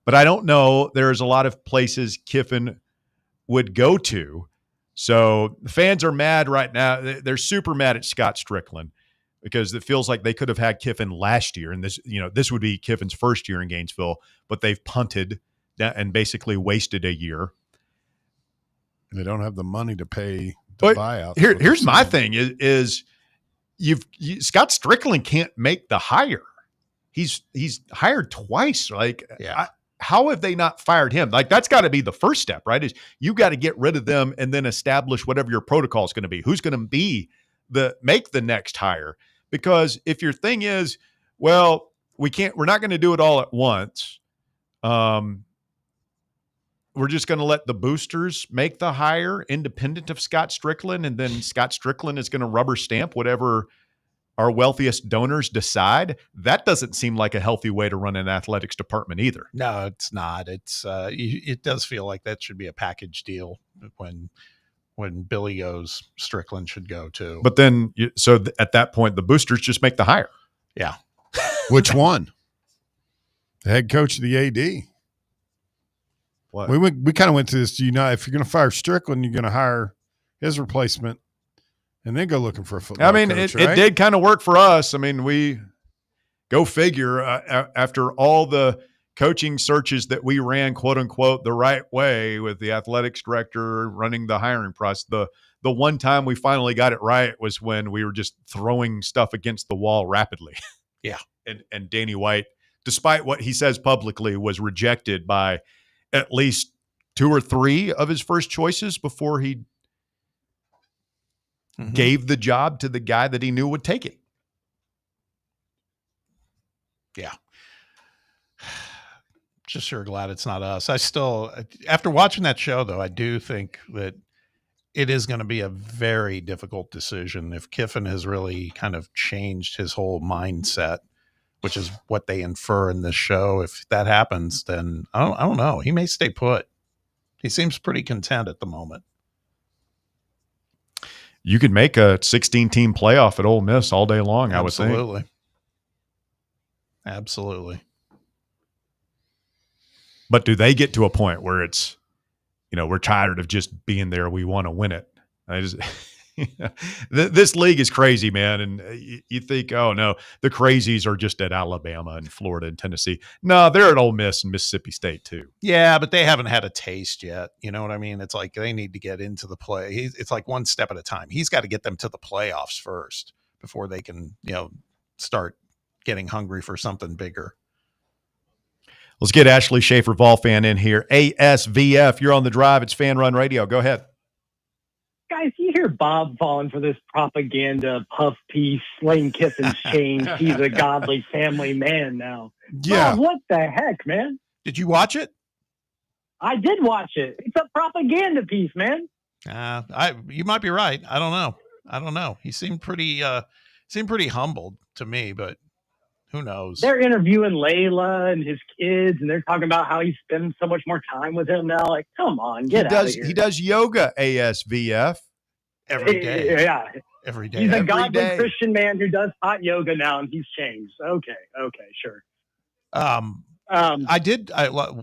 But I don't know. There's a lot of places Kiffin would go to. So the fans are mad right now. They're super mad at Scott Strickland because it feels like they could have had Kiffin last year. And this would be Kiffin's first year in Gainesville, but they've punted and basically wasted a year. They don't have the money to pay the buyout. Here's my thing is Scott Strickland can't make the hire. He's hired twice. How have they not fired him? Like, that's got to be the first step, right? Is you got to get rid of them and then establish whatever your protocol is going to be. Who's going to be make the next hire? Because if your thing is, well, we're not going to do it all at once. We're just going to let the boosters make the hire independent of Scott Strickland, and then Scott Strickland is going to rubber stamp whatever our wealthiest donors decide. That doesn't seem like a healthy way to run an athletics department either. No, it's not. It does feel like that should be a package deal when Billy goes, Strickland should go too. But then, at that point, the boosters just make the hire. Yeah. Which one? The head coach of the AD. What? We kind of went to this. If you're going to fire Strickland, you're going to hire his replacement and then go looking for a football coach, right? It did kind of work for us. I mean, we go figure after all the coaching searches that we ran, quote unquote, the right way with the athletics director running the hiring process. The one time we finally got it right was when we were just throwing stuff against the wall rapidly. Yeah. And Danny White, despite what he says publicly, was rejected by at least 2 or 3 of his first choices before he gave the job to the guy that he knew would take it. Yeah. Just sure glad it's not us. I still, after watching that show, though, I do think that it is going to be a very difficult decision if Kiffin has really kind of changed his whole mindset, which is what they infer in this show. If that happens, then I don't know. He may stay put. He seems pretty content at the moment. You could make a 16-team playoff at Ole Miss all day long, I would think. Absolutely. Absolutely. But do they get to a point where it's, we're tired of just being there. We want to win it. This league is crazy, man. And you think, oh, no, the crazies are just at Alabama and Florida and Tennessee. No, they're at Ole Miss and Mississippi State, too. Yeah, but they haven't had a taste yet. You know what I mean? It's like they need to get into the play. It's like one step at a time. He's got to get them to the playoffs first before they can, start getting hungry for something bigger. Let's get Ashley Schaefer, Vol fan, in here. ASVF, you're on the drive. It's Fan Run Radio. Go ahead. Guys, you hear Bob falling for this propaganda puff piece, Lane Kiffin's changed. He's a godly family man now. Yeah. Bob, what the heck, man? Did you watch it? I did watch it. It's a propaganda piece, man. You might be right. I don't know. He seemed pretty humbled to me, but who knows? They're interviewing Layla and his kids, and they're talking about how he's spending so much more time with him now. Like, come on, get out of here. He does yoga, ASVF. Every day. Yeah. Every day. He's a Every godly day. Christian man who does hot yoga now, and he's changed. Okay, sure.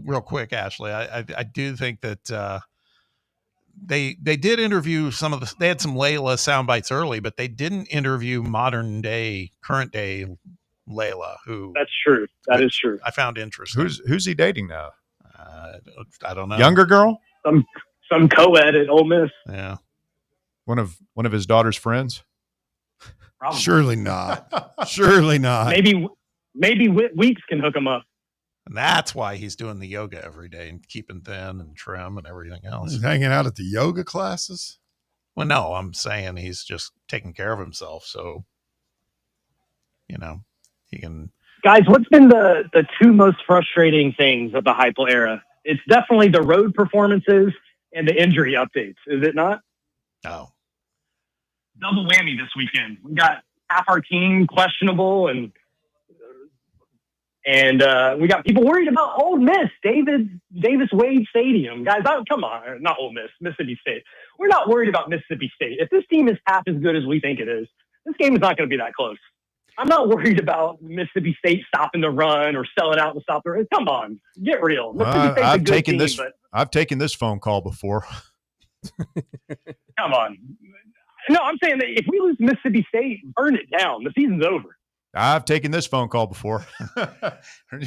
Real quick, Ashley, I do think that they did interview they had some Layla sound bites early, but they didn't interview current day Layla, who That's true. That is true. I found interesting. Who's he dating now? I don't know. Younger girl? Some co-ed at Ole Miss. Yeah. One of his daughter's friends? Probably. Surely not. Surely not. Maybe Weeks can hook him up. And that's why he's doing the yoga every day and keeping thin and trim and everything else. He's hanging out at the yoga classes? Well, no, I'm saying he's just taking care of himself. So, he can. Guys, what's been the two most frustrating things of the Heupel era? It's definitely the road performances and the injury updates, is it not? No. Double whammy this weekend. We got half our team questionable, and we got people worried about Ole Miss, Davis Wade Stadium. Guys, come on, not Ole Miss, Mississippi State. We're not worried about Mississippi State. If this team is half as good as we think it is, this game is not going to be that close. I'm not worried about Mississippi State stopping the run or selling out and stop the run. Come on, get real. Mississippi State's a good team, I've taken this phone call before. Come on. No, I'm saying that if we lose Mississippi State, burn it down. The season's over. I've taken this phone call before.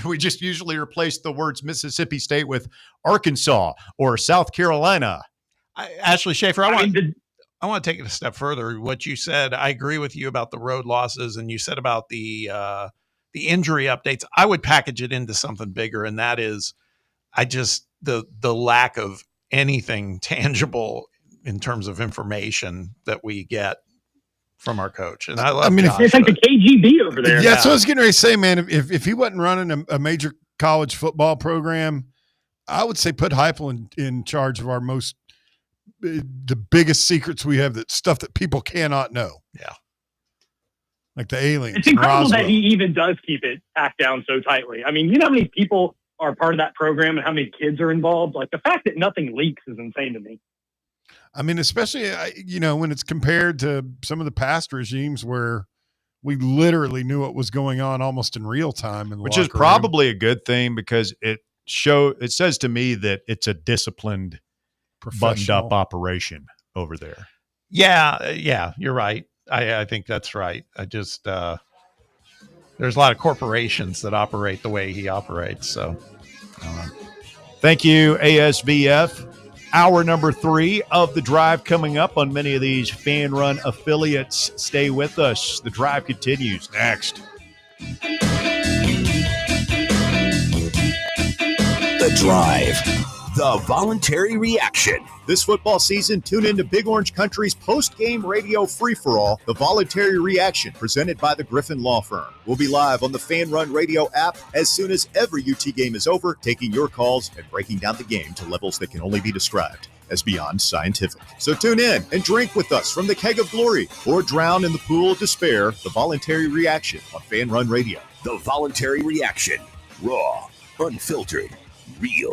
We just usually replace the words Mississippi State with Arkansas or South Carolina. Ashley Schaefer, I want to take it a step further. What you said, I agree with you about the road losses, and you said about the injury updates. I would package it into something bigger, and that is, the lack of anything tangible in terms of information that we get from our coach. And I love Josh, it's like the KGB over there. Yeah, that's what I was getting ready to say, man. If he wasn't running a major college football program, I would say put Heupel in charge of the biggest secrets we have, that stuff that people cannot know. Yeah. Like the aliens. It's incredible that he even does keep it packed down so tightly. I mean, you know how many people are part of that program and how many kids are involved? Like, the fact that nothing leaks is insane to me. I mean, especially, when it's compared to some of the past regimes where we literally knew what was going on almost in real time. Which is probably a good thing, because it says to me that it's a disciplined, buttoned up operation over there. Yeah, you're right. I think that's right. I just, there's a lot of corporations that operate the way he operates. So thank you, ASVF. Hour number 3 of The Drive coming up on many of these Fan Run affiliates. Stay with us. The Drive continues next. The Drive. The voluntary reaction. This football season, tune into Big Orange Country's post-game radio free-for-all, The Voluntary Reaction, presented by the Griffin Law Firm. We'll be live on the Fan Run Radio app as soon as every UT game is over, taking your calls and breaking down the game to levels that can only be described as beyond scientific. So tune in and drink with us from the keg of glory, or drown in the pool of despair. The Voluntary Reaction on Fan Run Radio. The Voluntary Reaction. Raw, unfiltered, real.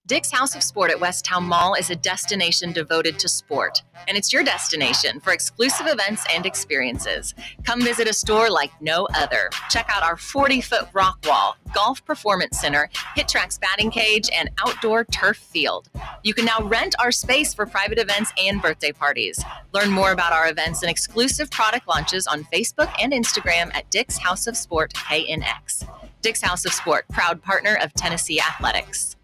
Dick's House of Sport at Westtown Mall is a destination devoted to sport, and it's your destination for exclusive events and experiences. Come visit a store like no other. Check out our 40-foot rock wall, golf performance center, hit tracks batting cage, and outdoor turf field. You can now rent our space for private events and birthday parties. Learn more about our events and exclusive product launches on Facebook and Instagram at Dick's House of Sport KNX. Dick's House of Sport, proud partner of Tennessee Athletics.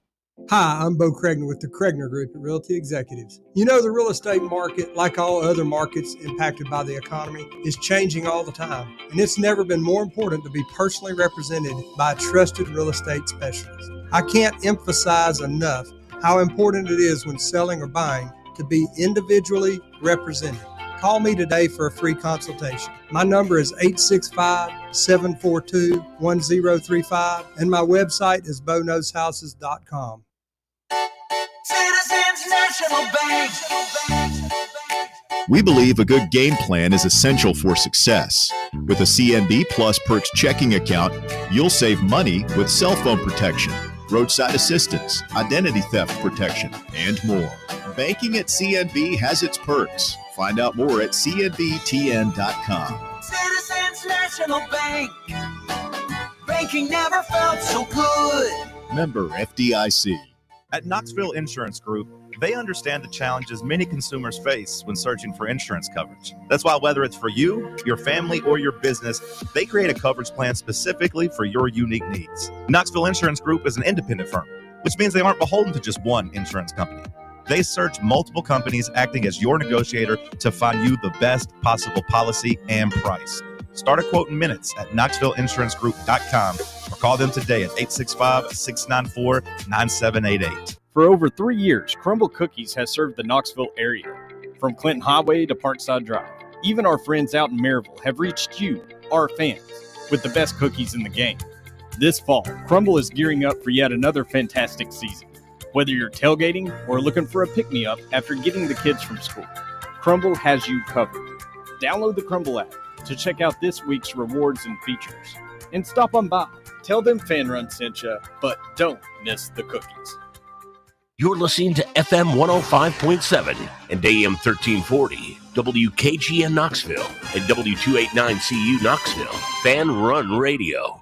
Hi, I'm Bo Cregner with the Cregner Group at Realty Executives. You know, the real estate market, like all other markets impacted by the economy, is changing all the time. And it's never been more important to be personally represented by a trusted real estate specialist. I can't emphasize enough how important it is when selling or buying to be individually represented. Call me today for a free consultation. My number is 865-742-1035, and my website is boknowshouses.com. Citizens National Bank. We believe a good game plan is essential for success. With a CNB Plus Perks checking account, you'll save money with cell phone protection, roadside assistance, identity theft protection, and more. Banking at CNB has its perks. Find out more at cnbtn.com. Citizens National Bank. Banking never felt so good. Member FDIC. At Knoxville Insurance Group, they understand the challenges many consumers face when searching for insurance coverage. That's why whether it's for you, your family, or your business, they create a coverage plan specifically for your unique needs. Knoxville Insurance Group is an independent firm, which means they aren't beholden to just one insurance company. They search multiple companies, acting as your negotiator to find you the best possible policy and price. Start a quote in minutes at KnoxvilleInsuranceGroup.com or call them today at 865-694-9788. For over 3 years, Crumble Cookies has served the Knoxville area. From Clinton Highway to Parkside Drive, even our friends out in Maryville have reached you, our fans, with the best cookies in the game. This fall, Crumble is gearing up for yet another fantastic season. Whether you're tailgating or looking for a pick-me-up after getting the kids from school, Crumble has you covered. Download the Crumble app to check out this week's rewards and features. And stop on by. Tell them Fan Run sent you, but don't miss the cookies. You're listening to FM 105.7 and AM 1340, WKGN Knoxville, and W289CU Knoxville, Fan Run Radio.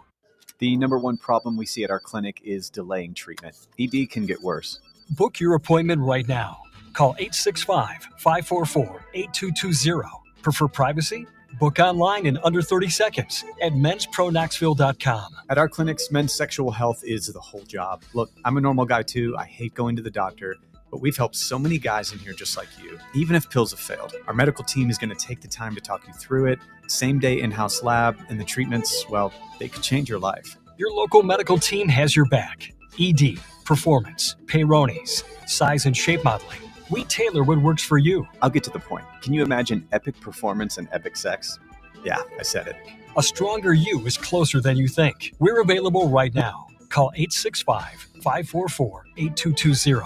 The number one problem we see at our clinic is delaying treatment. ED can get worse. Book your appointment right now. Call 865-544-8220. Prefer privacy? Book online in under 30 seconds at menspronknoxville.com. At our clinics, men's sexual health is the whole job. Look, I'm a normal guy too. I hate going to the doctor, but we've helped so many guys in here just like you. Even if pills have failed, our medical team is going to take the time to talk you through it. Same day in-house lab, and the treatments, well, they could change your life. Your local medical team has your back. ED, performance, Peyronie's, size and shape modeling. We tailor what works for you. I'll get to the point. Can you imagine epic performance and epic sex? Yeah, I said it. A stronger you is closer than you think. We're available right now. Call 865-544-8220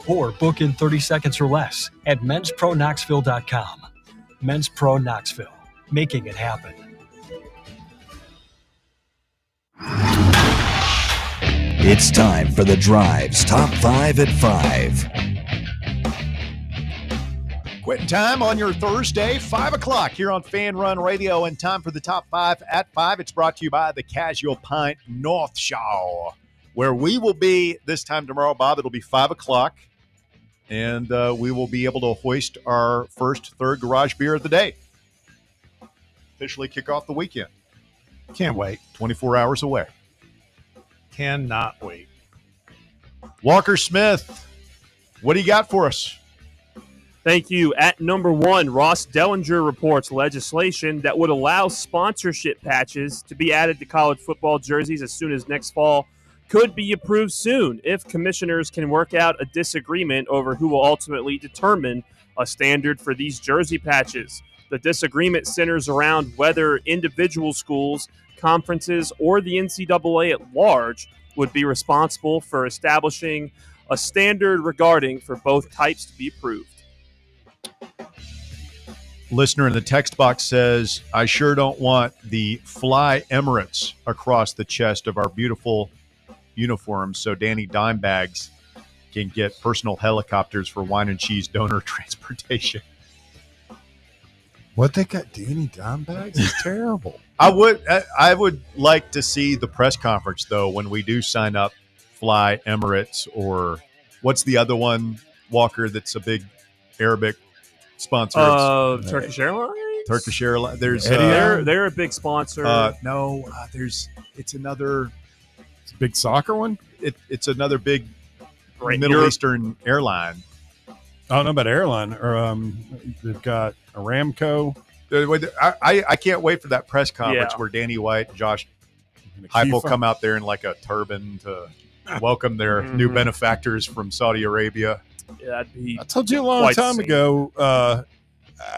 or book in 30 seconds or less at menspronknoxville.com. Men's Pro Knoxville, making it happen. It's time for The Drive's Top 5 at 5. Quitting time on your Thursday, 5 o'clock here on Fan Run Radio, and time for the Top 5 at 5. It's brought to you by the Casual Pint North Shore, where we will be this time tomorrow, Bob. It'll be 5 o'clock, and we will be able to hoist our first third garage beer of the day. Officially kick off the weekend. Can't wait. 24 hours away. Cannot wait. Walker Smith, what do you got for us? Thank you. At number 1, Ross Dellinger reports legislation that would allow sponsorship patches to be added to college football jerseys as soon as next fall could be approved soon if commissioners can work out a disagreement over who will ultimately determine a standard for these jersey patches. The disagreement centers around whether individual schools, conferences, or the NCAA at large would be responsible for establishing a standard regarding for both types to be approved. Listener in the text box says, I sure don't want the Fly Emirates across the chest of our beautiful uniforms so Danny Dimebags can get personal helicopters for wine and cheese donor transportation. What they got Danny Dimebags is terrible. I would like to see the press conference, though, when we do sign up Fly Emirates, or what's the other one, Walker, that's a big Arabic sponsor? Turkish Airlines? Turkish Airlines. There's they're a big sponsor. It's another. It's a big soccer one? It's another big Middle Eastern airline. I don't know about airline. Or they've got Aramco. I can't wait for that press conference where Danny White and Josh Heupel come out there in like a turban to welcome their new benefactors from Saudi Arabia. Yeah, that'd be. I told you a long time ago.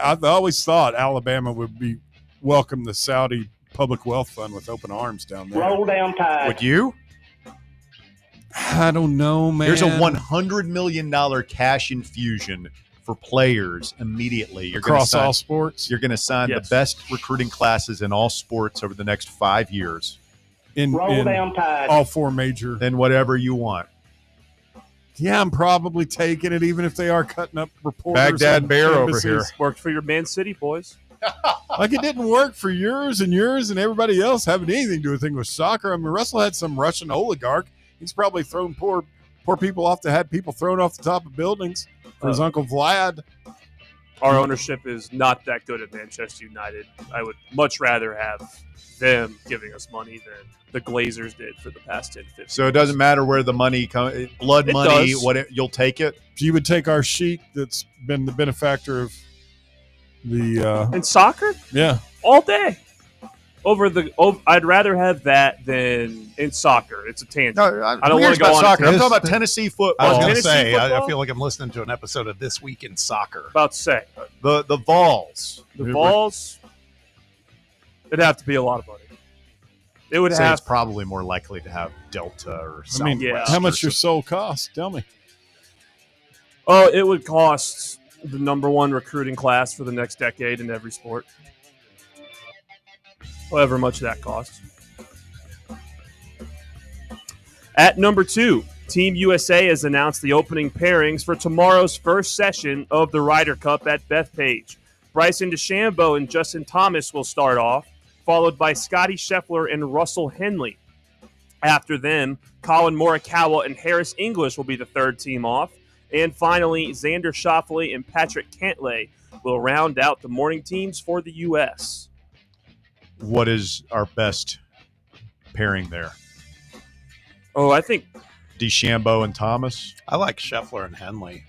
I've always thought Alabama would be welcome the Saudi Public Wealth Fund with open arms down there. Roll down tide. Would you? I don't know, man. Here's a $100 million cash infusion for players immediately. You're gonna across sign, all sports. You're going to sign Yes. the best recruiting classes in all sports over the next 5 years. In all four major. Then whatever you want. Yeah, I'm probably taking it, even if they are cutting up reporters. Baghdad on Bear over embassies. here. Worked for your Man City boys. Like, it didn't work for yours and everybody else having anything to do with with soccer. I mean, Russell had some Russian oligarch. He's probably thrown poor people had people thrown off the top of buildings for his Uncle Vlad. Our ownership is not that good at Manchester United. I would much rather have them giving us money than the Glazers did for the past 10, 15 So it doesn't matter where the money comes, blood It money, does. you'll take it. So you would take our sheik that's been the benefactor of the in soccer? Yeah. All day. I'd rather have that than in soccer. It's a tangent. No, I don't want to go on soccer. I'm a talking about Tennessee football. I was going to Tennessee say, I football? feel like I'm listening to an episode of This Week in Soccer. About to say. The Vols. The Vols, it'd have to be a lot of money. It would Say have it's probably more likely to have Delta or I something. mean, how much your soul costs? Tell me. Oh, it would cost the number one recruiting class for the next decade in every sport. However much that costs. At number 2, Team USA has announced the opening pairings for tomorrow's first session of the Ryder Cup at Bethpage. Bryson DeChambeau and Justin Thomas will start off, followed by Scotty Scheffler and Russell Henley. After them, Colin Morikawa and Harris English will be the third team off. And finally, Xander Schauffele and Patrick Cantlay will round out the morning teams for the U.S. What is our best pairing there? Oh, I think DeChambeau and Thomas. I like Scheffler and Henley.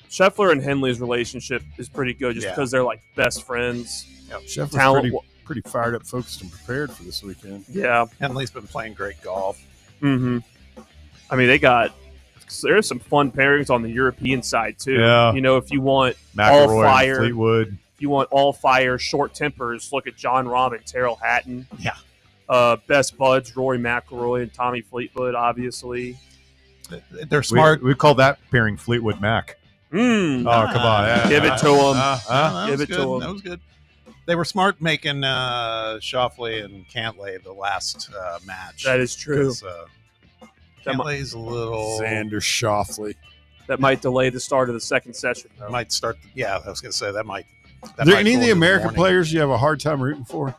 Scheffler and Henley's relationship is pretty good just Yeah. because they're like best friends. Scheffler's Talent- pretty fired up, focused, and prepared for this weekend. Yeah. Henley's been playing great golf. Mm-hmm. I mean, there's some fun pairings on the European side too. Yeah. You know, if you want McIlroy all and fire, Fleetwood. if you want all fire, short tempers, look at John Rahm and Terrell Hatton. Yeah. Best buds, Rory McIlroy and Tommy Fleetwood, obviously. They're smart. We call that pairing Fleetwood Mac. Oh, come on. Yeah. Give it to him. That Give was it to good. him. That was good. They were smart making Schauffele and Cantlay the last match. That is true. 'Cause, Cantlay's a little Xander Schauffele. That might delay the start of the second session, though. might start. Yeah, I was going to say that might. Are there any of the American players you have a hard time rooting for?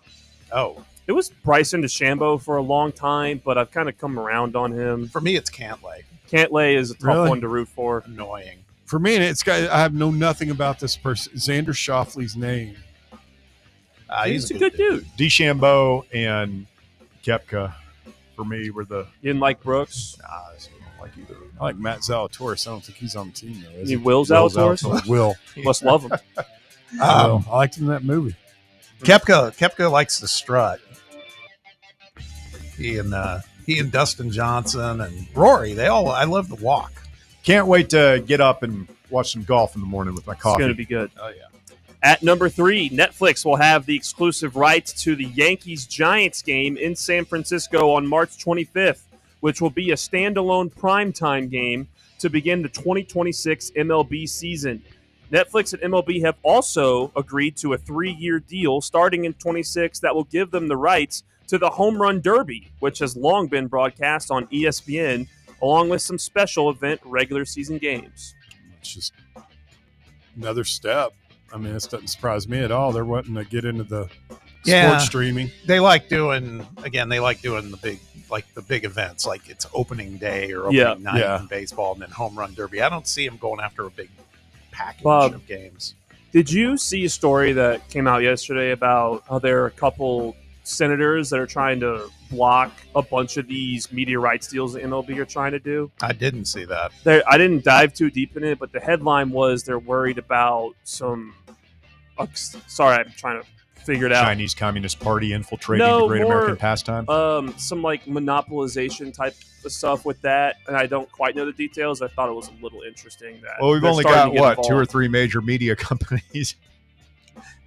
Oh, it was Bryson DeChambeau for a long time, but I've kind of come around on him. For me, it's Cantlay. Cantlay is a tough Really? one to root for. Annoying. For me, I have known nothing about this person. Xander Schauffele's name. He's a good dude. DeChambeau and Koepka, for me, were the... You didn't like Brooks? Nah, I don't like either. I like Matt Zalatoris. I don't think he's on the team, though. Is You he? Will Zalatoris? Will. Must love him. I liked him in that movie. Koepka likes to strut. He and Dustin Johnson and Rory, I love the walk. Can't wait to get up and watch some golf in the morning with my It's coffee. going to be good. Oh, yeah. At number 3, Netflix will have the exclusive rights to the Yankees-Giants game in San Francisco on March 25th, which will be a standalone primetime game to begin the 2026 MLB season. Netflix and MLB have also agreed to a 3-year deal starting in 26 that will give them the rights to the Home Run Derby, which has long been broadcast on ESPN, along with some special event regular season games. It's just another step. I mean, this doesn't surprise me at all. They're wanting to get into the sports streaming. They like doing the big events, like it's opening day or opening night in baseball, and then home run derby. I don't see them going after a big package of games. Did you see a story that came out yesterday about how there are a couple senators that are trying to block a bunch of these media rights deals that MLB are trying to do? I didn't see that. I didn't dive too deep in it, but the headline was they're worried about some. Sorry, I'm trying to figure it out. Chinese Communist Party infiltrating the great American pastime. Some like monopolization type of stuff with that, and I don't quite know the details. I thought it was a little interesting that. Well, we've they're only starting got, to get what, involved. 2 or 3 major media companies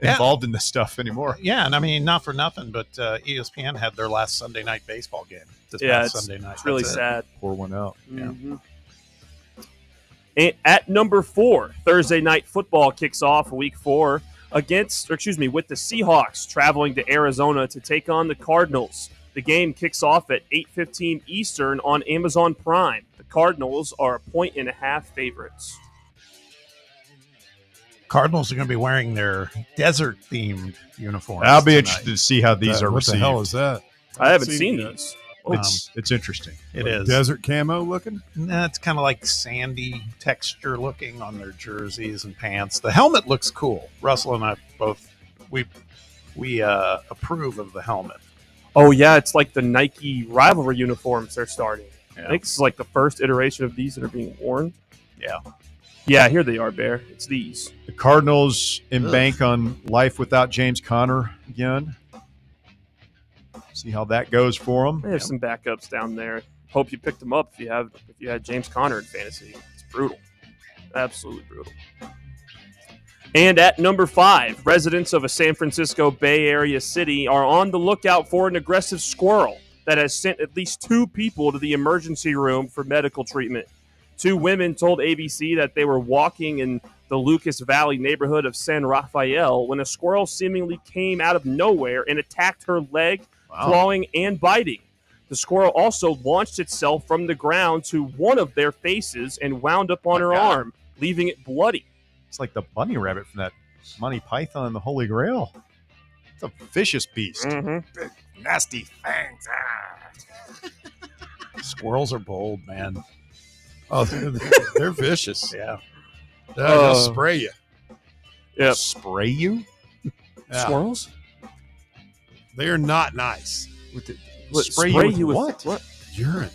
involved in this stuff anymore. Yeah, and I mean, not for nothing, but ESPN had their last Sunday night baseball game this past Sunday night. It's really sad. Pour one out. Mhm. And at number 4, Thursday night football kicks off week 4 with the Seahawks traveling to Arizona to take on the Cardinals. The game kicks off at 8:15 Eastern on Amazon Prime. The Cardinals are 1.5 favorites. Cardinals are going to be wearing their desert-themed uniforms. I'll be tonight. interested to see how these are received. What the hell is that? I haven't seen these. It's interesting. It is desert camo looking. Nah, it's kind of like sandy texture looking on their jerseys and pants. The helmet looks cool. Russell and I both we approve of the helmet. Oh yeah, it's like the Nike rivalry uniforms they're starting. I think this is like the first iteration of these that are being worn. Yeah, here they are, Bear. It's these. The Cardinals bank on life without James Conner again. See how that goes for them. They have some backups down there. Hope you picked them up if you had James Conner in fantasy. It's brutal. Absolutely brutal. And at number 5, residents of a San Francisco Bay Area city are on the lookout for an aggressive squirrel that has sent at least 2 people to the emergency room for medical treatment. 2 women told ABC that they were walking in the Lucas Valley neighborhood of San Rafael when a squirrel seemingly came out of nowhere and attacked her leg, clawing and biting. The squirrel also launched itself from the ground to one of their faces and wound up on her arm, leaving it bloody. It's like the bunny rabbit from that Monty Python and the Holy Grail. It's a vicious beast. Big, nasty fangs. Squirrels are bold, man. Oh, they're vicious. Yeah. They'll spray you. Yeah. Spray you? Yeah. Squirrels? They are not nice. Spray you with what? Urine.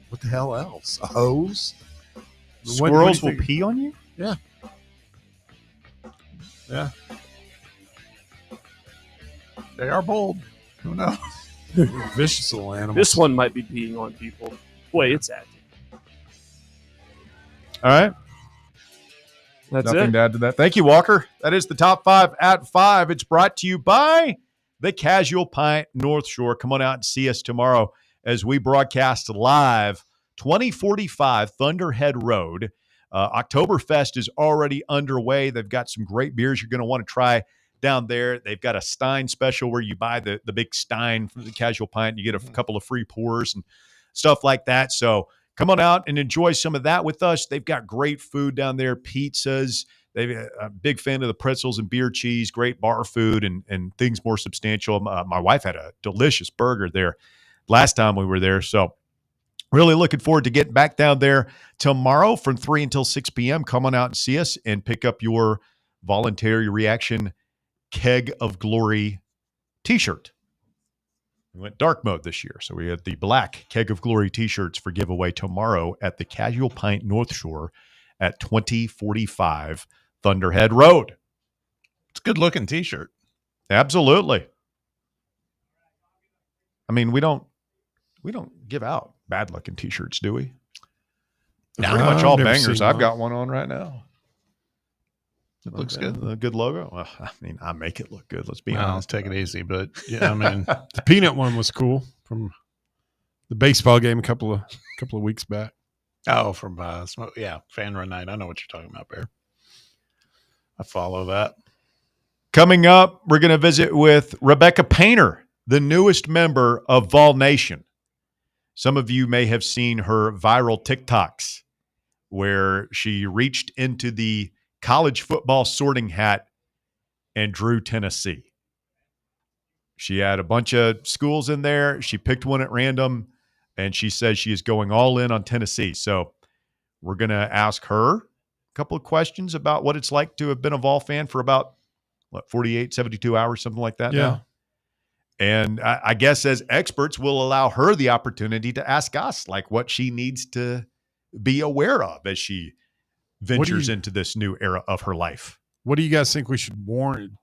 What the hell else? A hose? Squirrels will pee on you? Yeah. Yeah. They are bold. Who knows? Vicious little animals. This one might be peeing on people. Wait, it's active. All right. That's Nothing it. to add to that. Thank you, Walker. That is the top 5 at 5. It's brought to you by the Casual Pint North Shore. Come on out and see us tomorrow as we broadcast live 2045 Thunderhead Road. Oktoberfest is already underway. They've got some great beers you're going to want to try down there. They've got a Stein special where you buy the big Stein from the Casual Pint. You get a couple of free pours and stuff like that. So come on out and enjoy some of that with us. They've got great food down there, pizzas. They're a big fan of the pretzels and beer cheese, great bar food and things more substantial. My wife had a delicious burger there last time we were there. So really looking forward to getting back down there tomorrow from 3 until 6 p.m. Come on out and see us and pick up your voluntary reaction Keg of Glory t-shirt. We went dark mode this year, so we had the black Keg of Glory t-shirts for giveaway tomorrow at the Casual Pint North Shore at 2045 Thunderhead Road. It's a good-looking t-shirt. Absolutely. I mean, we don't give out bad-looking t-shirts, do we? They're pretty much all bangers. I've got one on right now. It looks good. A good logo. Well, I mean, I make it look good. Let's be Well, honest. take it easy, but yeah, I mean, The peanut one was cool from the baseball game a couple of weeks back. oh, from fan run night. I know what you're talking about, Bear. I follow that. Coming up, we're going to visit with Rebecca Painter, the newest member of Vol Nation. Some of you may have seen her viral TikToks where she reached into the college football sorting hat and drew Tennessee. She had a bunch of schools in there. She picked one at random, and she says she is going all in on Tennessee. So we're going to ask her a couple of questions about what it's like to have been a Vol fan for about, 48, 72 hours, something like that now. And I guess as experts, we'll allow her the opportunity to ask us, like, what she needs to be aware of as she ventures into this new era of her life. What do you guys think we should warn?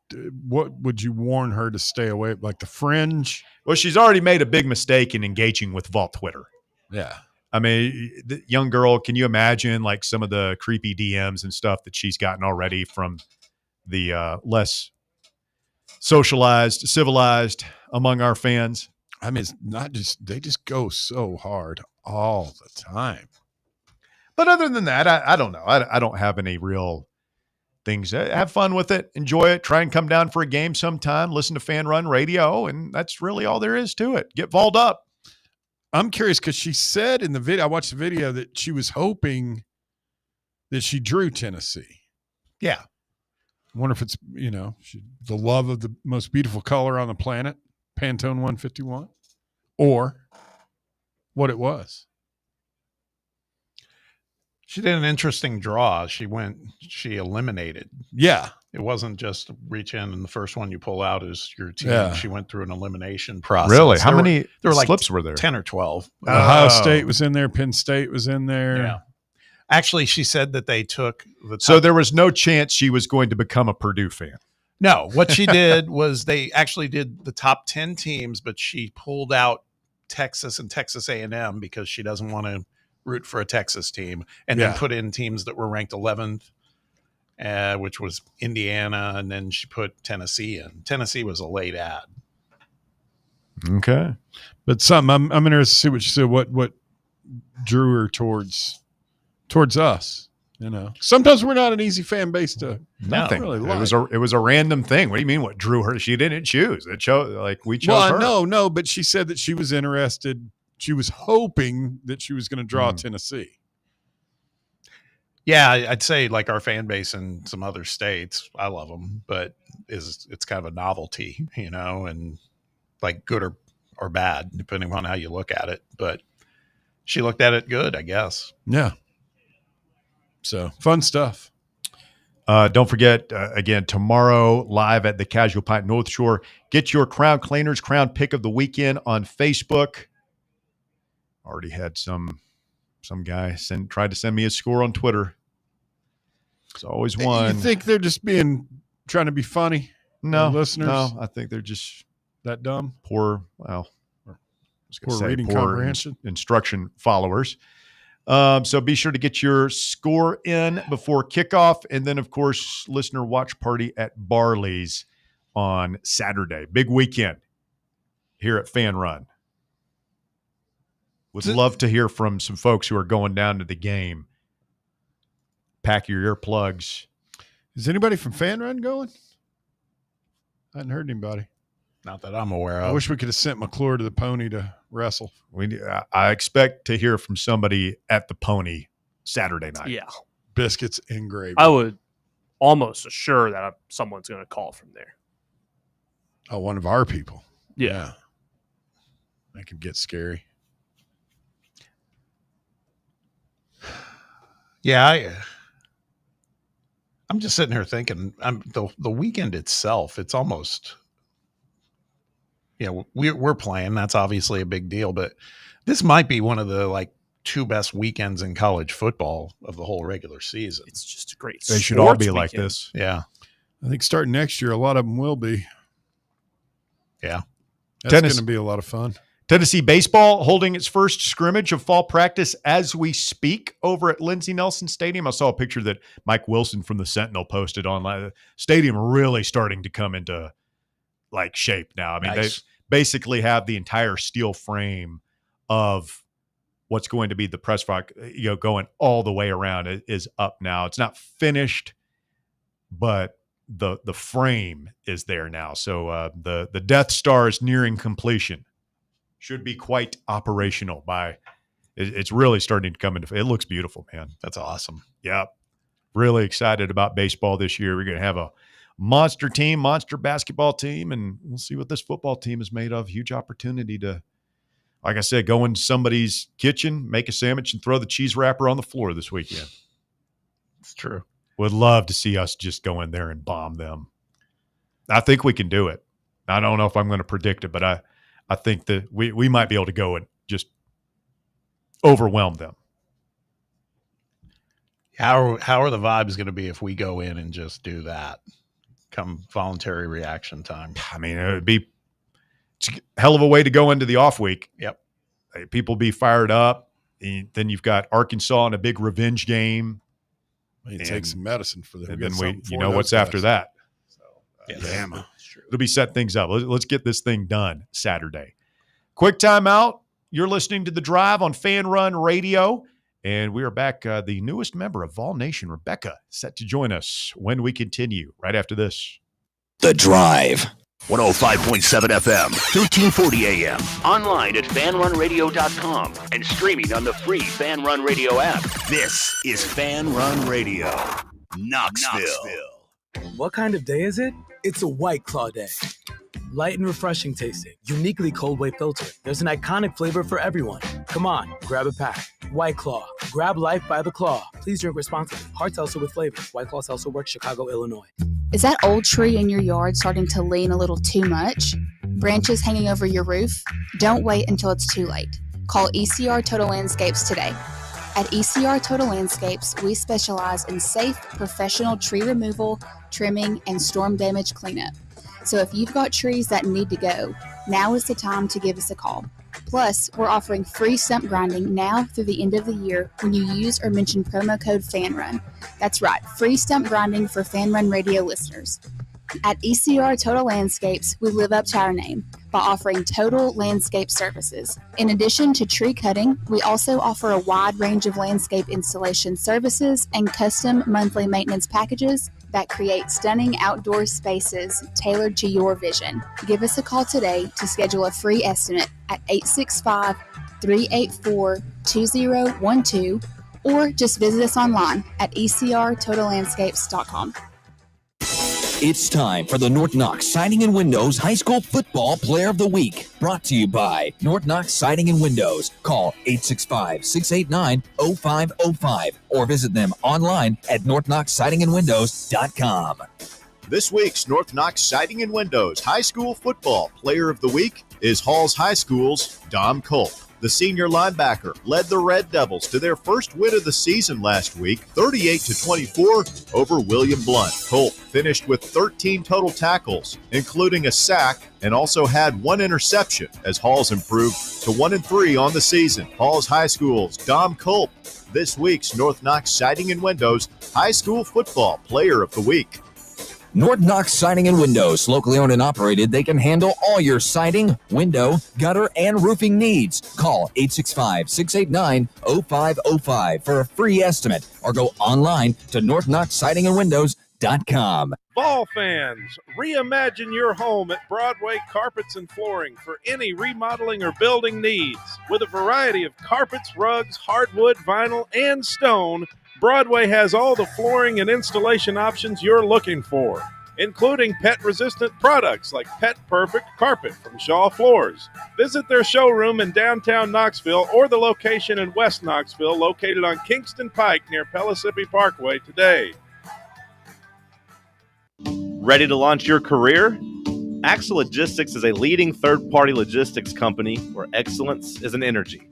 What would you warn her to stay away? Like the fringe? Well, she's already made a big mistake in engaging with Vol Twitter. Yeah. I mean, the young girl, can you imagine like some of the creepy DMs and stuff that she's gotten already from the less socialized, civilized among our fans? I mean, it's not just, they just go so hard all the time. But other than that, I don't know. I don't have any real things. Have fun with it. Enjoy it. Try and come down for a game sometime. Listen to Fan Run Radio, and that's really all there is to it. Get Vols up. I'm curious because she said in the video, I watched the video, that she was hoping that she drew Tennessee. Yeah. I wonder if it's, the love of the most beautiful color on the planet, Pantone 151, or what it was. She did an interesting draw. She eliminated. Yeah. It wasn't just reach in and the first one you pull out is your team. Yeah. She went through an elimination process. Really? How many there were like slips were there? 10 or 12. Ohio State was in there. Penn State was in there. Yeah. Actually, she said that they took the top. So there was no chance she was going to become a Purdue fan. No, what she did was they actually did the top 10 teams, but she pulled out Texas and Texas A&M because she doesn't want to root for a Texas team, and then put in teams that were ranked 11th, which was Indiana, and then she put Tennessee in. Tennessee was a late ad. Okay. But I'm interested to see what she said, what drew her towards us. Sometimes we're not an easy fan base to Nothing. Really It was a random thing. What do you mean? What drew her? She didn't choose. It chose we chose her. No, but she said that she was interested. She was hoping that she was going to draw Tennessee. Yeah, I'd say like our fan base in some other states, I love them, but it's kind of a novelty, and like good or bad, depending on how you look at it. But she looked at it good, I guess. Yeah. So fun stuff. Don't forget, again, tomorrow live at the Casual Pint North Shore. Get your Crown Cleaners Crown Pick of the Weekend on Facebook. Already had some guy tried to send me a score on Twitter. It's always one. You think they're just trying to be funny? No, listeners. No, I think they're just that dumb. Poor reading comprehension. Instruction followers. So be sure to get your score in before kickoff. And then, of course, listener watch party at Barley's on Saturday. Big weekend here at Fan Run. Would love to hear from some folks who are going down to the game. Pack your earplugs. Is anybody from Fan Run going? I hadn't heard anybody. Not that I'm aware of. I wish we could have sent McClure to the Pony to wrestle. I expect to hear from somebody at the Pony Saturday night. Yeah. Biscuits and gravy. I would almost assure that someone's going to call from there. Oh, one of our people. Yeah. That could get scary. Yeah, I'm just sitting here thinking, the weekend itself, it's almost, we're playing. That's obviously a big deal, but this might be one of the two best weekends in college football of the whole regular season. It's just a great. They should all be like this. Yeah, I think starting next year, a lot of them will be. Yeah, that's going to be a lot of fun. Tennessee baseball holding its first scrimmage of fall practice as we speak over at Lindsey Nelson Stadium. I saw a picture that Mike Wilson from the Sentinel posted online. The stadium really starting to come into shape now. I mean, They basically have the entire steel frame of what's going to be the press box, going all the way around. It is up now. It's not finished, but the frame is there now. So the Death Star is nearing completion. Should be quite operational it's really starting to come into. It looks beautiful, man. That's awesome. Yeah. Really excited about baseball this year. We're going to have a monster team, monster basketball team, and we'll see what this football team is made of. Huge opportunity to, like I said, go into somebody's kitchen, make a sandwich, and throw the cheese wrapper on the floor this weekend. It's true. Would love to see us just go in there and bomb them. I think we can do it. I don't know if I'm going to predict it, but I think that we might be able to go and just overwhelm them. How are the vibes going to be if we go in and just do that? Come voluntary reaction time. I mean, it's a hell of a way to go into the off week. Yep. People be fired up. And then you've got Arkansas in a big revenge game. You take some medicine for them. And then you know what's after that. Bama. It'll be set things up. Let's get this thing done Saturday. Quick timeout. You're listening to The Drive on Fan Run Radio. And we are back. The newest member of Vol Nation, Rebecca, set to join us when we continue right after this. The Drive. 105.7 FM, 1340 AM. Online at fanrunradio.com and streaming on the free Fan Run Radio app. This is Fan Run Radio, Knoxville. What kind of day is it? It's a White Claw day. Light and refreshing tasting, uniquely cold way filtered. There's an iconic flavor for everyone. Come on, grab a pack. White Claw. Grab life by the claw. Please drink responsibly. Hard seltzer with flavor. White Claw Seltzer Works, Chicago, Illinois. Is that old tree in your yard starting to lean a little too much? Branches hanging over your roof? Don't wait until it's too late. Call ECR Total Landscapes today. At ECR Total Landscapes, we specialize in safe, professional tree removal, trimming, and storm damage cleanup. So if you've got trees that need to go, now is the time to give us a call. Plus, we're offering free stump grinding now through the end of the year when you use or mention promo code FANRUN. That's right, free stump grinding for Fan Run Radio listeners. At ECR Total Landscapes, we live up to our name by offering total landscape services. In addition to tree cutting, we also offer a wide range of landscape installation services and custom monthly maintenance packages that create stunning outdoor spaces tailored to your vision. Give us a call today to schedule a free estimate at 865-384-2012 or just visit us online at ecrtotallandscapes.com. It's time for the North Knox Siding and Windows High School Football Player of the Week. Brought to you by North Knox Siding and Windows. Call 865-689-0505 or visit them online at northknoxsidingandwindows.com. This week's North Knox Siding and Windows High School Football Player of the Week is Halls High School's Dom Culp. The senior linebacker led the Red Devils to their first win of the season last week, 38-24 over William Blunt. Culp finished with 13 total tackles, including a sack, and also had one interception as Halls improved to 1-3 on the season. Halls High School's Dom Culp, this week's North Knox Siding and Windows High School Football Player of the Week. North Knox Siding and Windows, locally owned and operated. They can handle all your siding, window, gutter, and roofing needs. Call 865-689-0505 for a free estimate or go online to northknoxsidingandwindows.com. Vol fans, reimagine your home at Broadway Carpets and Flooring for any remodeling or building needs. With a variety of carpets, rugs, hardwood, vinyl, and stone, Broadway has all the flooring and installation options you're looking for, including pet-resistant products like Pet Perfect Carpet from Shaw Floors. Visit their showroom in downtown Knoxville or the location in West Knoxville located on Kingston Pike near Pellissippi Parkway today. Ready to launch your career? Axle Logistics is a leading third-party logistics company where excellence is an energy.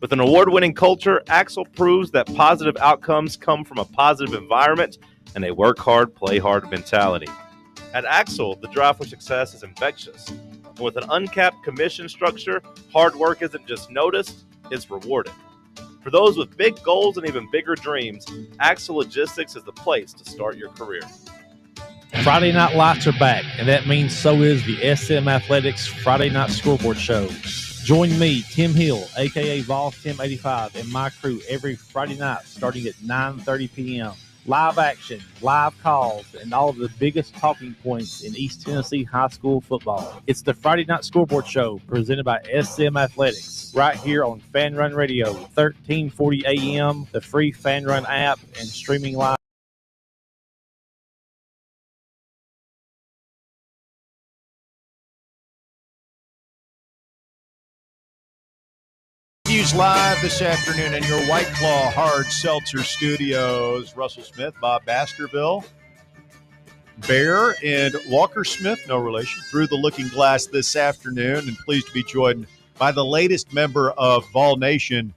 With an award-winning culture, Axle proves that positive outcomes come from a positive environment and a work hard, play hard mentality. At Axle, the drive for success is infectious. And with an uncapped commission structure, hard work isn't just noticed, it's rewarded. For those with big goals and even bigger dreams, Axle Logistics is the place to start your career. Friday Night Lights are back, and that means so is the SM Athletics Friday Night Scoreboard Show. Join me, Tim Hill, a.k.a. Vols Tim 85, and my crew every Friday night starting at 9:30 p.m. Live action, live calls, and all of the biggest talking points in East Tennessee high school football. It's the Friday Night Scoreboard Show presented by SM Athletics right here on Fan Run Radio, 1340 a.m., the free Fan Run app, and streaming live. Live this afternoon in your White Claw Hard Seltzer Studios. Russell Smith, Bob Baskerville, Bear, and Walker Smith, no relation, through the looking glass this afternoon, and pleased to be joined by the latest member of Vol Nation.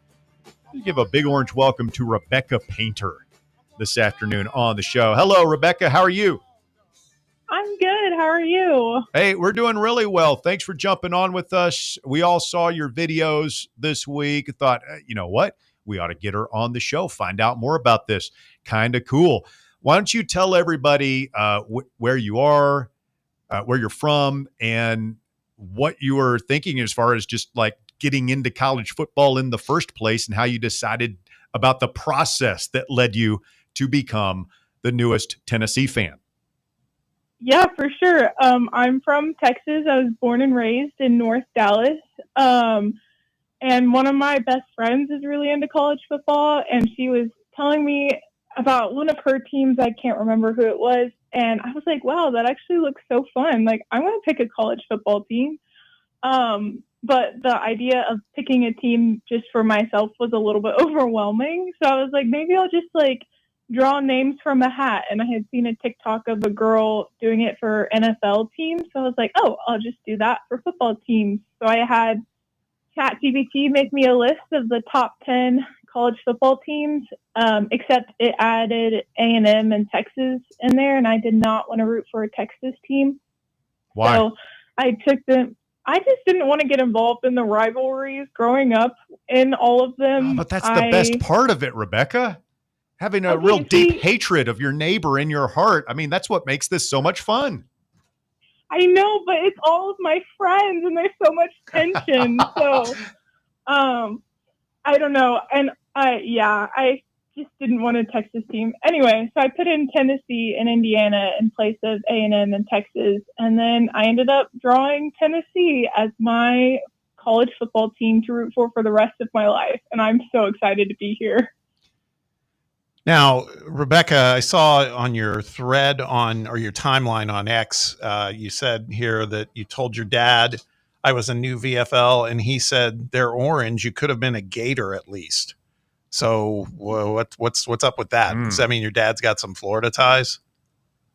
Let's give a big orange welcome to Rebecca Painter this afternoon on the show. Hello, Rebecca. How are you? I'm good. How are you? Hey, we're doing really well. Thanks for jumping on with us. We all saw your videos this week. Thought, you know what? we ought to get her on the show, find out more about this. Kind of cool. Why don't you tell everybody where you are, where you're from, and what you were thinking as far as just like getting into college football in the first place, and how you decided about the process that led you to become the newest Tennessee fan. Yeah, for sure. I'm from Texas. I was born and raised in North Dallas. And one of my best friends is really into college football, and she was telling me about one of her teams. I can't remember who it was. And I was like, wow, that actually looks so fun. Like, I want to pick a college football team. But the idea of picking a team just for myself was a little bit overwhelming. So I was like, maybe I'll just like draw names from a hat. And I had seen a TikTok of a girl doing it for NFL teams. So I was like, oh, I'll just do that for football teams. So I had ChatGPT make me a list of the top 10 college football teams, except it added A&M and Texas in there. And I did not want to root for a Texas team. Why? So I took them. I just didn't want to get involved in the rivalries growing up in all of them. But that's the best part of it, Rebecca. Having a real deep hatred of your neighbor in your heart. I mean, that's what makes this so much fun. I know, but it's all of my friends and there's so much tension. So, I don't know. And I just didn't want a Texas team. Anyway, so I put in Tennessee and Indiana in place of A&M and Texas. And then I ended up drawing Tennessee as my college football team to root for the rest of my life. And I'm so excited to be here. Now, Rebecca, I saw on your thread or your timeline on X, you said here that you told your dad I was a new VFL, and he said they're orange. You could have been a Gator at least. So what's up with that? Does that mean your dad's got some Florida ties?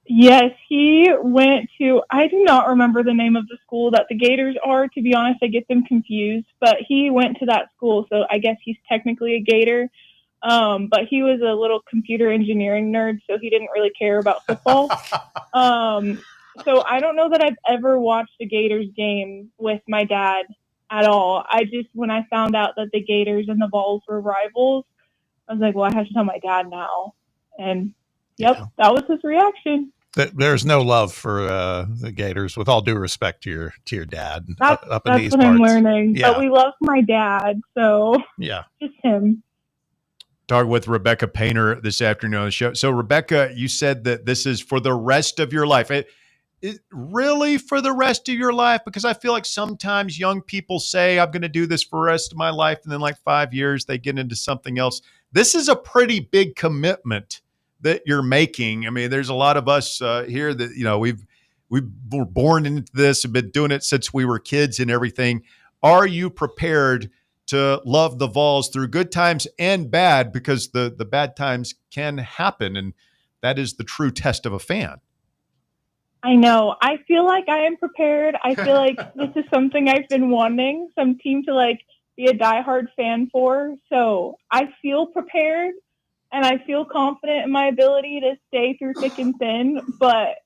Yes, he went to, I do not remember the name of the school that the Gators are. To be honest, I get them confused. But he went to that school, so I guess he's technically a Gator. But he was a little computer engineering nerd, so he didn't really care about football. So I don't know that I've ever watched a Gators game with my dad at all. When I found out that the Gators and the Vols were rivals, I was like, well, I have to tell my dad now. And that was his reaction. There's no love for the Gators, with all due respect to your dad. That's in these what parts. I'm learning. Yeah. But we love my dad, so yeah, just him. Talking with Rebecca Painter this afternoon on the show. So, Rebecca, you said that this is for the rest of your life. It really for the rest of your life? Because I feel like sometimes young people say, I'm going to do this for the rest of my life, and then like 5 years, they get into something else. This is a pretty big commitment that you're making. I mean, there's a lot of us here that, you know, we were born into this, have been doing it since we were kids and everything. Are you prepared to love the Vols through good times and bad? Because the bad times can happen, and that is the true test of a fan. I know. I feel like I am prepared. I feel like this is something I've been wanting, some team to like be a diehard fan for. So I feel prepared, and I feel confident in my ability to stay through thick and thin, but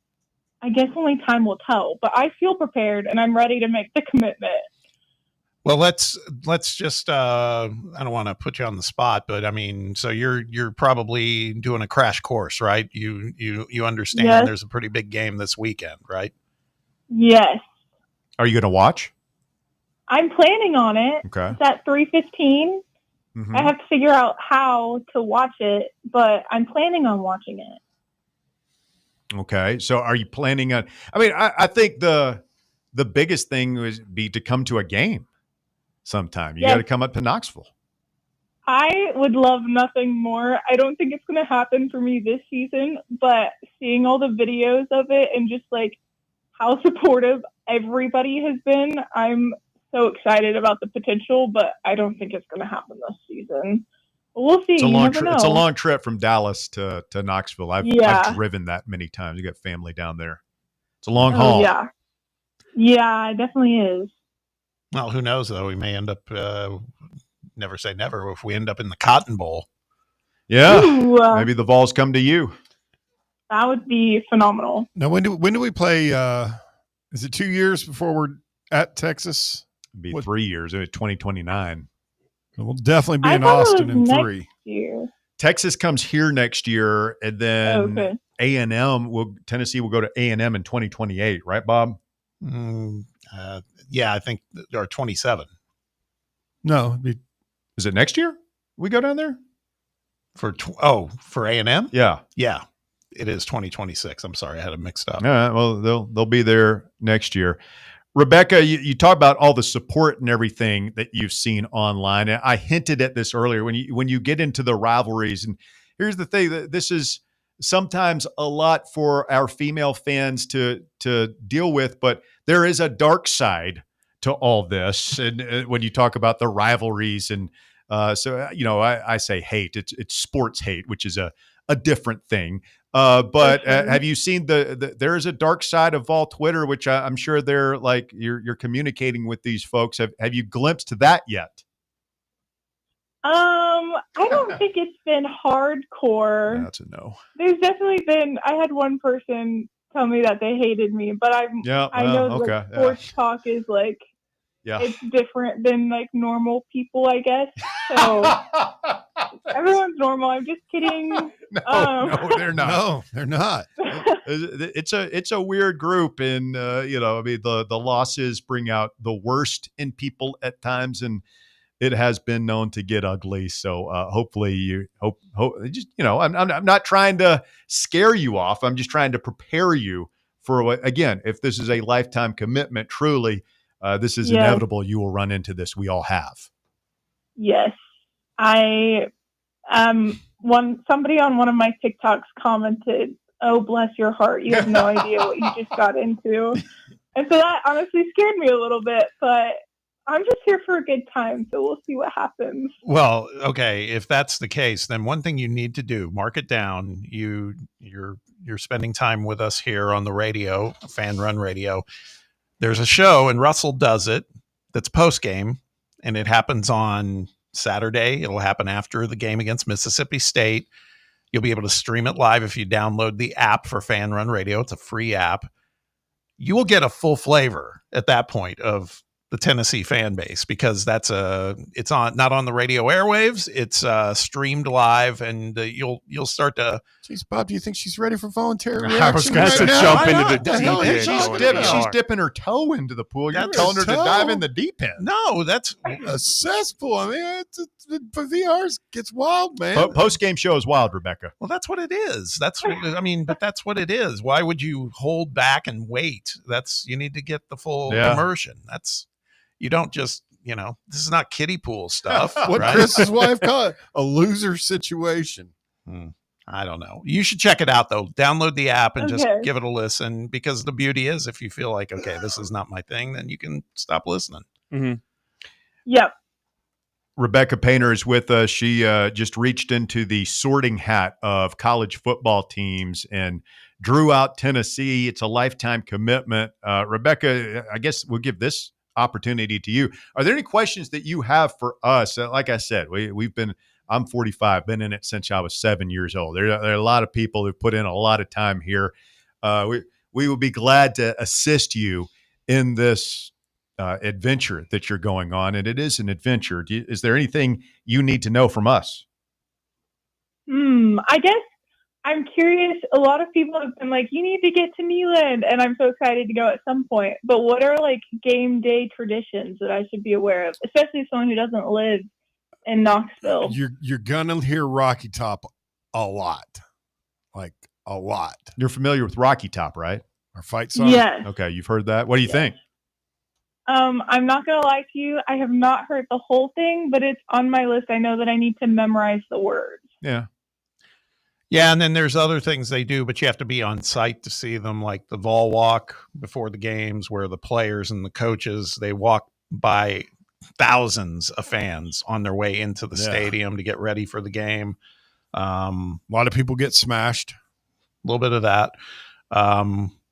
I guess only time will tell. But I feel prepared, and I'm ready to make the commitment. Well, let's just I don't want to put you on the spot, but I mean, so you're probably doing a crash course, right? You understand Yes. There's a pretty big game this weekend, right? Yes. Are you going to watch? I'm planning on it. Okay. It's at 3:15. Mhm. I have to figure out how to watch it, but I'm planning on watching it. Okay. So are you planning on, I mean, I think the biggest thing would be to come to a game sometime. You Yes. got to come up to Knoxville. I would love nothing more. I don't think it's going to happen for me this season, but seeing all the videos of it and just like how supportive everybody has been, I'm so excited about the potential, but I don't think it's going to happen this season. But we'll see. It's a You long never trip. know. It's a long trip from Dallas to Knoxville. I've Yeah. driven that many times. You got family down there. It's a long Oh, haul. yeah. Yeah, it definitely is. Well, who knows though? We may end up never say never if we end up in the Cotton Bowl. Yeah. Ooh, Maybe the Vols come to you. that would be phenomenal. Now, when do we play? Is it 2 years before we're at Texas? It'd be 3 years. 2029. We'll definitely be I in thought it Austin was in next 3. year. Texas comes here next year, and then Okay. Tennessee will go to A&M in 2028, right, Bob? Yeah, I think there are 27 No, it'd be Is it next year we go down there? for for A&M. Yeah. It is 2026. I'm sorry, I had it mixed up. All right. Well, they'll be there next year. Rebecca, you talk about all the support and everything that you've seen online. And I hinted at this earlier when you get into the rivalries. And here's the thing: that this is sometimes a lot for our female fans to deal with, but there is a dark side to all this. And when you talk about the rivalries, and I say hate. It's sports hate, which is a different thing. But have you seen there is a dark side of Vol Twitter, which I'm sure they're like you're communicating with these folks. Have you glimpsed that yet? I don't think it's been hardcore. That's a no. There's definitely been. I had one person tell me that they hated me, but I know like sports talk is like it's different than like normal people, I guess. So everyone's normal. I'm just kidding. No, they're not. No, they're not. It's a weird group, and the losses bring out the worst in people at times, and it has been known to get ugly. So hopefully you hope I'm not trying to scare you off. I'm just trying to prepare you for what, again, if this is a lifetime commitment, truly, this is inevitable. You will run into this. We all have. Yes. Somebody on one of my TikToks commented, "Oh, bless your heart. You have no idea what you just got into." And so that honestly scared me a little bit, but I'm just here for a good time, so we'll see what happens. Well, okay, if that's the case, then one thing you need to do, mark it down. You're spending time with us here on the radio, Fan Run Radio. There's a show, and Russell does it, that's post-game, and it happens on Saturday. It'll happen after the game against Mississippi State. You'll be able to stream it live if you download the app for Fan Run Radio. It's a free app. You will get a full flavor at that point of the Tennessee fan base, because it's not on the radio airwaves. It's streamed live, and you'll start to. Jeez, Bob, do you think she's ready for voluntary I was reaction? going to jump into the deep end. She's dipping her toe into the pool. You're telling her to dive in the deep end. No, that's a cesspool. I mean, VR gets wild, man. Post game show is wild, Rebecca. Well, that's what it is. But that's what it is. Why would you hold back and wait? You need to get the full immersion. You don't just, this is not kiddie pool stuff. What right? Chris's wife called a loser situation. I don't know. You should check it out, though. Download the app and just give it a listen, because the beauty is, if you feel like, okay, this is not my thing, then you can stop listening. Mm-hmm. Yep. Rebecca Painter is with us. She just reached into the sorting hat of college football teams and drew out Tennessee. It's a lifetime commitment. Rebecca, I guess we'll give this opportunity to you. Are there any questions that you have for us? Like I said, I'm 45, been in it since I was 7 years old. There are a lot of people who've put in a lot of time here. We will be glad to assist you in this adventure that you're going on, and it is an adventure. Is there anything you need to know from us? I guess I'm curious. A lot of people have been like, you need to get to Neyland, and I'm so excited to go at some point. But what are like game day traditions that I should be aware of, especially someone who doesn't live in Knoxville? You're gonna hear Rocky Top a lot, like a lot. You're familiar with Rocky Top, right? Our fight song. Yes. Okay, you've heard that. What do you think? I'm not gonna lie to you. I have not heard the whole thing, but it's on my list. I know that I need to memorize the words. Yeah. Yeah, and then there's other things they do, but you have to be on site to see them, like the Vol Walk before the games, where the players and the coaches, they walk by thousands of fans on their way into the stadium to get ready for the game. A lot of people get smashed. A little bit of that.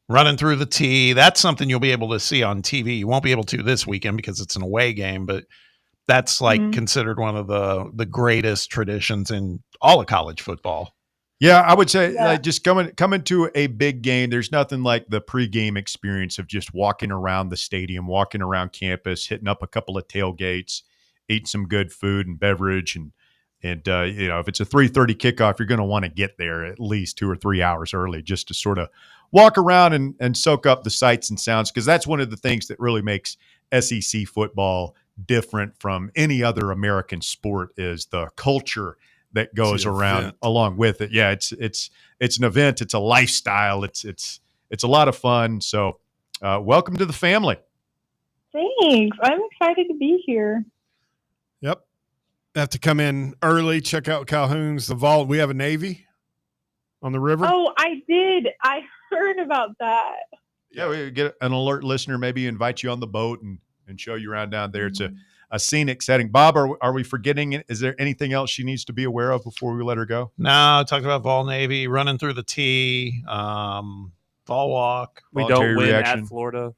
Running through the tee, that's something you'll be able to see on TV. You won't be able to this weekend because it's an away game, but that's considered one of the greatest traditions in all of college football. Yeah, I would say just coming to a big game, there's nothing like the pregame experience of just walking around the stadium, walking around campus, hitting up a couple of tailgates, eat some good food and beverage, and if it's a 3:30 kickoff, you're going to want to get there at least 2 or 3 hours early just to sort of walk around and soak up the sights and sounds, because that's one of the things that really makes SEC football different from any other American sport is the culture that goes around along with it. Yeah, it's an event, it's a lifestyle, it's a lot of fun. So welcome to the family. Thanks. I'm excited to be here. Yep. Have to come in early, check out Calhoun's, the vault. We have a Navy on the river. Oh, I did. I heard about that. Yeah, we get an alert listener, maybe invite you on the boat and show you around down there. It's a scenic setting. Bob, are we forgetting it? Is there anything else she needs to be aware of before we let her go? No, talked about Vol Navy, running through the T, Vol Walk. We don't win at Florida.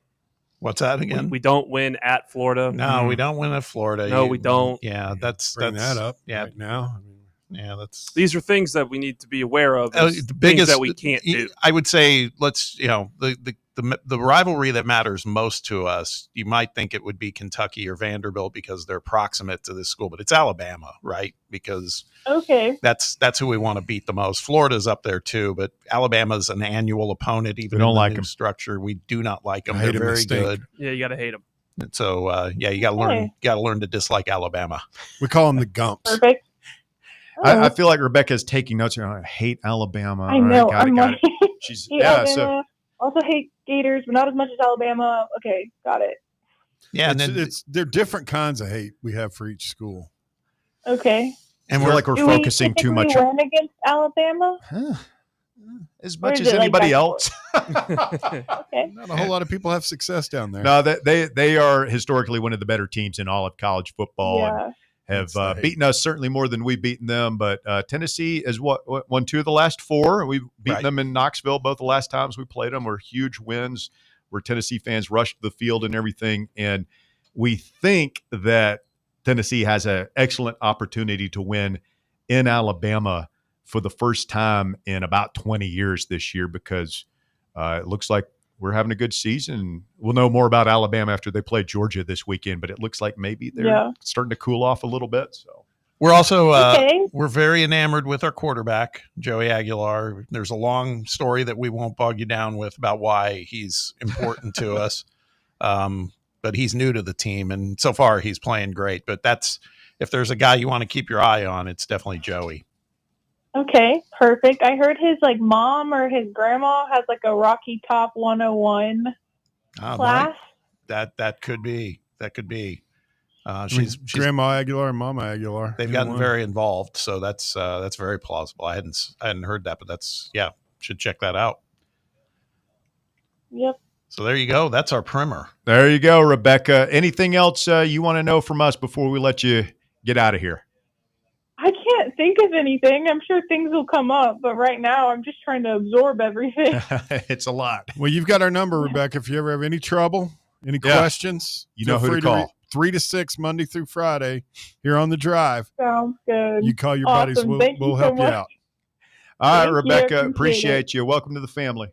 What's that again? We don't win at Florida. No, we don't win at Florida. No, we don't. Yeah, that's that up yeah. right now. Yeah, that's these are things that we need to be aware of. The biggest that we can't do. I would say let's the rivalry that matters most to us. You might think it would be Kentucky or Vanderbilt because they're proximate to this school, but it's Alabama, right? Because that's who we want to beat the most. Florida's up there too, but Alabama's an annual opponent. Even we don't in the like new them. structure, we do not like them. I hate They're very good. Yeah, you got to hate them. And so you got to learn. You got to learn to dislike Alabama. We call them the Gumps. Perfect. I feel like Rebecca's taking notes. I hate Alabama. I know. Got like, it. She's hate Alabama. Also hate Gators, but not as much as Alabama. Okay, got it. Yeah, and then they're different kinds of hate we have for each school. Okay. And we're focusing too much. Do we win against Alabama? As much as anybody else. Okay. Not a whole lot of people have success down there. No, they are historically one of the better teams in all of college football. Yeah. And have beaten us certainly more than we've beaten them. But Tennessee has won 2 of the last 4. We've beaten them in Knoxville both the last times we played them. Were huge wins where Tennessee fans rushed the field and everything. And we think that Tennessee has an excellent opportunity to win in Alabama for the first time in about 20 years this year, because it looks like we're having a good season. We'll know more about Alabama after they play Georgia this weekend, but it looks like maybe they're starting to cool off a little bit. So we're also we're very enamored with our quarterback, Joey Aguilar. There's a long story that we won't bog you down with about why he's important to us. But he's new to the team, and so far he's playing great. But if there's a guy you want to keep your eye on, it's definitely Joey. Okay, perfect. I heard his mom or his grandma has a Rocky Top 101 class. That could be. That could be. She's Grandma Aguilar and Mama Aguilar. They've gotten very involved, so that's very plausible. I hadn't heard that, but should check that out. Yep. So there you go. That's our primer. There you go, Rebecca. Anything else you want to know from us before we let you get out of here? I can't think of anything. I'm sure things will come up, but right now I'm just trying to absorb everything. It's a lot. Well, you've got our number, Rebecca. If you ever have any trouble, any questions, you know who to call. 3 to 6 Monday through Friday here on the drive. Sounds good. You call your buddies. We'll help you out. All right, Rebecca. Appreciate you. Welcome to the family.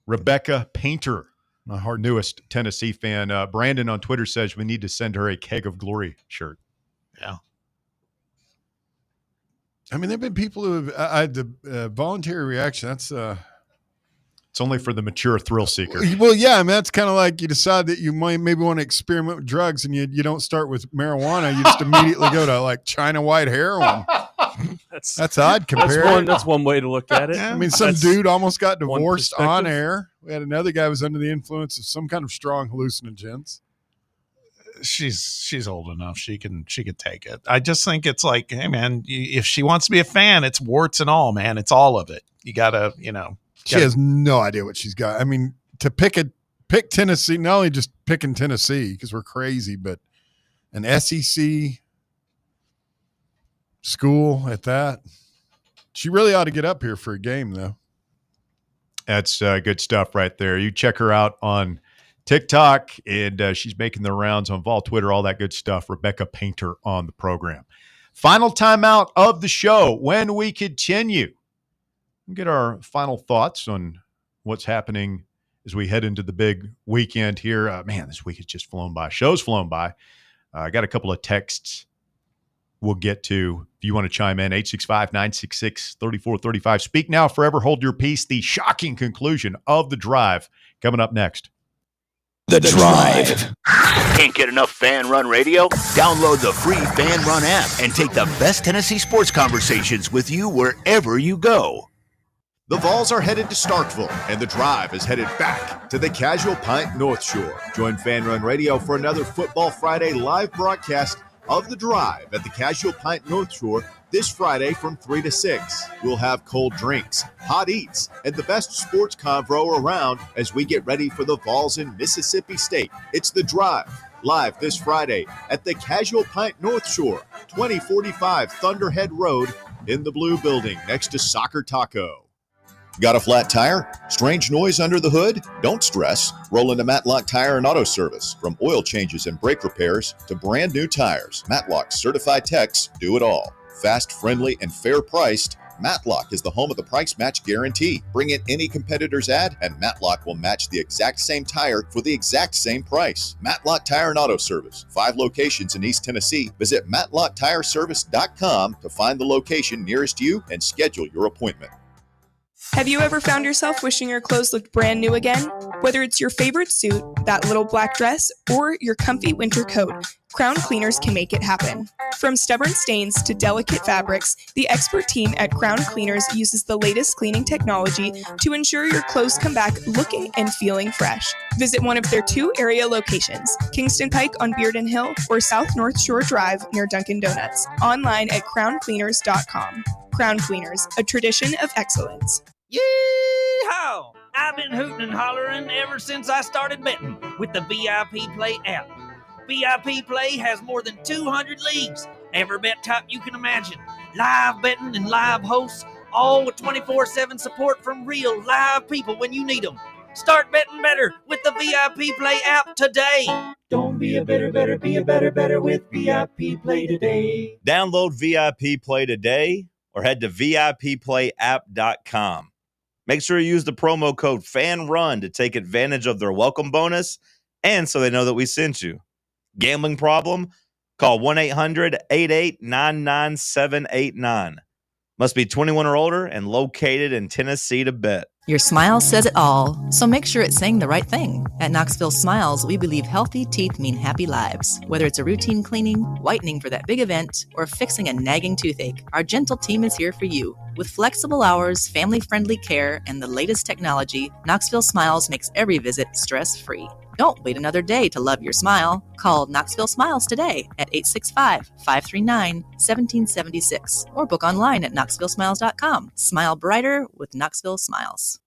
Rebecca Painter, our newest Tennessee fan. Brandon on Twitter says we need to send her a Keg of Glory shirt. Yeah. I mean, there have been people who have had the voluntary reaction. That's it's only for the mature thrill seeker. Well, yeah, I mean, that's kind of like you decide that you might maybe want to experiment with drugs, and you don't start with marijuana. You just immediately go to China white heroin. That's odd compared. That's one way to look at it. I mean, some dude almost got divorced on air. We had another guy who was under the influence of some kind of strong hallucinogens. She's old enough. She can take it. I just think it's like, hey man, if she wants to be a fan, it's warts and all, man. It's all of it. You gotta, She has no idea what she's got. I mean, to pick Tennessee, not only just picking Tennessee because we're crazy, but an SEC school at that. She really ought to get up here for a game, though. That's good stuff right there. You check her out on TikTok, and she's making the rounds on Vol Twitter, all that good stuff. Rebecca Painter on the program. Final timeout of the show. When we continue, we'll get our final thoughts on what's happening as we head into the big weekend here. Man, this week has just flown by. Show's flown by. I got a couple of texts we'll get to. If you want to chime in, 865-966-3435. Speak now, forever hold your peace. The shocking conclusion of the drive coming up next. The Drive. Can't get enough Fan Run Radio? Download the free Fan Run app and take the best Tennessee sports conversations with you wherever you go. The Vols are headed to Starkville, and the Drive is headed back to the Casual Pint North Shore. Join Fan Run Radio for another Football Friday live broadcast of the Drive at the Casual Pint North Shore this Friday from 3 to 6. We'll have cold drinks, hot eats, and the best sports convo around as we get ready for the Vols in Mississippi State. It's the Drive, live this Friday at the Casual Pint North Shore, 2045 Thunderhead Road in the Blue Building next to Soccer Taco. Got a flat tire? Strange noise under the hood? Don't stress. Roll into Matlock Tire and Auto Service. From oil changes and brake repairs to brand new tires, Matlock's certified techs do it all. Fast, friendly, and fair priced, Matlock is the home of the price match guarantee. Bring in any competitor's ad, and Matlock will match the exact same tire for the exact same price. Matlock Tire and Auto Service, 5 locations in East Tennessee. Visit MatlockTireService.com to find the location nearest you and schedule your appointment. Have you ever found yourself wishing your clothes looked brand new again? Whether it's your favorite suit, that little black dress, or your comfy winter coat, Crown Cleaners can make it happen. From stubborn stains to delicate fabrics, the expert team at Crown Cleaners uses the latest cleaning technology to ensure your clothes come back looking and feeling fresh. Visit one of their 2 area locations, Kingston Pike on Bearden Hill or South North Shore Drive near Dunkin' Donuts. Online at crowncleaners.com. Crown Cleaners, a tradition of excellence. Yee-haw! I've been hooting and hollering ever since I started betting with the VIP Play app. VIP Play has more than 200 leagues, every bet type you can imagine, live betting and live hosts, all with 24/7 support from real live people when you need them. Start betting better with the VIP Play app today. Don't be a better, be a better with VIP Play today. Download VIP Play today or head to VIPPlayApp.com. Make sure you use the promo code FANRUN to take advantage of their welcome bonus and so they know that we sent you. Gambling problem? Call 1-800-8899-789. Must be 21 or older and located in Tennessee to bet. Your smile says it all, so make sure it's saying the right thing. At Knoxville Smiles, we believe healthy teeth mean happy lives. Whether it's a routine cleaning, whitening for that big event, or fixing a nagging toothache, our gentle team is here for you. With flexible hours, family-friendly care, and the latest technology, Knoxville Smiles makes every visit stress-free. Don't wait another day to love your smile. Call Knoxville Smiles today at 865-539-1776 or book online at knoxvillesmiles.com. Smile brighter with Knoxville Smiles.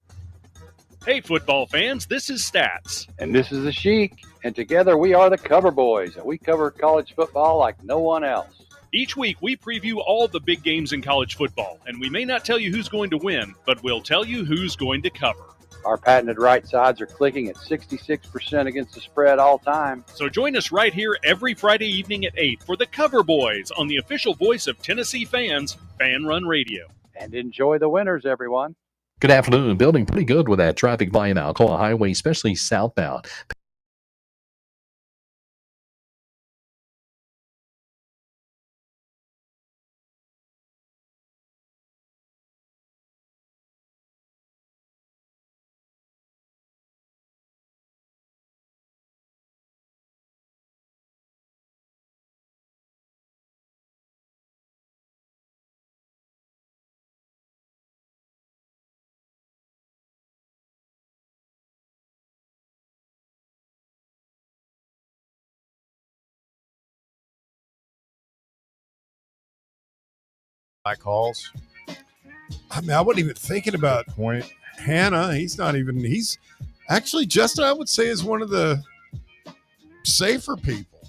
Hey, football fans, this is Stats. And this is the Sheik. And together we are the Cover Boys, and we cover college football like no one else. Each week, we preview all the big games in college football, and we may not tell you who's going to win, but we'll tell you who's going to cover. Our patented right sides are clicking at 66% against the spread all time. So join us right here every Friday evening at 8 for the Cover Boys on the official voice of Tennessee fans, Fan Run Radio. And enjoy the winners, everyone. Good afternoon. Building pretty good with that traffic volume out Alcoa Highway, especially southbound. Calls. I mean, I wasn't even thinking about Hannah. He's actually, Justin, I would say, is one of the safer people.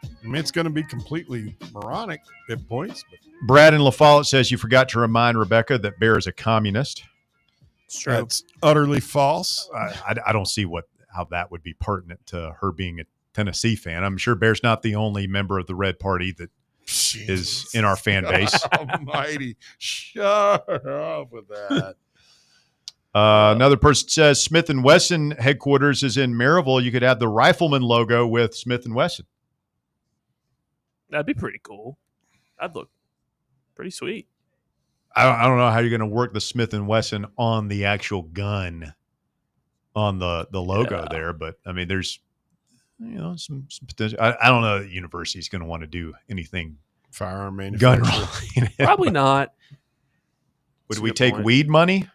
I mean, it's going to be completely moronic at points. But Brad in La Follette says you forgot to remind Rebecca that Bear is a communist. It's true. That's utterly false. I don't see how that would be pertinent to her being a Tennessee fan. I'm sure Bear's not the only member of the Red Party that is in our fan base. Almighty, shut up with that. Another person says Smith & Wesson headquarters is in Maryville. You could have the Rifleman logo with Smith & Wesson. That'd be pretty cool. That'd look pretty sweet. I don't know how you're going to work the Smith & Wesson on the actual gun on the logo there, but I mean, there's some potential. I don't know that the university's going to want to do anything firearm gun manufacturer. Probably not. Would we take weed money?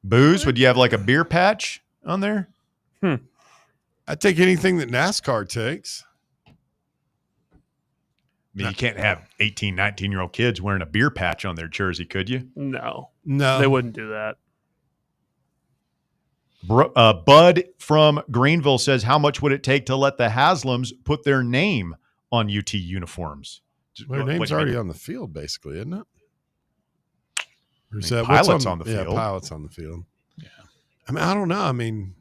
Booze? Would you have like a beer patch on there? I'd take anything that NASCAR takes. I mean, you can't have 18, 19-year-old kids wearing a beer patch on their jersey, could you? No. No. They wouldn't do that. Bud from Greenville says, how much would it take to let the Haslams put their name on UT uniforms? Their name's already on the field, basically, isn't it? Or is that pilots on the field? Yeah, pilots on the field. Yeah. I mean, I don't know. I mean,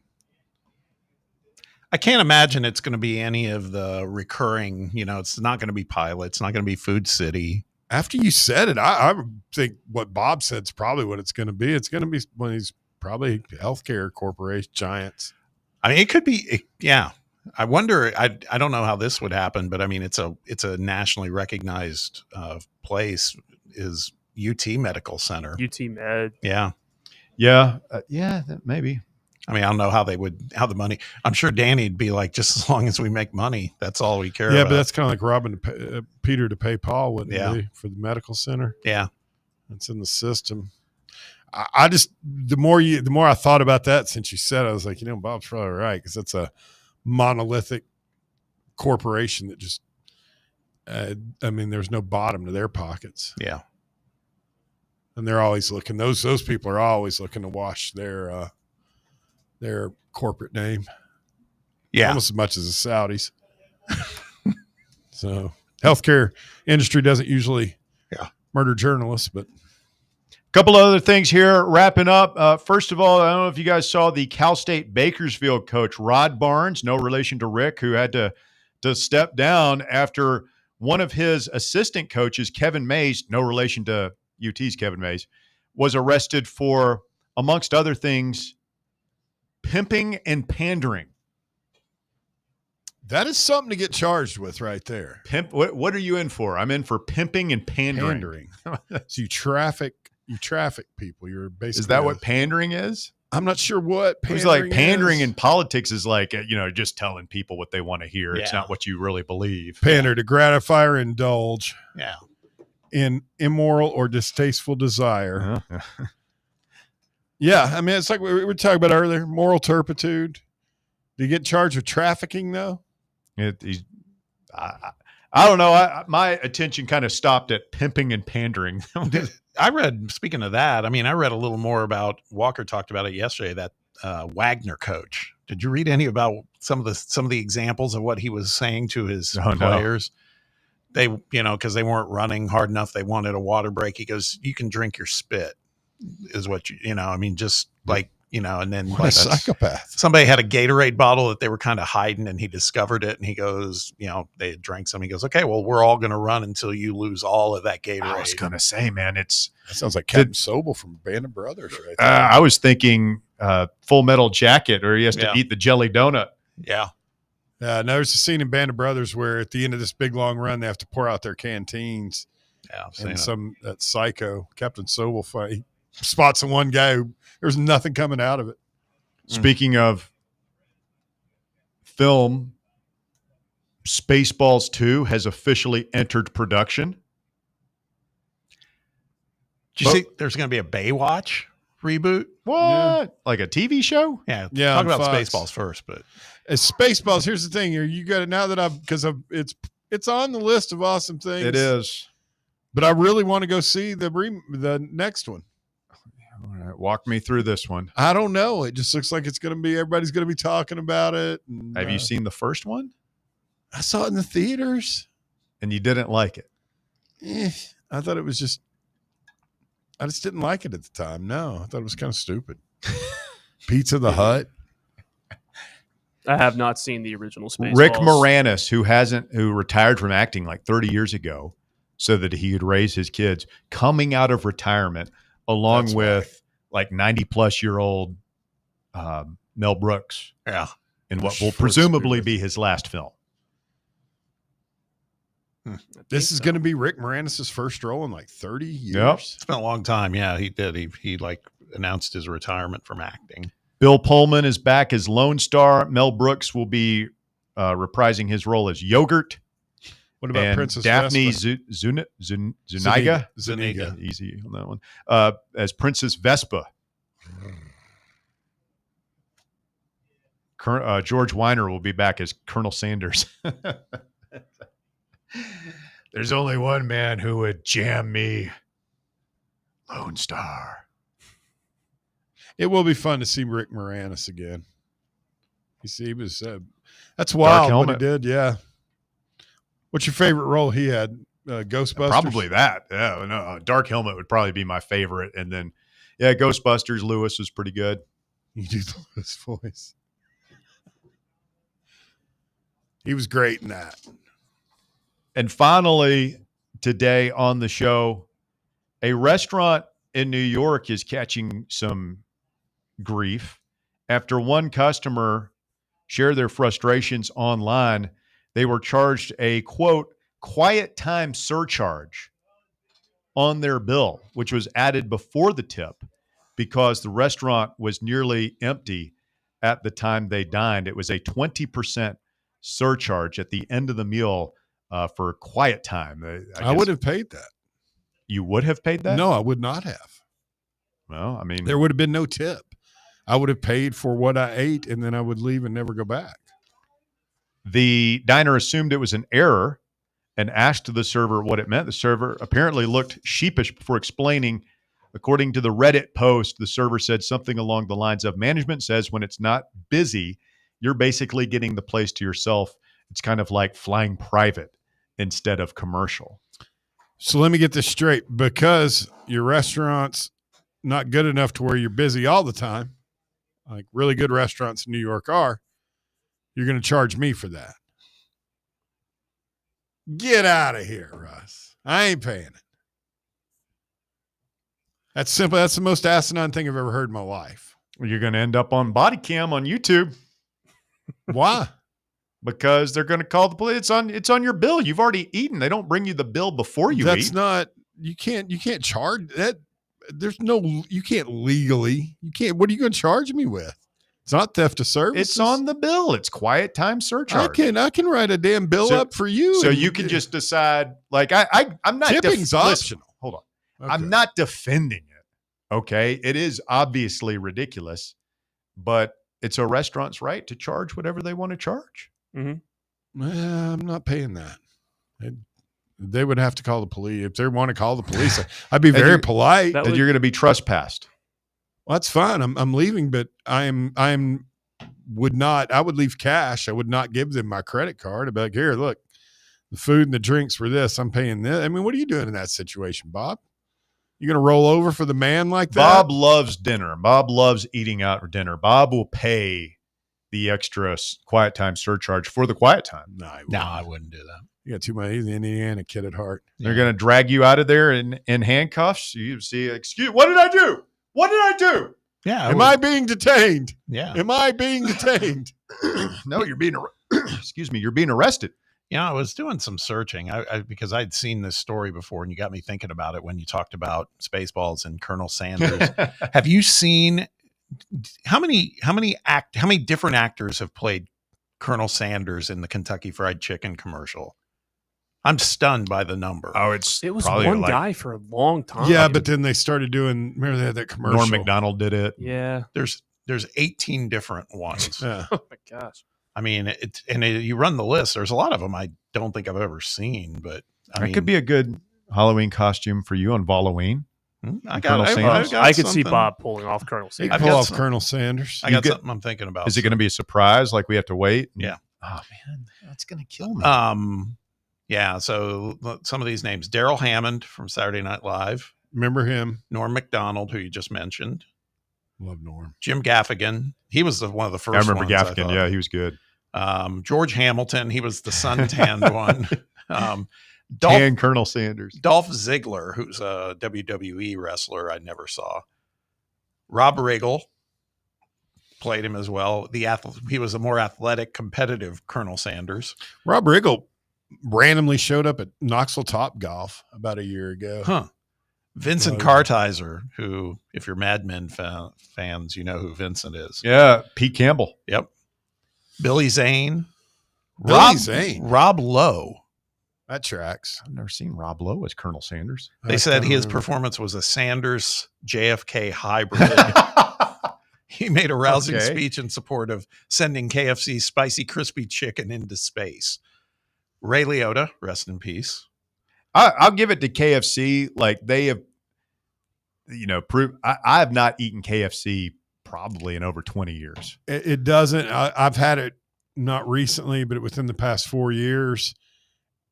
I can't imagine it's going to be any of the recurring, it's not going to be Pilot. It's not going to be Food City. After you said it, I think what Bob said is probably what it's going to be. It's going to be one of these probably healthcare corporation giants. I mean, it could be, yeah. I wonder, I don't know how this would happen, but I mean, it's a nationally recognized place is UT Medical Center. UT Med. Yeah. Yeah. Maybe. I mean, I don't know how the money, I'm sure Danny'd be like, just as long as we make money, that's all we care about. Yeah, but that's kind of like robbing Peter to pay Paul, wouldn't it be, for the medical center? Yeah. It's in the system. I just, the more I thought about that since you said it, I was like, Bob's probably right, because that's a monolithic corporation that just, there's no bottom to their pockets. Yeah. And they're always looking, those people are always looking to wash their corporate name. Yeah. Almost as much as the Saudis. So healthcare industry doesn't usually murder journalists, but couple of other things here wrapping up. First of all, I don't know if you guys saw the Cal State Bakersfield coach, Rod Barnes, no relation to Rick, who had to step down after one of his assistant coaches, Kevin Mays, no relation to UT's Kevin Mays, was arrested for, amongst other things, pimping and pandering. That is something to get charged with right there. What are you in for? I'm in for pimping and pandering. So you traffic people. You're basically. Is that what pandering is? I'm not sure what pandering It's like pandering is. in politics is like, just telling people what they want to hear. It's not what you really believe. Pander, to gratify or indulge. Yeah. In immoral or distasteful desire. Yeah, I mean, it's like we were talking about earlier, moral turpitude. Do you get charged with trafficking, though? I don't know. My attention kind of stopped at pimping and pandering. Speaking of that, I read a little more about, Walker talked about it yesterday, that Wagner coach. Did you read any about some of the examples of what he was saying to his players? No. They, because they weren't running hard enough, they wanted a water break. He goes, you can drink your spit, is what just like, and then what a psychopath. Somebody had a Gatorade bottle that they were kind of hiding, and he discovered it, and he goes, they had drank some. He goes, okay, well, we're all going to run until you lose all of that Gatorade. I was going to say, man, that sounds like Captain Sobel from Band of Brothers, right there. I was thinking Full Metal Jacket, or he has to eat the jelly donut. Yeah. No, there's a scene in Band of Brothers where at the end of this big long run, they have to pour out their canteens. Yeah, and that psycho Captain Sobel fight spots the one guy who there's nothing coming out of it. Speaking of film, Spaceballs 2 has officially entered production. Did you see there's going to be a Baywatch reboot? What? Yeah. Like a TV show? Yeah. Talk about Fox. Spaceballs first, but Spaceballs. Here's the thing: you got it now that it's on the list of awesome things. It is, but I really want to go see the next one. All right, walk me through this one. I don't know. It just looks like it's going to be, everybody's going to be talking about it. And, have you seen the first one? I saw it in the theaters. And you didn't like it? I thought it was I just didn't like it at the time. No, I thought it was kind of stupid. Pizza the Hut. I have not seen the original Spaceballs. Rick Moranis, who retired from acting like 30 years ago so that he could raise his kids, coming out of retirement along with like 90-plus-year-old Mel Brooks. Yeah. In what will presumably be his last film. This is going to be Rick Moranis' first role in like 30 years. Yep. It's been a long time. Yeah, he did. He like announced his retirement from acting. Bill Pullman is back as Lone Star. Mel Brooks will be reprising his role as Yogurt. What about Princess Daphne Vespa? Zuniga? Easy on that one. As Princess Vespa. George Weiner will be back as Colonel Sanders. There's only one man who would jam me. Lone Star. It will be fun to see Rick Moranis again. You see, he was that's wild what he did. Yeah. What's your favorite role he had? Ghostbusters? Probably that. Yeah. No, Dark Helmet would probably be my favorite. And then, yeah, Ghostbusters, Lewis was pretty good. You do the Lewis voice. He was great in that. And finally, today on the show, a restaurant in New York is catching some grief after one customer shared their frustrations online. They were charged a, quote, quiet time surcharge on their bill, which was added before the tip because the restaurant was nearly empty at the time they dined. It was a 20% surcharge at the end of the meal for quiet time. I would have paid that. You would have paid that? No, I would not have. Well, I mean, there would have been no tip. I would have paid for what I ate, and then I would leave and never go back. The diner assumed it was an error and asked the server what it meant. The server apparently looked sheepish before explaining. According to the Reddit post, the server said something along the lines of, management says when it's not busy, you're basically getting the place to yourself. It's kind of like flying private instead of commercial. So let me get this straight. Because your restaurant's not good enough to where you're busy all the time, like really good restaurants in New York are, you're going to charge me for that. Get out of here, Russ. I ain't paying it. That's simple. That's the most asinine thing I've ever heard in my life. Well, you're going to end up on body cam on YouTube. Why? Because they're going to call the police. It's on your bill. You've already eaten. They don't bring you the bill before you eat. That's not, you can't charge that. There's no, you can't legally, what are you going to charge me with? It's not theft of service. It's on the bill. It's quiet time surcharge. I can write a damn bill up for you. So you can just decide, like, I'm not. Tipping's optional. Hold on. Okay. I'm not defending it. Okay. It is obviously ridiculous, but it's a restaurant's right to charge whatever they want to charge. Mm-hmm. I'm not paying that. They would have to call the police. If they want to call the police, I'd be very polite. And you're going to be trespassed. Well, that's fine. I'm leaving, but I would leave cash. I would not give them my credit card. I'd be like, here, look, the food and the drinks were this. I'm paying this. I mean, what are you doing in that situation, Bob? You going to roll over for the man like that? Bob loves dinner. Bob loves eating out for dinner. Bob will pay the extra quiet time surcharge for the quiet time. No, I wouldn't do that. You got too much. He's an Indiana kid at heart. They're going to drag you out of there in handcuffs. You see, excuse, what did I do? What did I do? Yeah. Am I being detained? Yeah. Am I being detained? No, you're being, you're being arrested. Yeah, I was doing some searching because I'd seen this story before, and you got me thinking about it when you talked about Spaceballs and Colonel Sanders. Have you seen how many different actors have played Colonel Sanders in the Kentucky Fried Chicken commercial? I'm stunned by the number. Oh, it was one guy for a long time. Yeah, but then they started doing. Remember they had that commercial. Norm Macdonald did it. Yeah, there's 18 different ones. Yeah. Oh my gosh. I mean, you run the list. There's a lot of them I don't think I've ever seen, but it could be a good Halloween costume for you on Halloween. I could see Bob pulling off Colonel Sanders. Pull off Colonel Sanders. I got something I'm thinking about. Is it going to be a surprise? Like we have to wait? Yeah. Oh man, that's going to kill me. Yeah. So some of these names: Daryl Hammond from Saturday Night Live. Remember him? Norm Macdonald, who you just mentioned. Love Norm. Jim Gaffigan. He was one of the first. I remember ones, Gaffigan. Yeah, he was good. George Hamilton. He was the suntanned one. Tan Colonel Sanders. Dolph Ziggler, who's a WWE wrestler I never saw. Rob Riggle played him as well. He was a more athletic, competitive Colonel Sanders. Rob Riggle randomly showed up at Knoxville Top Golf about a year ago. Huh. Vincent Kartheiser, who, if you're Mad Men fans, you know who Vincent is. Yeah, Pete Campbell. Yep. Billy Zane. Zane. Rob Lowe. That tracks. I've never seen Rob Lowe as Colonel Sanders. They said his performance was a Sanders JFK hybrid. He made a rousing speech in support of sending KFC's spicy crispy chicken into space. Ray Liotta, rest in peace. I'll give it to KFC. Like, they have, proved. I have not eaten KFC probably in over 20 years. It doesn't. I've had it not recently, but within the past 4 years.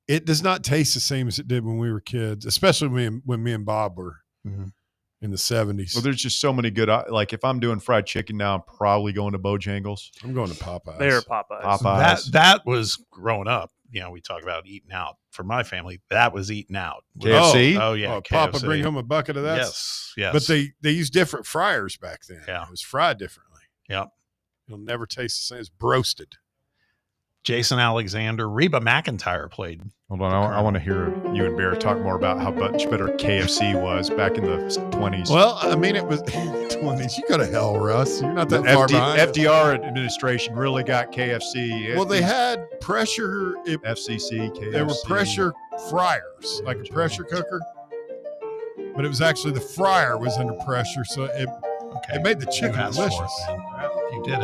It does not taste the same as it did when we were kids, especially when me and Bob were in the 70s. Well, there's just so many good. Like, if I'm doing fried chicken now, I'm probably going to Bojangles. I'm going to Popeyes. They're Popeyes. That was growing up. We talk about eating out. For my family, that was eating out. KFC? Oh yeah. Papa bring home a bucket of that? Yes. But they used different fryers back then. Yeah. It was fried differently. Yep. It'll never taste the same. It's broasted. Jason Alexander, Reba McEntire played. Hold on, I want to hear you and Bear talk more about how much better KFC was back in the 20s. Well, I mean, it was 20s. You go to hell, Russ. You're not that far behind. FDR administration really got KFC. Well, they had pressure. FCC, KFC. There were pressure fryers, like a pressure cooker. But it was actually the fryer was under pressure, so it made the chicken delicious. You did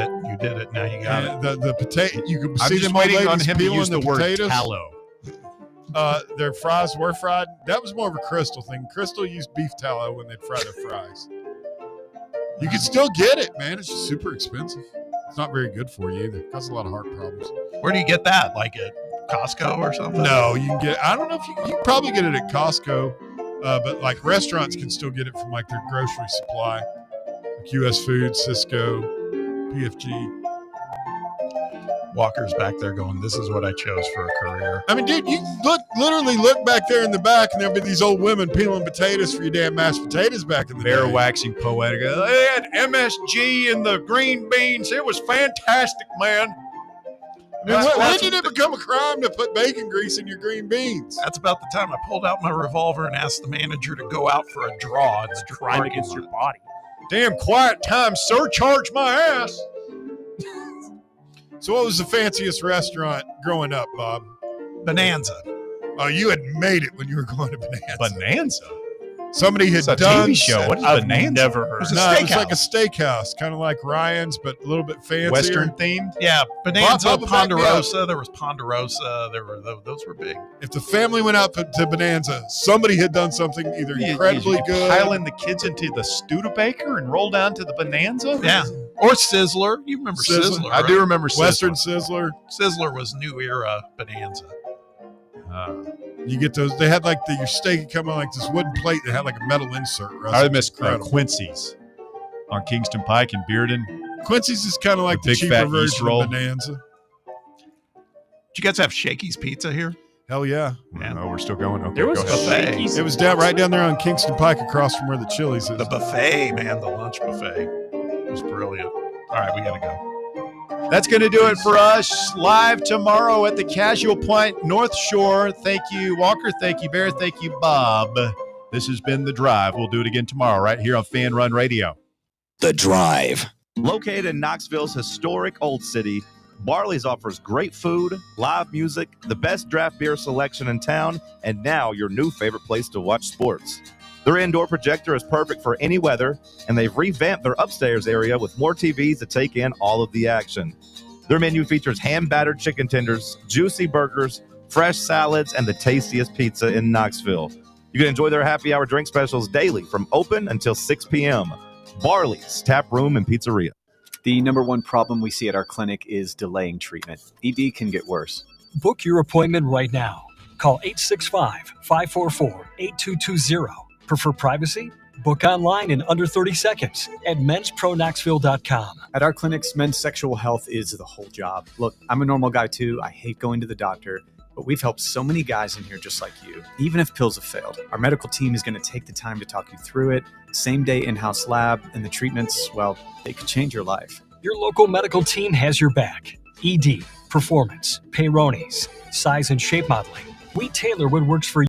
it. Now you got it. The potato. You could I'm see just them old waiting on ladies him to peeling use the word potatoes. tallow. Their fries were fried. That was more of a Crystal thing. Crystal used beef tallow when they'd fry their fries. You can still get it, man. It's just super expensive. It's not very good for you either. It causes a lot of heart problems. Where do you get that? Like at Costco or something? No, you can get. I don't know if you can probably get it at Costco, but like restaurants can still get it from like their grocery supply, like U.S. Foods, Cisco, PFG. Walker's back there going, "This is what I chose for a career." I mean, dude, you literally look back there in the back, and there'll be these old women peeling potatoes for your damn mashed potatoes back in the Bear day. waxing poetic. They had MSG in the green beans. It was fantastic, man. When did it become a crime to put bacon grease in your green beans? That's about the time I pulled out my revolver and asked the manager to go out for a draw. It's Crime against your body. Damn quiet time surcharge my ass. So what was the fanciest restaurant growing up, Bob? Bonanza. Oh, you had made it when you were going to Bonanza. Bonanza? Somebody had It's a done TV show. What is I've Bonanza? never heard. It was a No, it was steakhouse. like a steakhouse, kind of like Ryan's, but a little bit fancier. Western themed. Yeah, Bonanza, Bob, back me up. Ponderosa. There was Ponderosa. There were those were big. If the family went out to Bonanza, somebody had done something either incredibly You good. Piling the kids into the Studebaker and roll down to the Bonanza. Yeah, or Sizzler. You remember Sizzler? I do remember Sizzler. Western Sizzler. Sizzler was new era Bonanza. You get those. They had like your steak would come on like this wooden plate that had like a metal insert. Russ. I miss Incredible. Quincy's on Kingston Pike in Bearden. Quincy's is kind of like the big cheaper fat yeast version roll. of Bonanza. Did you guys have Shakey's Pizza here? Hell yeah. No, we're still going. Okay, There was go ahead. Shakey's. It was right down there on Kingston Pike across from where the Chili's is. The buffet, man, the lunch buffet was brilliant. All right, we got to go. That's going to do it for us. Live tomorrow at the Casual Point North Shore. Thank you, Walker. Thank you, Bear. Thank you, Bob. This has been The Drive. We'll do it again tomorrow right here on Fan Run Radio. The Drive. Located in Knoxville's historic Old City, Barley's offers great food, live music, the best draft beer selection in town, and now your new favorite place to watch sports. Their indoor projector is perfect for any weather, and they've revamped their upstairs area with more TVs to take in all of the action. Their menu features hand-battered chicken tenders, juicy burgers, fresh salads, and the tastiest pizza in Knoxville. You can enjoy their happy hour drink specials daily from open until 6 p.m. Barley's Tap Room and Pizzeria. The number one problem we see at our clinic is delaying treatment. ED can get worse. Book your appointment right now. Call 865-544-8220. Prefer privacy? Book online in under 30 seconds at menspronknoxville.com. At our clinics, men's sexual health is the whole job. Look, I'm a normal guy too. I hate going to the doctor. But we've helped so many guys in here just like you. Even if pills have failed, our medical team is going to take the time to talk you through it. Same day in-house lab, and the treatments, well, they could change your life. Your local medical team has your back. ED, Performance, Peyronie's, Size and Shape Modeling. We tailor what works for you.